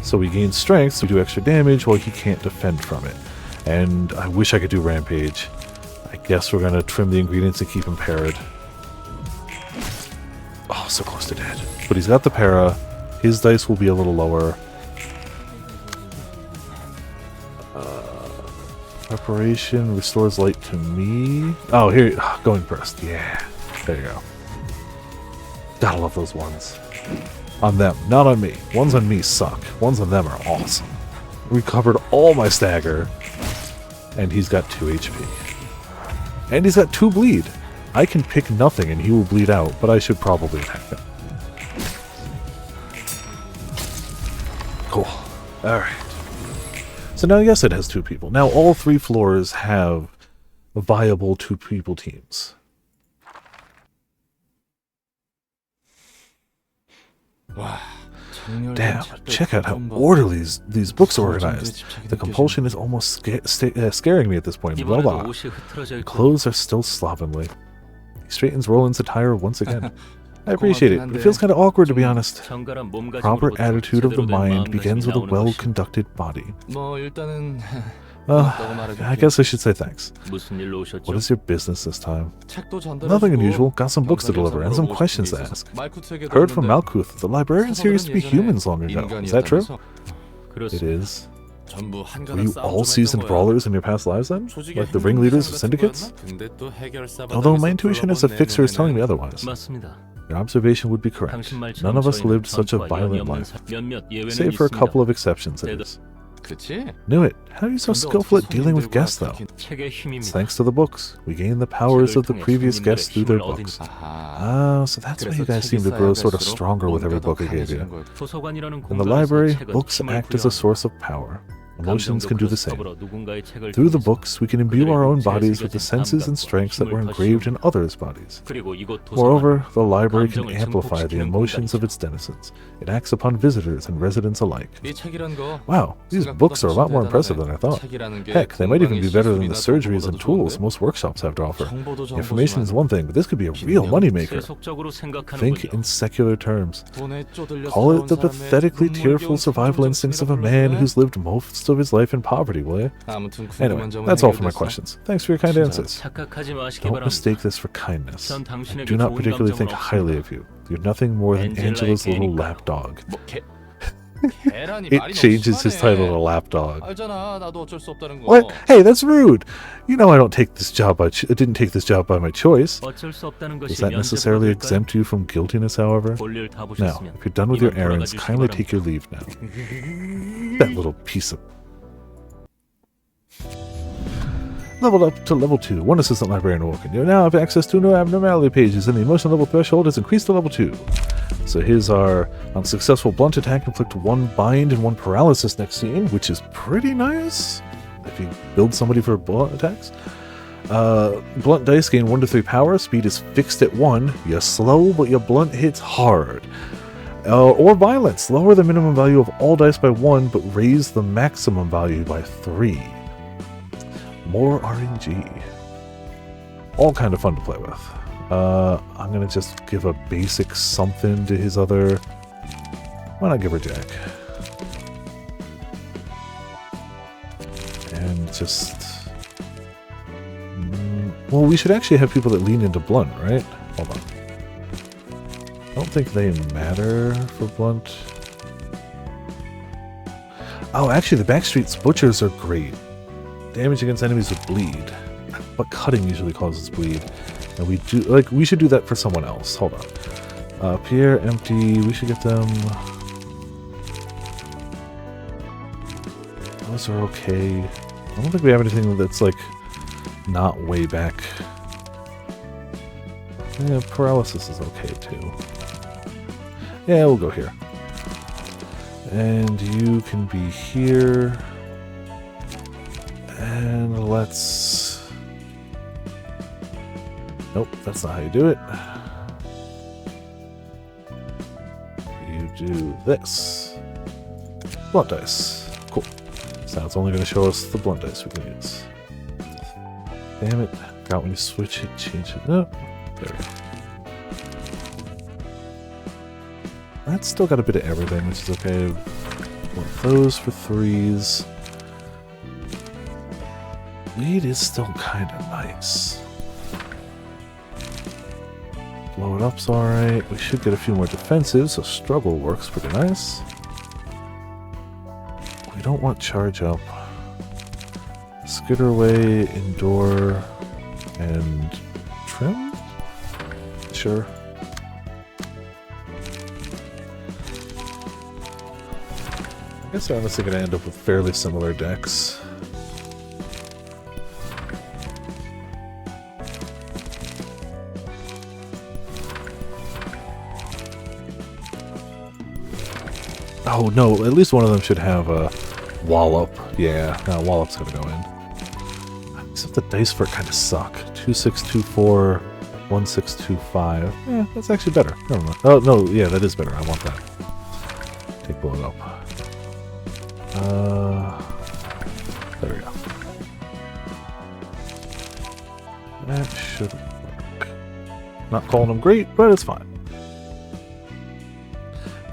So we gain strength, so we do extra damage while he can't defend from it. And I wish I could do Rampage. I guess we're going to trim the ingredients and keep him parried. Oh, so close to dead. But he's got the para. His dice will be a little lower. Preparation restores light to me. Oh, here. Going first. Yeah. There you go. Gotta love those ones. On them, not on me. Ones on me suck. Ones on them are awesome. Recovered all my stagger. And he's got 2 HP. And he's got 2 bleed. I can pick nothing and he will bleed out, but I should probably attack him. Cool. Alright. So now, yes, it has 2 people. Now all 3 floors have viable 2 people teams. Damn, check out how orderly these books are organized. The compulsion is almost scaring me at this point. Well, 이번에도 옷이 흐트러져 있고 clothes are still slovenly. He straightens Roland's attire once again. I appreciate it, but it feels kind of awkward to be honest. 정갈한 몸가짐으로부터 Proper attitude of the 제대로 된 mind 마음가짐이 begins with a 나오는 것이 well-conducted body. 뭐 일단은 I guess I should say thanks. 무슨 일로 오셨죠? What is your business this time? 책도 전달해주고 Nothing unusual. Got some books to deliver and some 물어보고 questions to 싶은 게 ask. 있어서 말쿠트에게 Heard from 들었는데 Malkuth. The librarians here used to be humans long ago. Is that true? It 그렇습니다. is. 전부 Were 한가닥 you 싸움 all 좀 seasoned 했던 거야. brawlers in your past lives then? 조직의 Like the ringleaders of 행동 syndicates? 같은 거 했나? 근데 또 해결사 Although my 바닥에서 intuition as a 둘러본 fixer is telling me 내 otherwise. 맞습니다. Your observation would be correct. 당신 말처럼 None of us 저희는 lived such a 전투와 violent 연이 없는 life. 몇몇 예외는 Save for a 있습니다. couple of exceptions, that is. 그치? Knew it. How are you so 근데 skillful at 어떻게 dealing with 손님들과 guests, though? 그렇게- 책의 It's 힘입니다. thanks to the books. We gain the powers of the previous guests through their books. 아하. Ah, so that's why 그래서 you guys seem 책이 to grow sort of 쌓여갈수록 stronger with every 뭔가 더 book I gave you. 강해지는 거야. 도서관이라는 In the 공간에서 library, 책은 books 힘을 act as a 부여합니다. source of power. Emotions can do the same. 더불어 누군가의 책을 Through the 통해서 books, we can imbue our own bodies with the senses and strengths that were engraved in others' bodies. 그리고 이곳 Moreover, 도서관 the library can 감정을 amplify the 증폭시키는 emotions of its denizens. It acts upon visitors and residents alike. 네 책이란 거 Wow, these books are a lot more impressive than I thought. 책이라는 게 Heck, they might even be better than the 건강의 surgeries and 시술이나 tools 정보보다도 most workshops have to offer. 정보도 Information is 정보지만 one thing, but this could be a real moneymaker. 세속적으로 Think 생각하는군요. in secular terms. 돈에 쪼들려 Call it the 살아온 사람의 pathetically tearful 눈물겨운 survival 생존 instincts of a 정신이라고 man 불러줄래? who's lived most of his life in poverty, will you? 아무튼 Anyway, 궁금한 점은 that's all for my 해결됐어. questions. Thanks for your kind 진짜. answers. 착각하지 마시기 Don't 바랍니다. mistake this for kindness. 전 I 당신에게 do not 좋은 particularly 감정은 think highly of you. You're nothing more than 엔젤라의 Angela's little 개니까요. lapdog. 뭐 계란이 It 말이 너무 changes his 심하네. title to lapdog. 알잖아, 나도 어쩔 수 없다는 거. What? Hey, that's rude. You know I don't take this job by didn't take this job by my choice. 어쩔 수 없다는 Does 것이 that necessarily 면제부가 될까요? exempt you from guiltiness, however? 볼일 다 Now, 보셨으면 if you're done with your 이만 errands, 돌아가 kindly 주시기 take your leave now. That little piece of... Leveled up to level 2. One assistant librarian awoken. You now have access to new abnormality pages, and the emotion level threshold has increased to level 2. So his are on successful blunt attack, inflict 1 bind and 1 paralysis next scene, which is pretty nice if you build somebody for blunt attacks. Blunt dice gain 1 to 3 power. Speed is fixed at 1. You're slow, but your blunt hits hard. Or violence. Lower the minimum value of all dice by 1, but raise the maximum value by 3. More RNG. All kind of fun to play with. I'm gonna just give a basic something to his other... Why not give her Jack? And just... well, we should actually have people that lean into blunt, right? Hold on. I don't think they matter for blunt. Oh, actually, the Backstreet's Butchers are great. Damage against enemies with bleed. But cutting usually causes bleed. And we do, like, we should do that for someone else. Hold on. Pierre, empty. We should get them. Those are okay. I don't think we have anything that's, like, not way back. Yeah, paralysis is okay, too. Yeah, we'll go here. And you can be here. And let's... Nope, that's not how you do it. You do this. Blunt dice. Cool. So now it's only going to show us the blunt dice we can use. Damn it. Forgot when you switch it, change it. No. There we go. That's still got a bit of everything, which is okay. Want those for 3s. Lead is still kind of nice. Blow it up's alright. We should get a few more defensives, so struggle works pretty nice. We don't want charge up. Skitter away, endure, and trim? Sure. I guess they're honestly going to end up with fairly similar decks. Oh no, at least one of them should have a wallop. Yeah, no, wallop's gonna go in. Except the dice for it kind of suck. 2624, 1625. Yeah, that's actually better. Never mind. Oh no, yeah, that is better. I want that. Take blow it up. There we go. That should work. Not calling them great, but it's fine.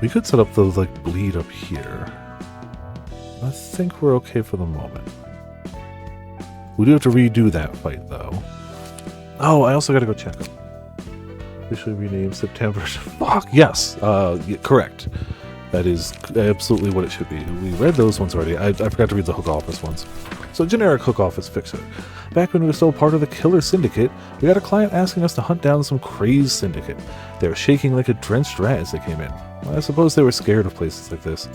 We could set up the like bleed up here. I think we're okay for the moment. We do have to redo that fight though. Oh, I also gotta go check them. Officially renamed September. Fuck, yes! Yeah, correct. That is absolutely what it should be. We read those ones already. I forgot to read the Hook Office ones. So, generic Hook Office fixer. Back when we were still part of the Killer Syndicate, we got a client asking us to hunt down some crazed syndicate. They were shaking like a drenched rat as they came in. Well, I suppose they were scared of places like this.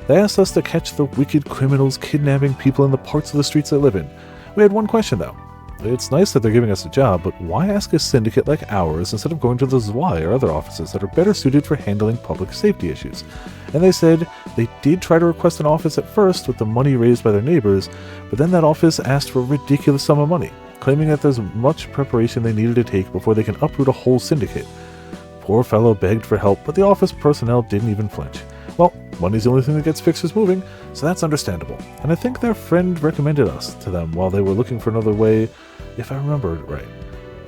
They asked us to catch the wicked criminals kidnapping people in the parts of the streets they live in. We had one question though. It's nice that they're giving us a job, but why ask a syndicate like ours instead of going to the ZY or other offices that are better suited for handling public safety issues? And they said they did try to request an office at first with the money raised by their neighbors, but then that office asked for a ridiculous sum of money, claiming that there's much preparation they needed to take before they can uproot a whole syndicate. Poor fellow begged for help, but the office personnel didn't even flinch. Well, money's the only thing that gets fixers moving, so that's understandable. And I think their friend recommended us to them while they were looking for another way, if I remember it right.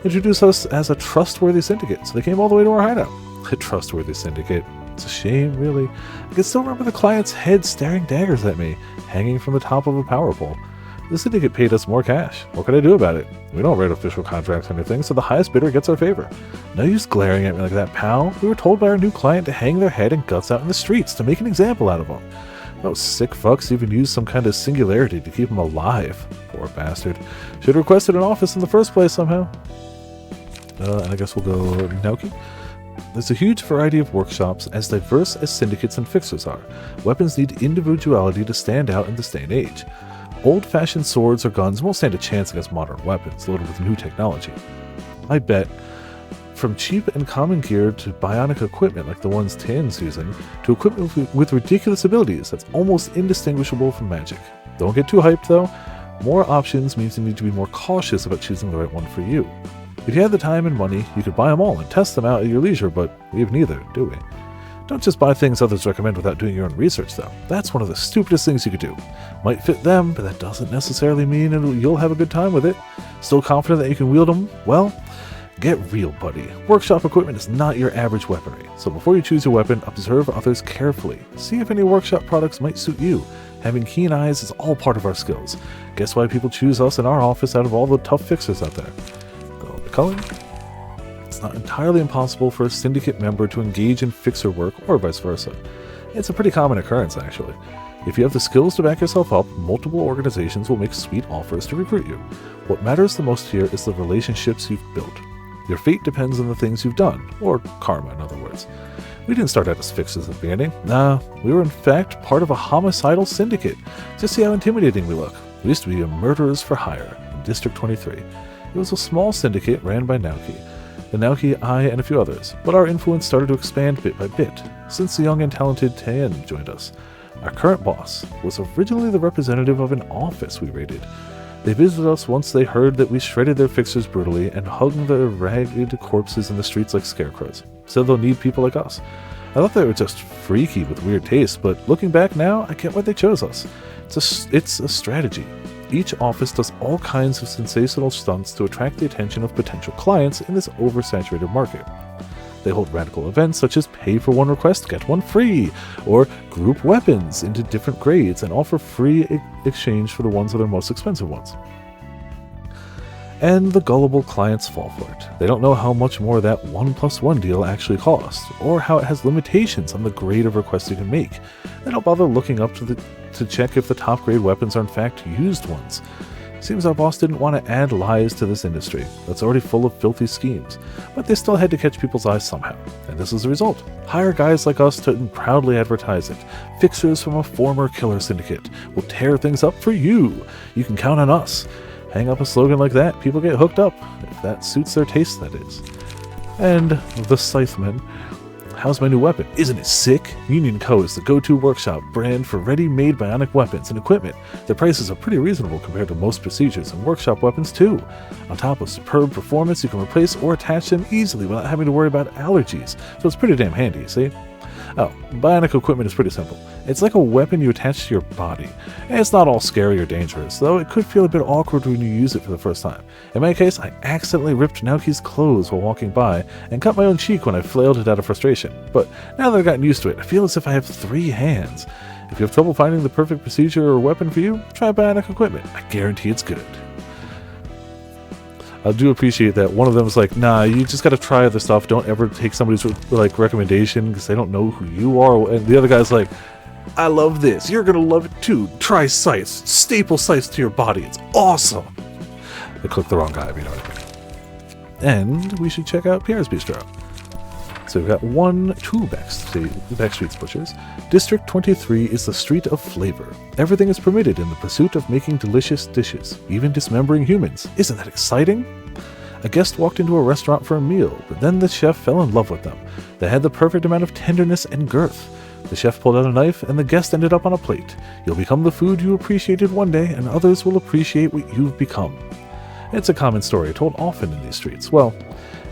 Introduced us as a trustworthy syndicate, so they came all the way to our hideout. A trustworthy syndicate. It's a shame, really. I can still remember the client's head staring daggers at me, hanging from the top of a power pole. The syndicate paid us more cash. What could I do about it? We don't write official contracts or anything, so the highest bidder gets our favor. No use glaring at me like that, pal. We were told by our new client to hang their head and guts out in the streets to make an example out of them. Those sick fucks even used some kind of singularity to keep him alive. Poor bastard. Should have requested an office in the first place somehow. And I guess we'll go Naoki. There's a huge variety of workshops, as diverse as syndicates and fixers are. Weapons need individuality to stand out in this day and age. Old-fashioned swords or guns won't stand a chance against modern weapons, loaded with new technology. I bet, from cheap and common gear to bionic equipment like the ones Tan's using, to equipment with ridiculous abilities that's almost indistinguishable from magic. Don't get too hyped though. More options means you need to be more cautious about choosing the right one for you. If you had the time and money, you could buy them all and test them out at your leisure, but we have neither, do we? Don't just buy things others recommend without doing your own research, though. That's one of the stupidest things you could do. Might fit them, but that doesn't necessarily mean you'll have a good time with it. Still confident that you can wield them? Well, get real, buddy. Workshop equipment is not your average weaponry, so before you choose your weapon, observe others carefully. See if any workshop products might suit you. Having keen eyes is all part of our skills. Guess why people choose us in our office out of all the tough fixers out there? Go to color. It's not entirely impossible for a syndicate member to engage in fixer work or vice versa. It's a pretty common occurrence, actually. If you have the skills to back yourself up, multiple organizations will make sweet offers to recruit you. What matters the most here is the relationships you've built. Your fate depends on the things you've done, or karma in other words. We didn't start out as fixers at the beginning. Nah, we were in fact part of a homicidal syndicate. Just see how intimidating we look. We used to be a murderers for hire in District 23. It was a small syndicate ran by Naoki. The Naoki, I, and a few others, but our influence started to expand bit by bit, since the young and talented Tien joined us. Our current boss was originally the representative of an office we raided. They visited us once they heard that we shredded their fixers brutally and hung their ragged corpses in the streets like scarecrows. Said they'll need people like us. I thought they were just freaky with weird tastes, but looking back now, I get why they chose us. It's a strategy. Each office does all kinds of sensational stunts to attract the attention of potential clients in this oversaturated market. They hold radical events such as pay for one request, get one free, or group weapons into different grades and offer free exchange for the ones that are most expensive ones. And the gullible clients fall for it. They don't know how much more that 1+1 deal actually costs, or how it has limitations on the grade of requests you can make. They don't bother looking up to check if the top grade weapons are in fact used ones. Seems our boss didn't want to add lies to this industry that's already full of filthy schemes, but they still had to catch people's eyes somehow, and this is the result. Hire guys like us to proudly advertise it. Fixers from a former killer syndicate will tear things up for you. You can count on us. Hang up a slogan like that, people get hooked up, if that suits their taste, that is. And the Scythemen. how's my new weapon? Isn't it sick? Union Co. is the go-to workshop brand for ready-made bionic weapons and equipment. Their prices are pretty reasonable compared to most procedures and workshop weapons too. On top of superb performance, you can replace or attach them easily without having to worry about allergies, so it's pretty damn handy, see? Oh, bionic equipment is pretty simple. It's like a weapon you attach to your body. And it's not all scary or dangerous, though it could feel a bit awkward when you use it for the first time. In my case, I accidentally ripped Naoki's clothes while walking by and cut my own cheek when I flailed it out of frustration. But now that I've gotten used to it, I feel as if I have 3 hands. If you have trouble finding the perfect procedure or weapon for you, try bionic equipment. I guarantee it's good. I do appreciate that one of them is like, nah, you just got to try other stuff. Don't ever take somebody's like recommendation because they don't know who you are. And the other guy's like, I love this. You're going to love it too. Try sights. Staple sights to your body. It's awesome. I clicked the wrong guy, but you know what I mean. And we should check out Pierre's Bistro. So we've got 2 Backstreet's Butchers. District 23 is the street of flavor. Everything is permitted in the pursuit of making delicious dishes, even dismembering humans. Isn't that exciting? A guest walked into a restaurant for a meal, but then the chef fell in love with them. They had the perfect amount of tenderness and girth. The chef pulled out a knife, and the guest ended up on a plate. You'll become the food you appreciated one day, and others will appreciate what you've become. It's a common story told often in these streets. Well,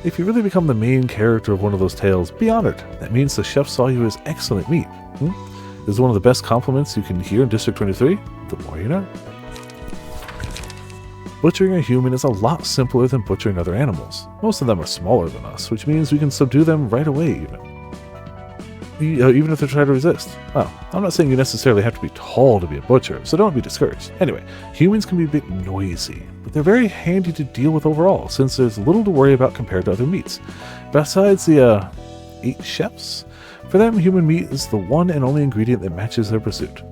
if you really become the main character of one of those tales, be honored. That means the chef saw you as excellent meat. This is one of the best compliments you can hear in District 23. The more you know. Butchering a human is a lot simpler than butchering other animals. Most of them are smaller than us, which means we can subdue them right away even if they try to resist. Well, I'm not saying you necessarily have to be tall to be a butcher, so don't be discouraged. Anyway, humans can be a bit noisy, but they're very handy to deal with overall, since there's little to worry about compared to other meats. Besides the 8 chefs, for them, human meat is the one and only ingredient that matches their pursuit.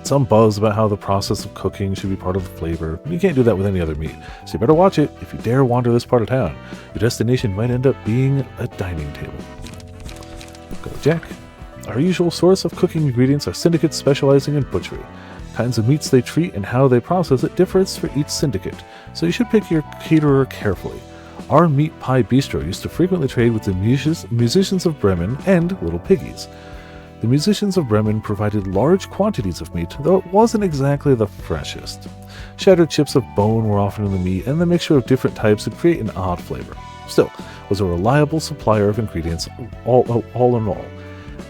Some buzz about how the process of cooking should be part of the flavor. You can't do that with any other meat, so you better watch it if you dare wander this part of town. Your destination might end up being a dining table. Go Jack. Our usual source of cooking ingredients are syndicates specializing in butchery. Kinds of meats they treat and how they process it differs for each syndicate, so you should pick your caterer carefully. Our Meat Pie Bistro used to frequently trade with the musicians of Bremen and Little Piggies. The musicians of Bremen provided large quantities of meat, though it wasn't exactly the freshest. Shattered chips of bone were often in the meat, and the mixture of different types would create an odd flavor. Still, was a reliable supplier of ingredients all in all.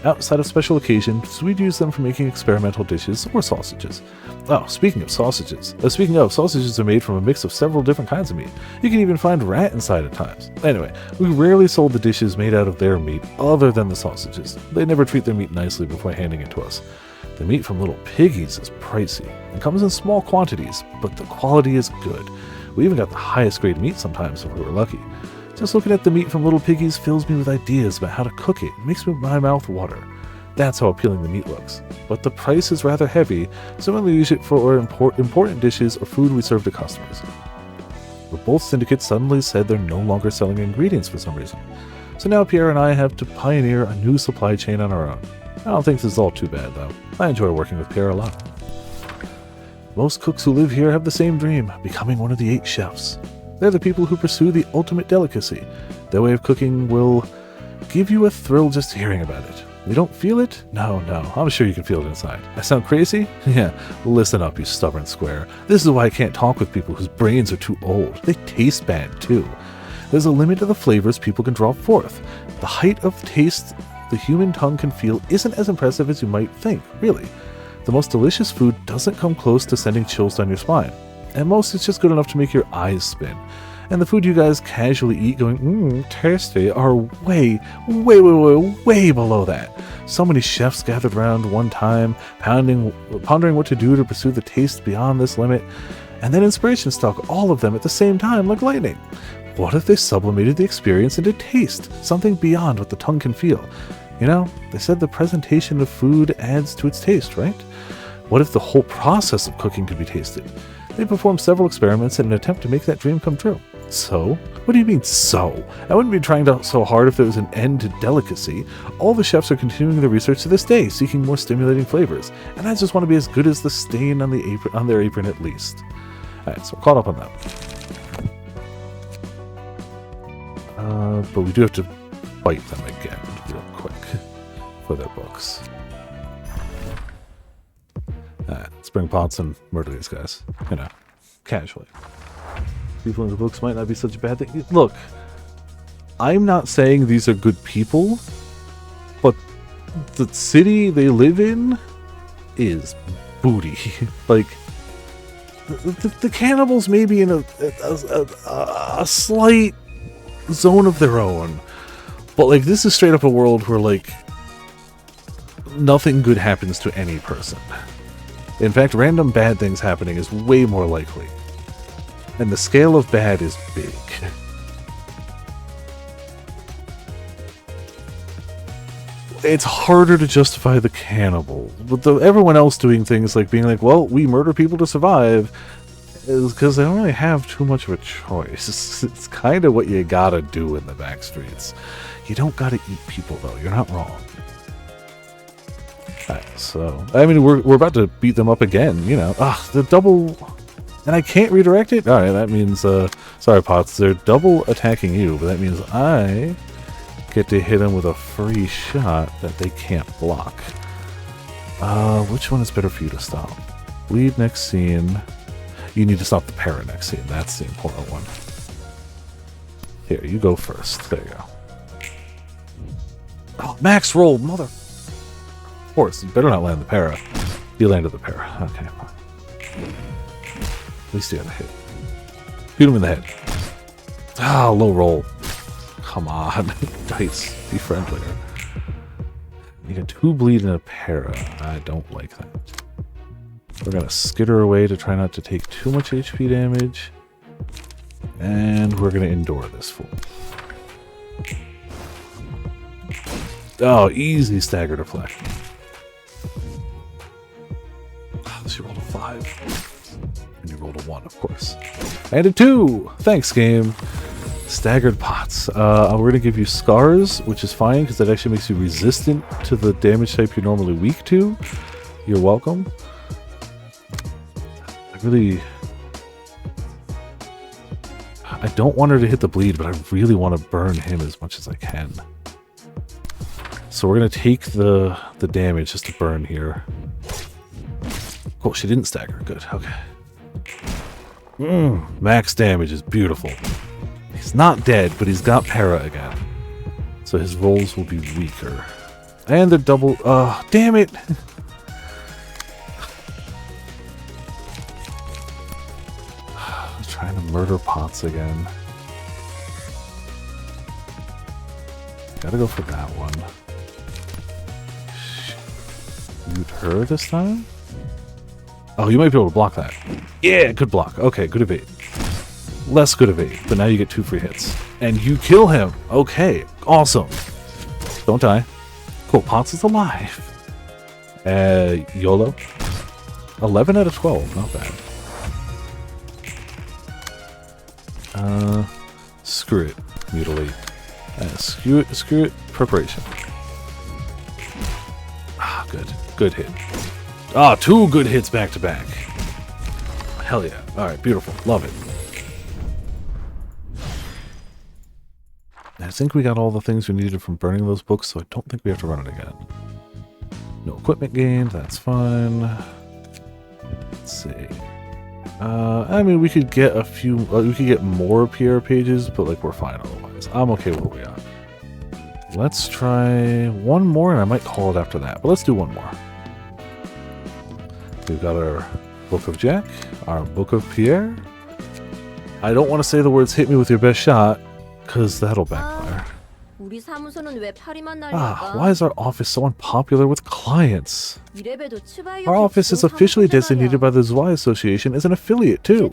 Outside of special occasions, we'd use them for making experimental dishes or sausages. Oh, speaking of sausages are made from a mix of several different kinds of meat. You can even find rat inside at times. Anyway, we rarely sold the dishes made out of their meat other than the sausages. They never treat their meat nicely before handing it to us. The meat from Little Piggies is pricey and comes in small quantities, but the quality is good. We even got the highest grade meat sometimes if we were lucky. Just looking at the meat from Little Piggies fills me with ideas about how to cook it. It makes my mouth water. That's how appealing the meat looks. But the price is rather heavy, so we only use it for important dishes or food we serve to customers. But both syndicates suddenly said they're no longer selling ingredients for some reason. So now Pierre and I have to pioneer a new supply chain on our own. I don't think this is all too bad, though. I enjoy working with Pierre a lot. Most cooks who live here have the same dream, becoming one of the 8 chefs. They're the people who pursue the ultimate delicacy. Their way of cooking will give you a thrill just hearing about it. You don't feel it? No, I'm sure you can feel it inside. I sound crazy? Yeah, listen up, you stubborn square. This is why I can't talk with people whose brains are too old. They taste bad, too. There's a limit to the flavors people can draw forth. The height of taste the human tongue can feel isn't as impressive as you might think, really. The most delicious food doesn't come close to sending chills down your spine. At most, it's just good enough to make your eyes spin. And the food you guys casually eat going, tasty, are way below that. So many chefs gathered around one time, pondering what to do to pursue the taste beyond this limit, and then inspiration struck all of them at the same time like lightning. What if they sublimated the experience into taste, something beyond what the tongue can feel? You know, they said the presentation of food adds to its taste, right? What if the whole process of cooking could be tasted? They performed several experiments in an attempt to make that dream come true. So? What do you mean, so? I wouldn't be trying so hard if there was an end to delicacy. All the chefs are continuing their research to this day, seeking more stimulating flavors, and I just want to be as good as the stain on their apron at least. Alright, so we're caught up on that. But we do have to fight them again real quick for their books. Let's bring pots and murder these guys. You know, casually. People in the books might not be such a bad thing. Look, I'm not saying these are good people, but the city they live in is booty. Like, the cannibals may be in a slight zone of their own, but like this is straight up a world where like nothing good happens to any person. In fact, random bad things happening is way more likely, and the scale of bad is big. It's harder to justify the cannibal, but everyone else doing things like being like, well, we murder people to survive, is because they don't really have too much of a choice. It's kind of what you gotta do in the back streets. You don't gotta eat people, though. You're not wrong. Alright, so, I mean, we're about to beat them up again, you know. The double... And I can't redirect it? Alright, that means, sorry, Pots, they're double attacking you, but that means I get to hit them with a free shot that they can't block. Which one is better for you to stop? Bleed next scene. You need to stop the para next scene. That's the important one. Here, you go first. There you go. Oh, max roll, mother... Of course, you better not land the para. You landed the para. Okay, fine. At least you got a hit. Shoot him in the head. Low roll. Come on. Dice. Be friendlier. You got 2 bleed and a para. I don't like that. We're going to skitter away to try not to take too much HP damage. And we're going to endure this fool. Oh, easy stagger deflect. You rolled a 5. And you rolled a 1, of course. And a 2! Thanks, game. Staggered pots. We're going to give you scars, which is fine, because that actually makes you resistant to the damage type you're normally weak to. You're welcome. I don't want her to hit the bleed, but I really want to burn him as much as I can. So we're going to take the damage just to burn here. Cool, she didn't stagger. Good, okay. Max damage is beautiful. He's not dead, but he's got para again. So his rolls will be weaker. And they're double... damn it! I'm trying to murder Pots again. Gotta go for that one. Shoot her this time? Oh, you might be able to block that. Yeah, good block. Okay, good evade. Less good evade, but now you get 2 free hits. And you kill him. Okay, awesome. Don't die. Cool, Potts is alive. YOLO. 11 out of 12, not bad. Screw it. Mutilate. Screw it. Preparation. Good. Good hit. 2 good hits back to back. Hell yeah. Alright, beautiful. Love it. I think we got all the things we needed from burning those books, so I don't think we have to run it again. No equipment gained, that's fine. Let's see. I mean, we could get a few... we could get more PR pages, but, like, we're fine otherwise. I'm okay where we are. Let's try one more, and I might call it after that. But let's do one more. We've got our Book of Jack, our Book of Pierre. I don't want to say the words "hit me with your best shot," because that'll backfire. 우리 사무소는 왜 파리만 Why is our office so unpopular with clients? 이래봬도 츠바이오 Our office is officially designated by the Zwei Association as an affiliate, too.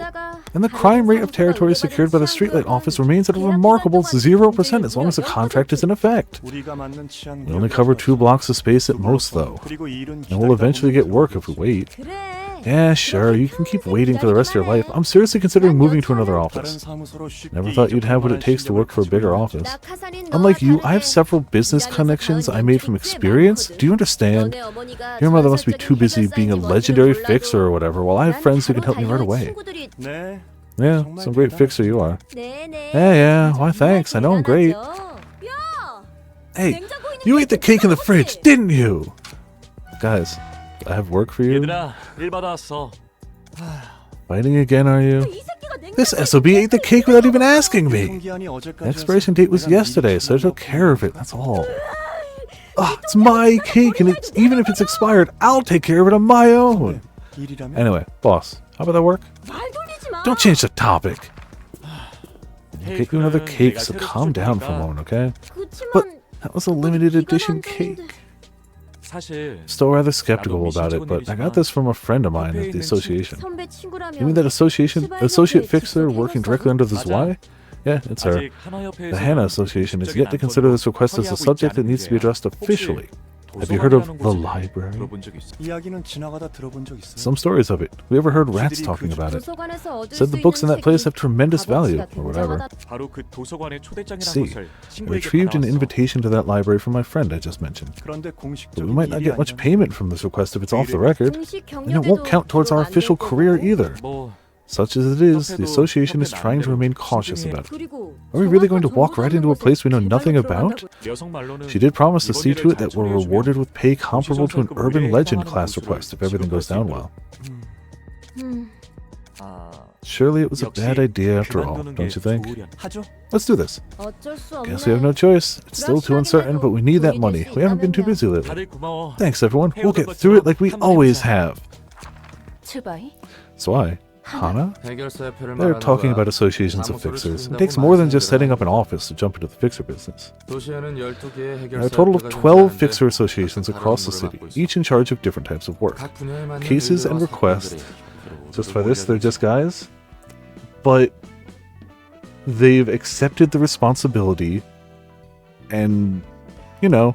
And the crime rate of territory secured by the Streetlight Office remains at a remarkable 0% as long as the contract is in effect. We only cover 2 blocks of space at most, though. And we'll eventually get work if we wait. Yeah, sure, you can keep waiting for the rest of your life. I'm seriously considering moving to another office. Never thought you'd have what it takes to work for a bigger office. Unlike you, I have several business connections I made from experience. Do you understand? Your mother must be too busy being a legendary fixer or whatever, while I have friends who can help me right away. Yeah, some great fixer you are. Yeah, why thanks, I know I'm great. Hey, you ate the cake in the fridge, didn't you? Guys, I have work for you. 얘들아, 일 받아왔어. Fighting again, are you? 이 새끼가 냉장고에 This SOB ate the cake without even asking me. 통기한이 The 어제까지 expiration date was yesterday, so I took care of it. That's all. It's my cake, and even if it's expired, I'll take care of it on my own. 일이라면 Anyway, boss, how about that work? 말 돌리지 마. Don't change the topic. Get you another cake, so calm down for a moment, okay? But 그치만 that was a limited edition cake. 사실 Still rather skeptical about it, but I got this from a friend of mine at the association. 선배 친구라면 You mean that associate fixer working directly under this Y? Yeah, it's her. 아직 하나협회에서 The Hannah Association is yet to consider this request as a subject that needs to be addressed officially. Have you heard of the library? 들어본 적 있어? 이야기는 지나가다 들어본 적 있어요. Some stories of it. We ever heard rats talking about it. 도서관에서 얻을 Said 수 the books in 있는 that place have 책이 tremendous value, 값어치가 or whatever. 굉장하다. 바로 그 도서관의 초대장이라는 See, 것을 I 친구에게 retrieved an 받아왔어. invitation to that library from my friend I just mentioned. 그런데 But 공식적인 we might not 일이 get much 아니라면 payment from this request if it's off the record, 공식 and it won't 경력에도 count towards our 들어가 안 official 될 career 거고. either. 뭐 Such as it is, the association is trying to remain cautious about it. 그리고 Are we really going to walk 정확한 right into a place we know nothing about? 여성 말로는 She did promise to see to it that we're 이번 일을 잘 rewarded with pay comparable to an 공식 urban 성과급을 legend 해당하는 class 곳으로 request if everything goes down well. 아, Surely it was a 역시 bad idea after all, 그만두는 don't 게 you think? 좋으련. 하죠. Let's do this. 어쩔 수 Guess we have no 없네. choice. It's still too uncertain, but we need that money. We haven't been too busy lately. 다들 고마워. Thanks, everyone. We'll get through it like we always have. 츠바이? So Hana? 해결사협회를 They're 말하는 talking 거야. about associations of 사무소를 fixers. It 차린다고 takes more than just setting up an 말씀드려요. office to jump into the fixer business. 도시에는 12개의 There are a total of 해결사협회가 12 존재하는데 fixer associations 각각 across the 다른 city, 임무를 맡고 있어. each in charge of different types of work. 각 분야에 맞는 Cases and 일들과 requests. 사건들이 Just by this, they're just guys. But they've accepted the responsibility and,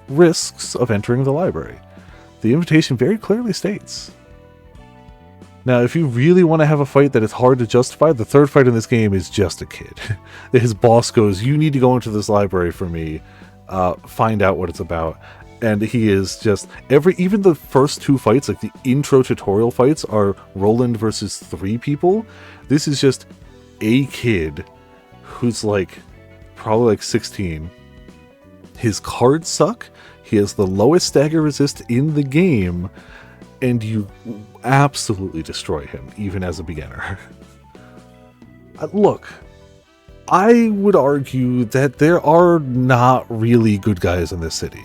risks of entering the library. The invitation very clearly states. Now, if you really want to have a fight that is hard to justify, the third fight in this game is just a kid. His boss goes, "You need to go into this library for me, find out what it's about." And he is just even the first two fights, like the intro tutorial fights, are Roland versus 3 people. This is just a kid who's probably 16. His cards suck. He has the lowest stagger resist in the game, and you absolutely destroy him, even as a beginner. Look, I would argue that there are not really good guys in this city.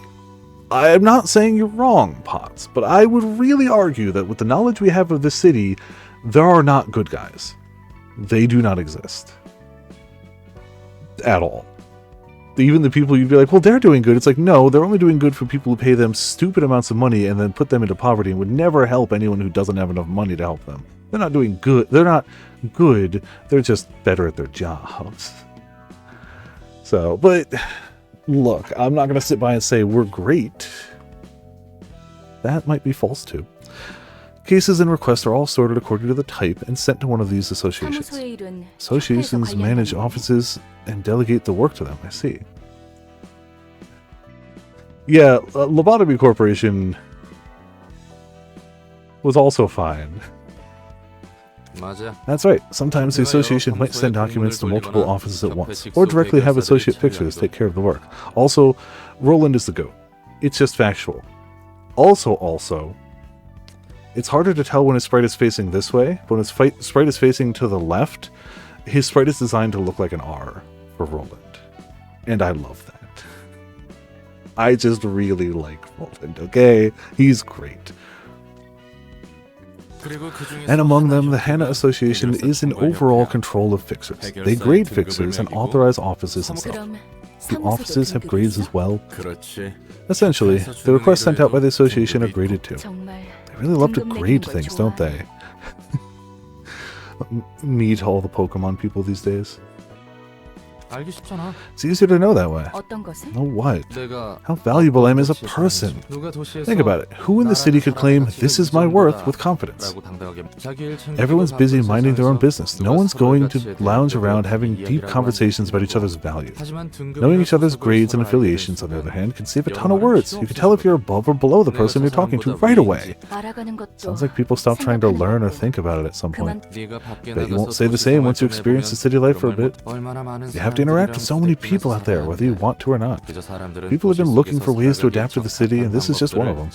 I'm not saying you're wrong, Potts, but I would really argue that with the knowledge we have of this city, there are not good guys. They do not exist. At all. Even the people you'd be like, well, they're doing good. It's like, no, they're only doing good for people who pay them stupid amounts of money and then put them into poverty and would never help anyone who doesn't have enough money to help them. They're not doing good. They're not good. They're just better at their jobs. So, but look, I'm not going to sit by and say we're great. That might be false too. Cases and requests are all sorted according to the type and sent to one of these associations. 사무소의 일은 Associations 협회에서 manage 관리한다는 offices and delegate the work to them. I see. Yeah, Lobotomy Corporation was also fine. 맞아. That's right. Sometimes the association might send documents to multiple offices at once, or directly have associate fixers take care of the work. Also, Roland is the GOAT. It's just factual. Also, it's harder to tell when his sprite is facing this way, but when his sprite is facing to the left, his sprite is designed to look like an R for Roland. And I love that. I just really like Roland, okay? He's great. And among them, the Hannah Association is in overall control of fixers. They grade fixers and authorize offices and stuff. 그럼 The offices have grades as well. 그렇지. Essentially, the requests sent out by the association are graded too. 정말 They really love to 등급 grade 매기는 걸 things, don't they? Meet all the Pokemon people these days. 알기 쉽잖아. It's easier to know that way. 어떤 것을? Know what? 내가 How valuable I am as a person. 누가 도시에서 Think about it. Who in the city could claim, this is my worth with confidence? 라고 당당하게 자기 일 챙기고 Everyone's busy 바쁜 minding their own 세상에서 business. No 누가 one's 서로의 going to 가치에 대해 lounge 그렇게 around having deep 이해를 conversations 하고 about each 있는 other's value. 하지만 등급이나 Knowing each other's 소속을 grades and 서로 알게 affiliations, on the other 되면 hand, can save a ton of words. You can tell if you're above or below the person you're talking to right away. 알아가는 것도 Sounds like people stop trying to learn or think about it at some point. 그만 네가 밖에 Bet you 나가서 won't say the 도시 same 생활 once you 좀 experience 해보면 the city life for a 그러면 bit. 얼마나 많은 You have to interact with so many people out there, whether you want to or not. People have been looking for ways to adapt to the city, and this is just one of them.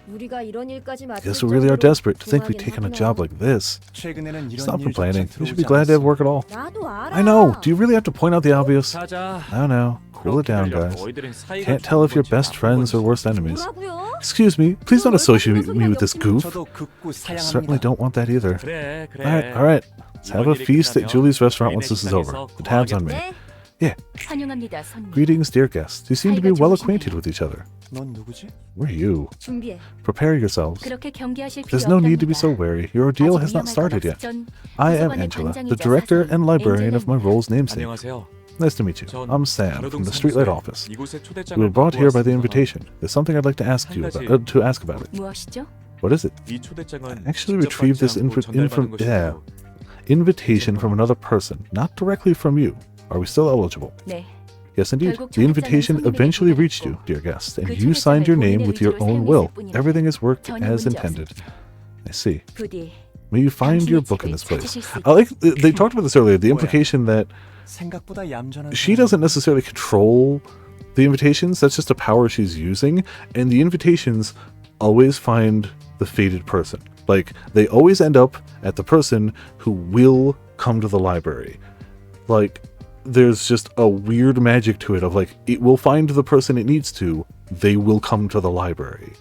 우리가 이런 일까지 맡을 Guess we really are 정도로 desperate to think we've 궁하긴 taken a 하구나. job like this. 최근에는 이런 Stop 일조차 complaining. You should be 들어오지 glad to have 않았어. work at all. 나도 알아. I know. Do you really have to point out the obvious? 자자. I don't know. Cool it down, guys. 너희들은 사이가 Can't tell if you're 좋은 best 건지 friends or 나쁜 worst enemies. 뭐라고요? Excuse me, please don't associate me with this goof. 저도 극구 I certainly 사양합니다. don't want that either. 그래 그래. Alright. Let's have a feast at Julie's restaurant once this is over. The tab's on me. 네. 환영합니다, 손님. Greetings, dear guests. You seem to be well acquainted with each other. 넌 누구지? Where are you? 준비해. Prepare yourselves. 그렇게 경계하실 필요 There's no need to be 없답니다. so wary. Your ordeal 아직 has not 위험할 started 것 yet. 없전 I am 도서관의 Angela, 관장이자 the director 사장, and librarian of my 엔젤입니다. role's namesake. 안녕하세요. Nice to meet you. 전 I'm Sam from the Streetlight office. 이곳에 초대장을 We were brought here by the 받고 invitation. There's something I'd like to ask you about it. 무엇이죠? What is it? 왔습니다. 이 초대장은 I actually 직접 retrieved this 받지 않고 전달받은 것이고 invitation from another person, not directly from you. Are we still eligible? 네. Yes, indeed. 결국 The invitation 초대장은 eventually 손님에게 reached you, 보냈고 dear guest, and 그 you signed your 초대장을 name with your 본인의 own 의지로 will. 사용했을 뿐이라 Everything has worked 전혀 as 문제 intended. I see. 부디 May you find your 당신의 book in 집을 this place. 찾으실 수 I like they talked about this earlier. The implication that 생각보다 얌전한 she 사람이야. doesn't necessarily control the invitations. That's just a power she's using, and the invitations always find the fated person. Like they always end up at the person who will come to the library. Like there's just a weird magic to it of like it will find the person it needs to. They will come to the library.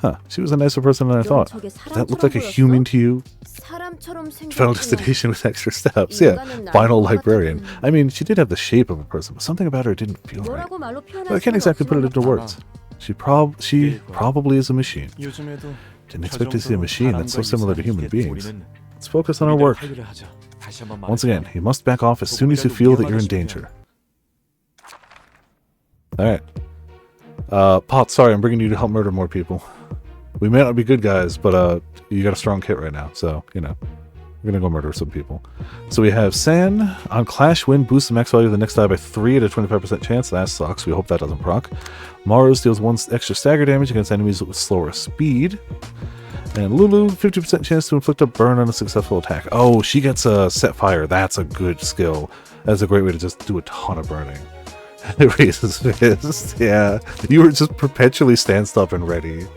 Huh. She was a nicer person than I thought. That looked like a human to you. 사람처럼 Final 생겼구나. destination with extra steps. Yeah. Final librarian. I mean, she did have the shape of a person, but something about her didn't feel right. 뭐라고 말로 표현할 But I can't 수는 exactly put it into 없지만 words. She probably is a machine. 요즘에도 Didn't 저 expect to see a 정도로 machine that's so 바람과 similar to human 유사한 beings. 우리는 Let's focus on our work. 할 일을 하자. 다시 한번 Once again, 말해볼까? you must back off as soon as you feel that you're in danger. Alright. Pot, sorry, I'm bringing you to help murder more people. We may not be good guys, but you got a strong kit right now, so, you know. We're gonna go murder some people. So we have San on Clash Win, boosts the max value of the next die by 3 at a 25% chance. That sucks. We hope that doesn't proc. Mars deals 1 extra stagger damage against enemies with slower speed. And Lulu, 50% chance to inflict a burn on a successful attack. Oh, she gets a set fire. That's a good skill. That's a great way to just do a ton of burning. Raises fist. Yeah. You were just perpetually stanced up and ready.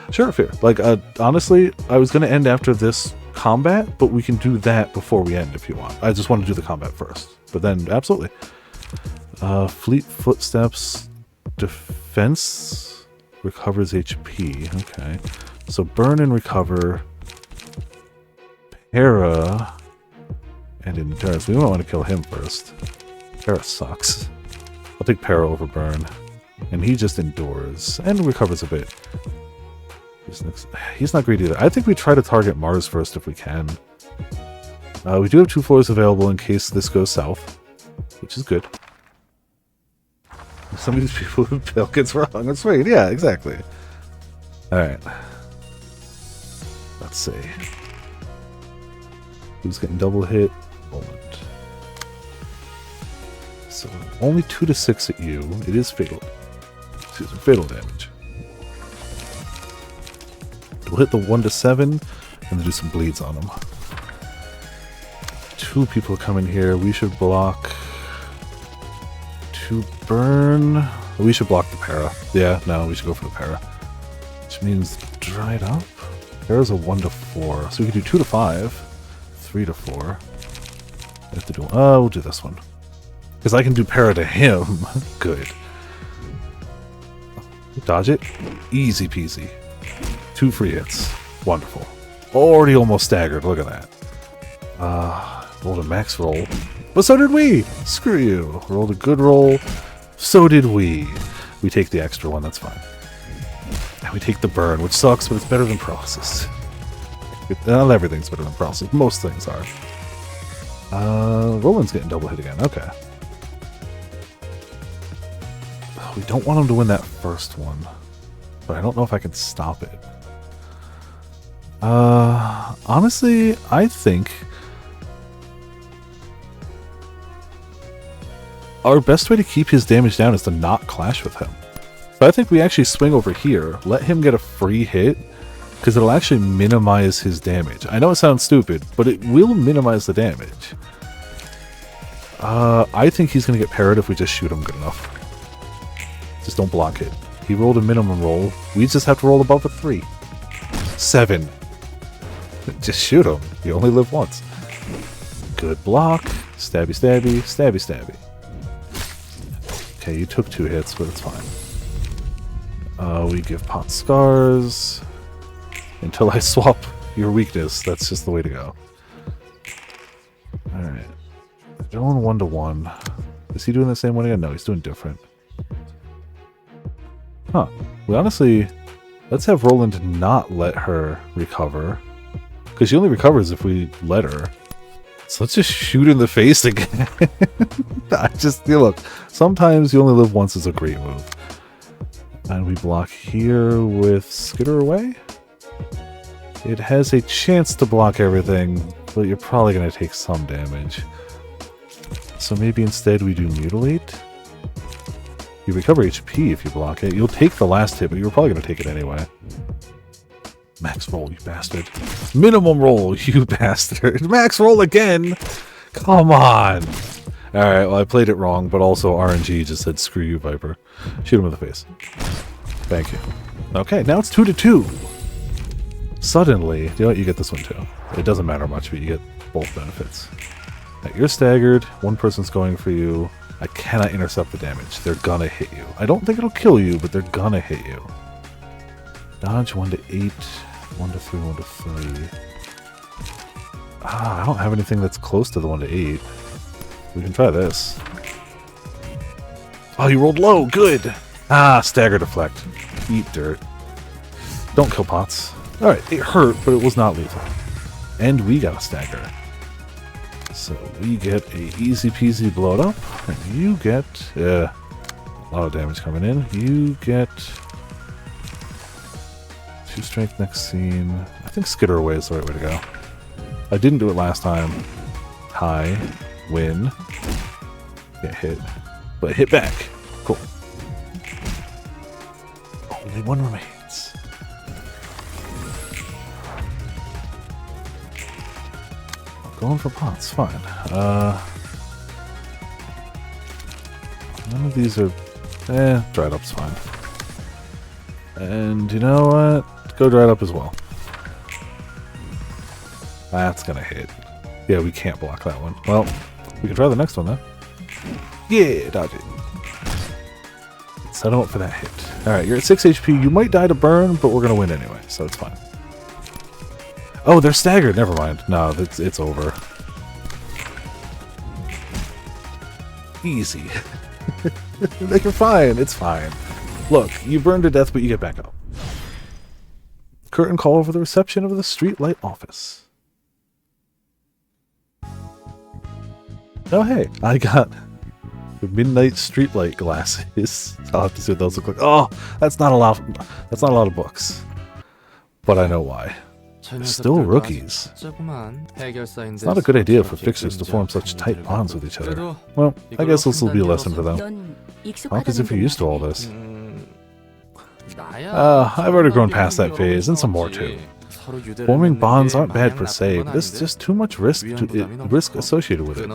Sure, fair. Like, honestly, I was going to end after this combat, but we can do that before we end if you want. I just want to do the combat first. But then, absolutely. Fleet Footsteps Defense recovers HP. Okay. So burn and recover. Para and endurance. We might want to kill him first. Para sucks. I'll take Para over burn. And he just endures and recovers a bit. He's not great either. I think we try to target Mars first if we can. We do have 2 floors available in case this goes south, which is good. Some of these people who Bill gets wrong. That's right. Yeah, exactly. Alright. Let's see. Who's getting double hit? Moment. So, only 2 to 6 at you. It is fatal. Excuse me, fatal damage. We'll hit the 1 to 7 and then do some bleeds on them. 2 people come in here. We should block 2 burn. We should block the para. Yeah, no, we should go for the para. Which means dried up. Para's a 1 to 4. So we can do 2 to 5, 3 to 4. I have to do. We'll do this one. Because I can do para to him. Good. Dodge it. Easy peasy. 2 free hits. Wonderful. Already almost staggered. Look at that. Rolled a max roll. But so did we! Screw you. Rolled a good roll. So did we. We take the extra one. That's fine. And we take the burn, which sucks, but it's better than paralysis. Not everything's better than paralysis. Most things are. Roland's getting double hit again. Okay. We don't want him to win that first one. But I don't know if I can stop it. Honestly, I think our best way to keep his damage down is to not clash with him. So I think we actually swing over here, let him get a free hit, because it'll actually minimize his damage. I know it sounds stupid, but it will minimize the damage. I think he's gonna get parried if we just shoot him good enough. Just don't block it. He rolled a minimum roll. We just have to roll above a 3. 7. Just shoot him. You only live once. Good block. Stabby, stabby, stabby, stabby. Okay, you took 2 hits, but it's fine. We give Pot scars. Until I swap your weakness. That's just the way to go. Alright. Going 1-to-1. Is he doing the same one again? No, he's doing different. Huh. We honestly... Let's have Roland not let her recover. Because she only recovers if we let her. So let's just shoot in the face again. Look, sometimes you only live once is a great move. And we block here with Skitter Away. It has a chance to block everything, but you're probably going to take some damage. So maybe instead we do Mutilate. You recover HP if you block it. You'll take the last hit, but you're probably going to take it anyway. Max roll, you bastard. Minimum roll, you bastard. Max roll again! Come on! Alright, well I played it wrong, but also RNG just said screw you, Viper. Shoot him in the face. Thank you. Okay, now it's 2-to-2. Suddenly, you know what, you get this one too. It doesn't matter much, but you get both benefits. Now, you're staggered, one person's going for you. I cannot intercept the damage. They're gonna hit you. I don't think it'll kill you, but they're gonna hit you. Dodge 1-to-8, 1-to-3, 1-to-3. I don't have anything that's close to the 1-to-8. We can try this. Oh, you rolled low. Good. Stagger deflect. Eat dirt. Don't kill pots. Alright, it hurt, but it was not lethal. And we got a stagger. So we get a easy peasy blow it up. And you get... a lot of damage coming in. You get... 2 strength next scene. I think Skitter Away is the right way to go. I didn't do it last time. High. Win. Get hit. But hit back. Cool. Only one remains. Going for pots, fine. None of these are... dried up's fine. And you know what? Go dried up as well. That's gonna hit. Yeah, we can't block that one. Well, we can try the next one then. Yeah, dodge it. Set him up for that hit. Alright, you're at 6 HP. You might die to burn, but we're gonna win anyway, so it's fine. Oh, they're staggered. Never mind. No, it's over. Easy. Like, you're fine. It's fine. Look, you burn to death, but you get back up. Curtain call over the reception of the Streetlight office. Oh, hey. I got the midnight streetlight glasses. I'll have to see what those look like. Oh, that's not a lot of books. But I know why. They're still rookies. It's not a good idea for fixers to form such tight bonds with each other. Well, I guess this will be a lesson for them. 넌 Talk as if you're used to all this. 나야. I've already grown past that phase, and some more too. Forming bonds aren't bad per se, but there's just too much risk associated with it.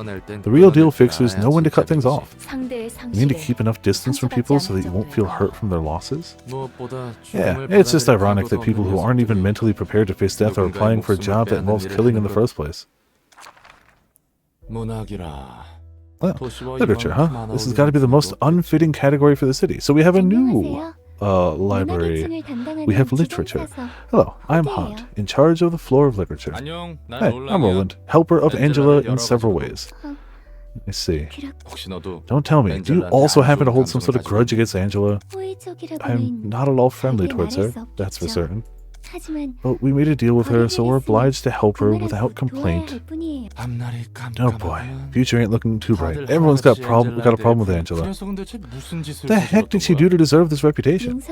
The real deal fixers know when to cut things off. 상대의 You need to 상실에 keep enough distance from people so that you won't feel hurt from their losses. Yeah, it's just ironic that people who aren't even mentally prepared to face death are applying for a job that involves killing in the first place. Well, literature, huh? This has got to be the most unfitting category for the city. So we have a new library. We have literature. Hello, I'm Hunt, in charge of the floor of literature. Hi, I'm Roland, helper of Angela in several ways. I see. Don't tell me, do you also happen to hold some sort of grudge against Angela? I'm not at all friendly towards her, that's for certain. But we made a deal with her, so we're obliged to help her without complaint. Oh boy, future ain't looking too bright. Everyone's got a problem with Angela. The heck did she do to deserve this reputation?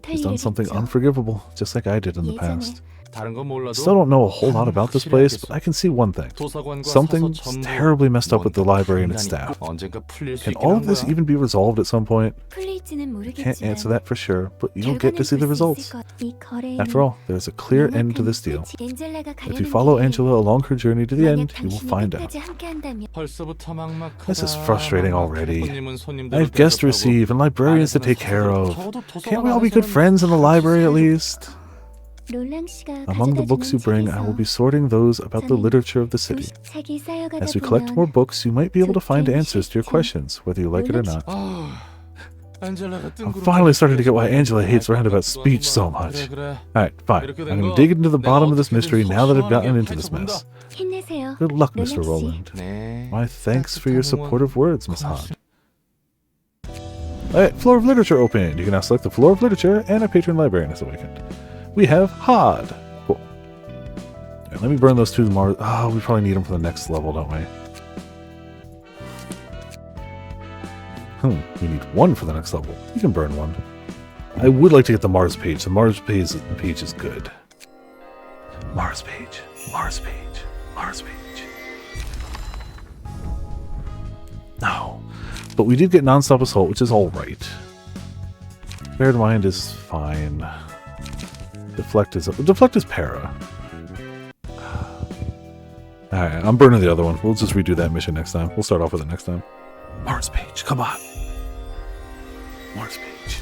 She's done something unforgivable, just like I did in the past. 다른 건 몰라도 Still don't know a whole lot about this place, but 확실히 I can see one thing. 도서관과 Something's 사서 전부 terribly messed up with the 뭔가 library and its 분단이 staff. 언젠가 풀릴 수 Can 있긴 all 한 of this 거야. even be resolved at some point? 풀릴지는 Can't answer 모르겠지만 that for sure, but you'll get to see the results. 이 거래에는 After all, there's a clear end to this deal. 엔젤라가 If you 가려는 follow 길에 Angela along her journey to the 만약 end, you will 당신이 find out. 끝까지 함께한다면 벌써부터 막막하다. This is frustrating already. 손님은 손님대로 I have guests to 대접하고 receive and librarians to take care of. 적어도 Can't we all be good 도서관 friends in the library at least? 롤랑 씨가 Among the books you bring, I will be sorting those about the literature of the city. 책이 쌓여가다 As we collect more books, you might be able to find answers to your questions, whether you like it or not. I'm finally starting to get why Angela hates roundabout speech so much. Alright, fine. I'm going to dig into the bottom of this mystery now that I've gotten into this mess. 힘내세요. Good luck, 롤랑 Mr. 씨. Rowland. 네. My thanks for your supportive words, Miss Hahn. Alright, Floor of Literature opened. You can now select the Floor of Literature, and a patron librarian is awakened. We have Hod. Cool. Alright, let me burn those two Mars. Oh, we probably need them for the next level, don't we? We need one for the next level. You can burn one. I would like to get the Mars page. The Mars page is good. Mars page. Mars page. Mars page. No. But we did get non-stop assault, which is alright. Bared mind is fine. Deflect is para. Alright, I'm burning the other one. We'll just redo that mission next time. We'll start off with it next time. Mars page, come on. Mars page.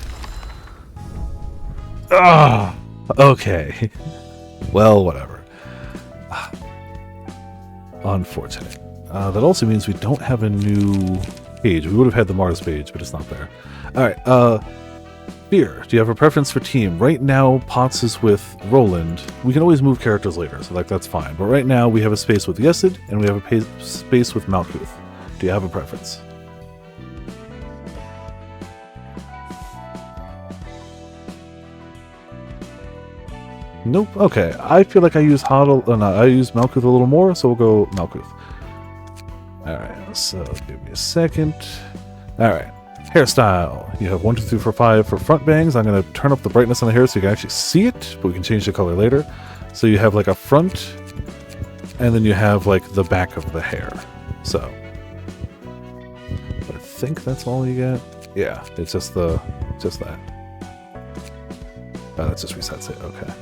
Ah, okay. Well, whatever. Unfortunate. That also means we don't have a new page. We would have had the Mars page, but it's not there. Alright, Beer, do you have a preference for team? Right now, Potts is with Roland. We can always move characters later, so that's fine. But right now, we have a space with Yesid, and we have a space with Malkuth. Do you have a preference? Nope. Okay. I feel like I use I use Malkuth a little more, so we'll go Malkuth. Alright, so give me a second. Alright. Hairstyle. You have 1, 2, 3, 4, 5 for front bangs. I'm going to turn up the brightness on the hair so you can actually see it, but we can change the color later. So you have like a front, and then you have like the back of the hair. So I think that's all you get. Yeah, it's just that. Oh, that just resets it. Okay.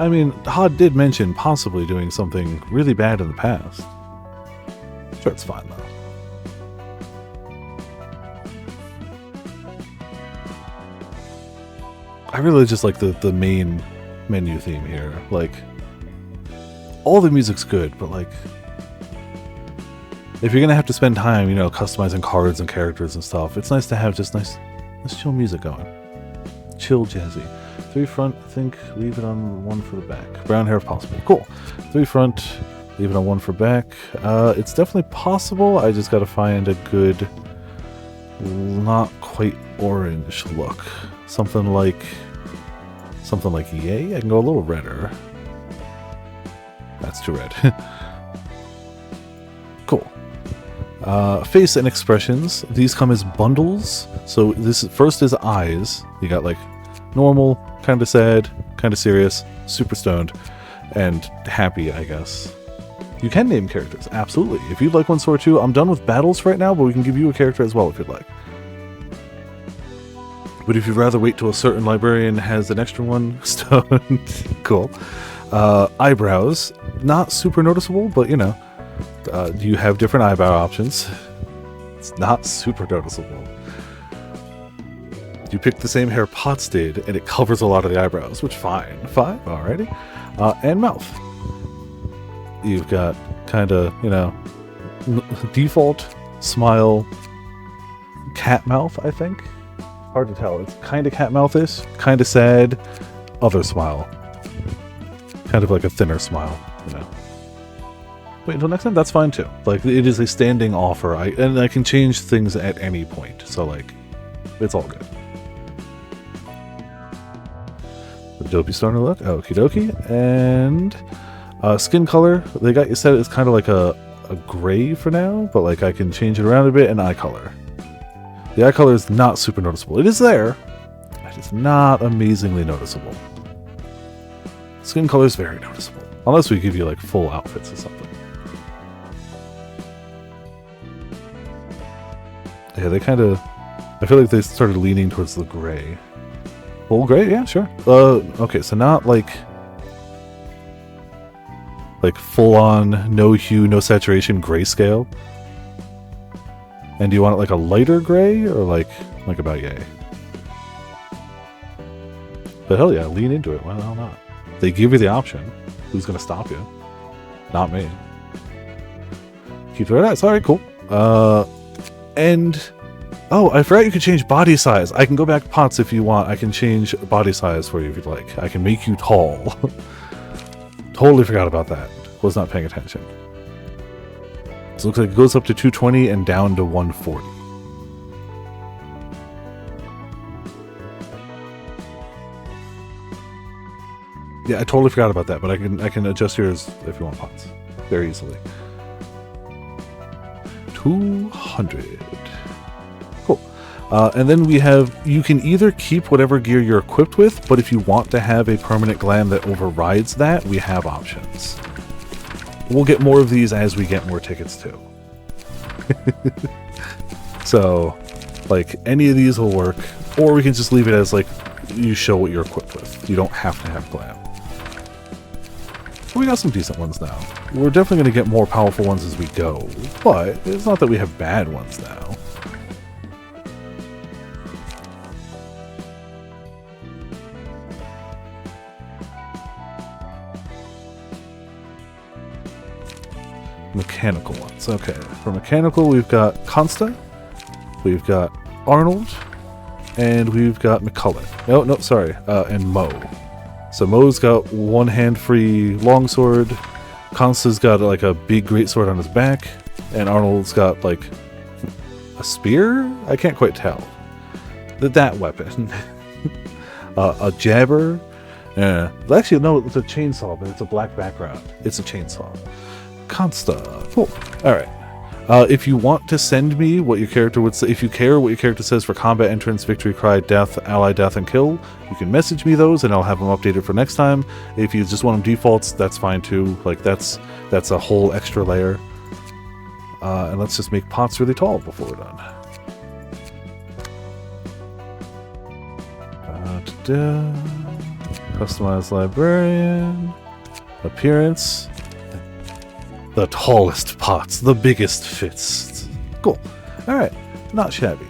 I mean, Hod did mention possibly doing something really bad in the past. Sure, it's fine, though. I really just like the main menu theme here. Like, all the music's good, but like, if you're gonna have to spend time, customizing cards and characters and stuff, it's nice to have just nice chill music going. Chill jazzy. 3 front, I think, leave it on 1 for the back. Brown hair if possible. Cool. 3 front, leave it on 1 for back. It's definitely possible. I just gotta find a good, not quite orange look. Something like yay. I can go a little redder. That's too red. Cool. Face and expressions. These come as bundles. So first is eyes. You got like normal, kind of sad, kind of serious, super stoned, and happy, I guess. You can name characters, absolutely. If you'd like one sort too, I'm done with battles right now, but we can give you a character as well if you'd like. But if you'd rather wait till a certain librarian has an extra one, stoned, cool. Eyebrows, not super noticeable, but you have different eyebrow options. It's not super noticeable. You pick the same hair Potts did, and it covers a lot of the eyebrows, which fine, alrighty. And mouth. You've got kind of, default, smile, cat mouth, I think. Hard to tell. It's kind of cat mouth-ish, kind of sad, other smile. Kind of like a thinner smile, Wait until next time? That's fine too. Like, it is a standing offer, and I can change things at any point, so like, it's all good. The dopey starting to look. Okie dokie. And Skin color, they got you set it's kind of like a gray for now, but like I can change it around a bit. And eye color. The eye color is not super noticeable. It is there. It's not amazingly noticeable. Skin color is very noticeable. Unless we give you like full outfits or something. Yeah, they kind of... I feel like they started leaning towards the gray. Full gray? Yeah, sure. Okay, so not like full on, no hue, no saturation grayscale. And do you want it like a lighter gray or like about yay? But hell yeah, lean into it. Why the hell not? They give you the option. Who's gonna stop you? Not me. Keep doing that. Alright, cool. And oh, I forgot you could change body size. I can go back pots if you want. I can change body size for you if you'd like. I can make you tall. Totally forgot about that. Was not paying attention. So it looks like it goes up to 220 and down to 140. Yeah, I totally forgot about that, but I can adjust yours if you want pots very easily. 200. Cool. And then we have, you can either keep whatever gear you're equipped with, but if you want to have a permanent glam that overrides that, we have options. We'll get more of these as we get more tickets too. So, like, any of these will work, or we can just leave it as like, you show what you're equipped with. You don't have to have glam. We got some decent ones now. We're definitely going to get more powerful ones as we go, but it's not that we have bad ones now. Mechanical ones. Okay, for mechanical we've got Consta, we've got Arnold, and we've got McCullen. No, sorry, and Mo. So Mo's got one hand-free longsword, Consta's got like a big greatsword on his back, and Arnold's got like a spear? I can't quite tell. That weapon. A jabber. Yeah. Actually, no, it's a chainsaw, but it's a black background. It's a chainsaw. Consta. Cool. Alright. If you want to send me what your character would say, if you care what your character says for combat entrance, victory cry, death, ally death, and kill, you can message me those and I'll have them updated for next time. If you just want them defaults, that's fine too. Like, that's a whole extra layer. And let's just make pots really tall before we're done. Customize librarian. Appearance. The tallest pots, the biggest fits. Cool. Alright, not shabby.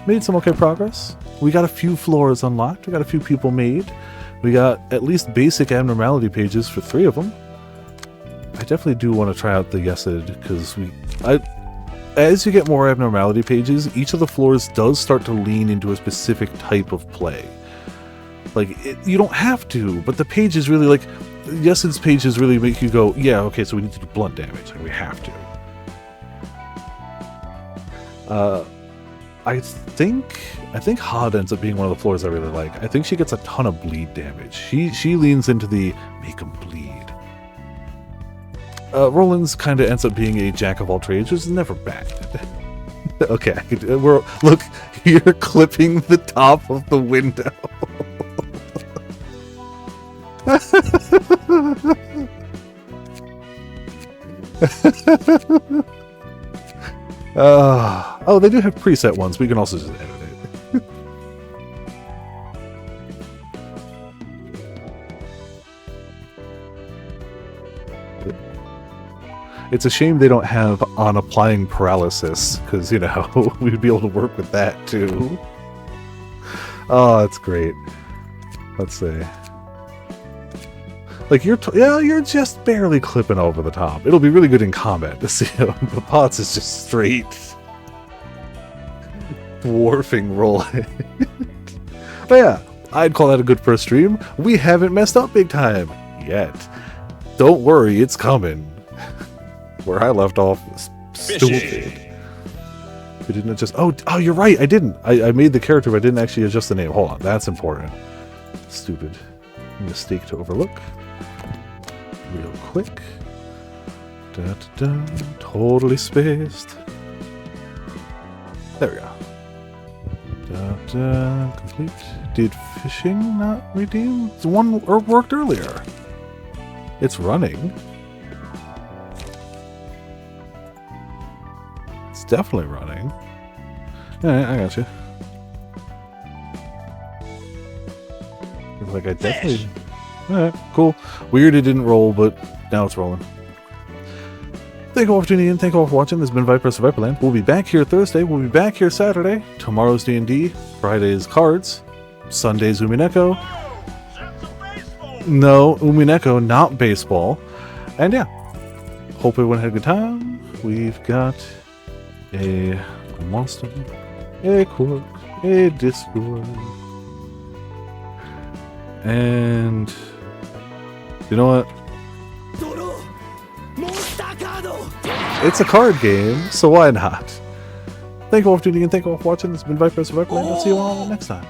Made some okay progress. We got a few floors unlocked. We got a few people made. We got at least basic abnormality pages for 3 of them. I definitely do want to try out the Yesid, because as you get more abnormality pages, each of the floors does start to lean into a specific type of play. Like, you don't have to, but the pages really, like, Yesid's pages really make you go, yeah, okay, so we need to do blunt damage. Like, we have to. I think Hod ends up being one of the floors I really like. I think she gets a ton of bleed damage. She leans into the make them bleed. Roland's kind of ends up being a jack of all trades, which is never bad. Okay, look, you're clipping the top of the window. Oh, they do have preset ones. We can also just edit it. It's a shame they don't have on applying paralysis, because, you know, we'd be able to work with that too. Oh, that's great. Let's see. Like, you're just barely clipping over the top. It'll be really good in combat to see him. But Potts is just straight dwarfing roll. But yeah, I'd call that a good first stream. We haven't messed up big time yet. Don't worry, it's coming. Where I left off was stupid. We didn't adjust. Oh, you're right. I didn't. I made the character, but I didn't actually adjust the name. Hold on, that's important. Stupid mistake to overlook. real quick. Da, da, da. Totally spaced. There we go. Da, da. Complete. Did fishing not redeem? The one worked earlier. It's running. It's definitely running. Alright, I got you. Looks like I definitely. Alright, cool. Weird it didn't roll, but now it's rolling. Thank you all for tuning in. Thank you all for watching. This has been Viper Viperland. We'll be back here Thursday. We'll be back here Saturday. Tomorrow's D&D. Friday's cards. Sunday's Umineko. No, Umineko, not baseball. And yeah, hope everyone had a good time. We've got a monster, a quirk, a Discord, and you know what? It's a card game, so why not? Thank you all for tuning in. Thank you all for watching. This has been Viper Viperland. I'll see you all next time.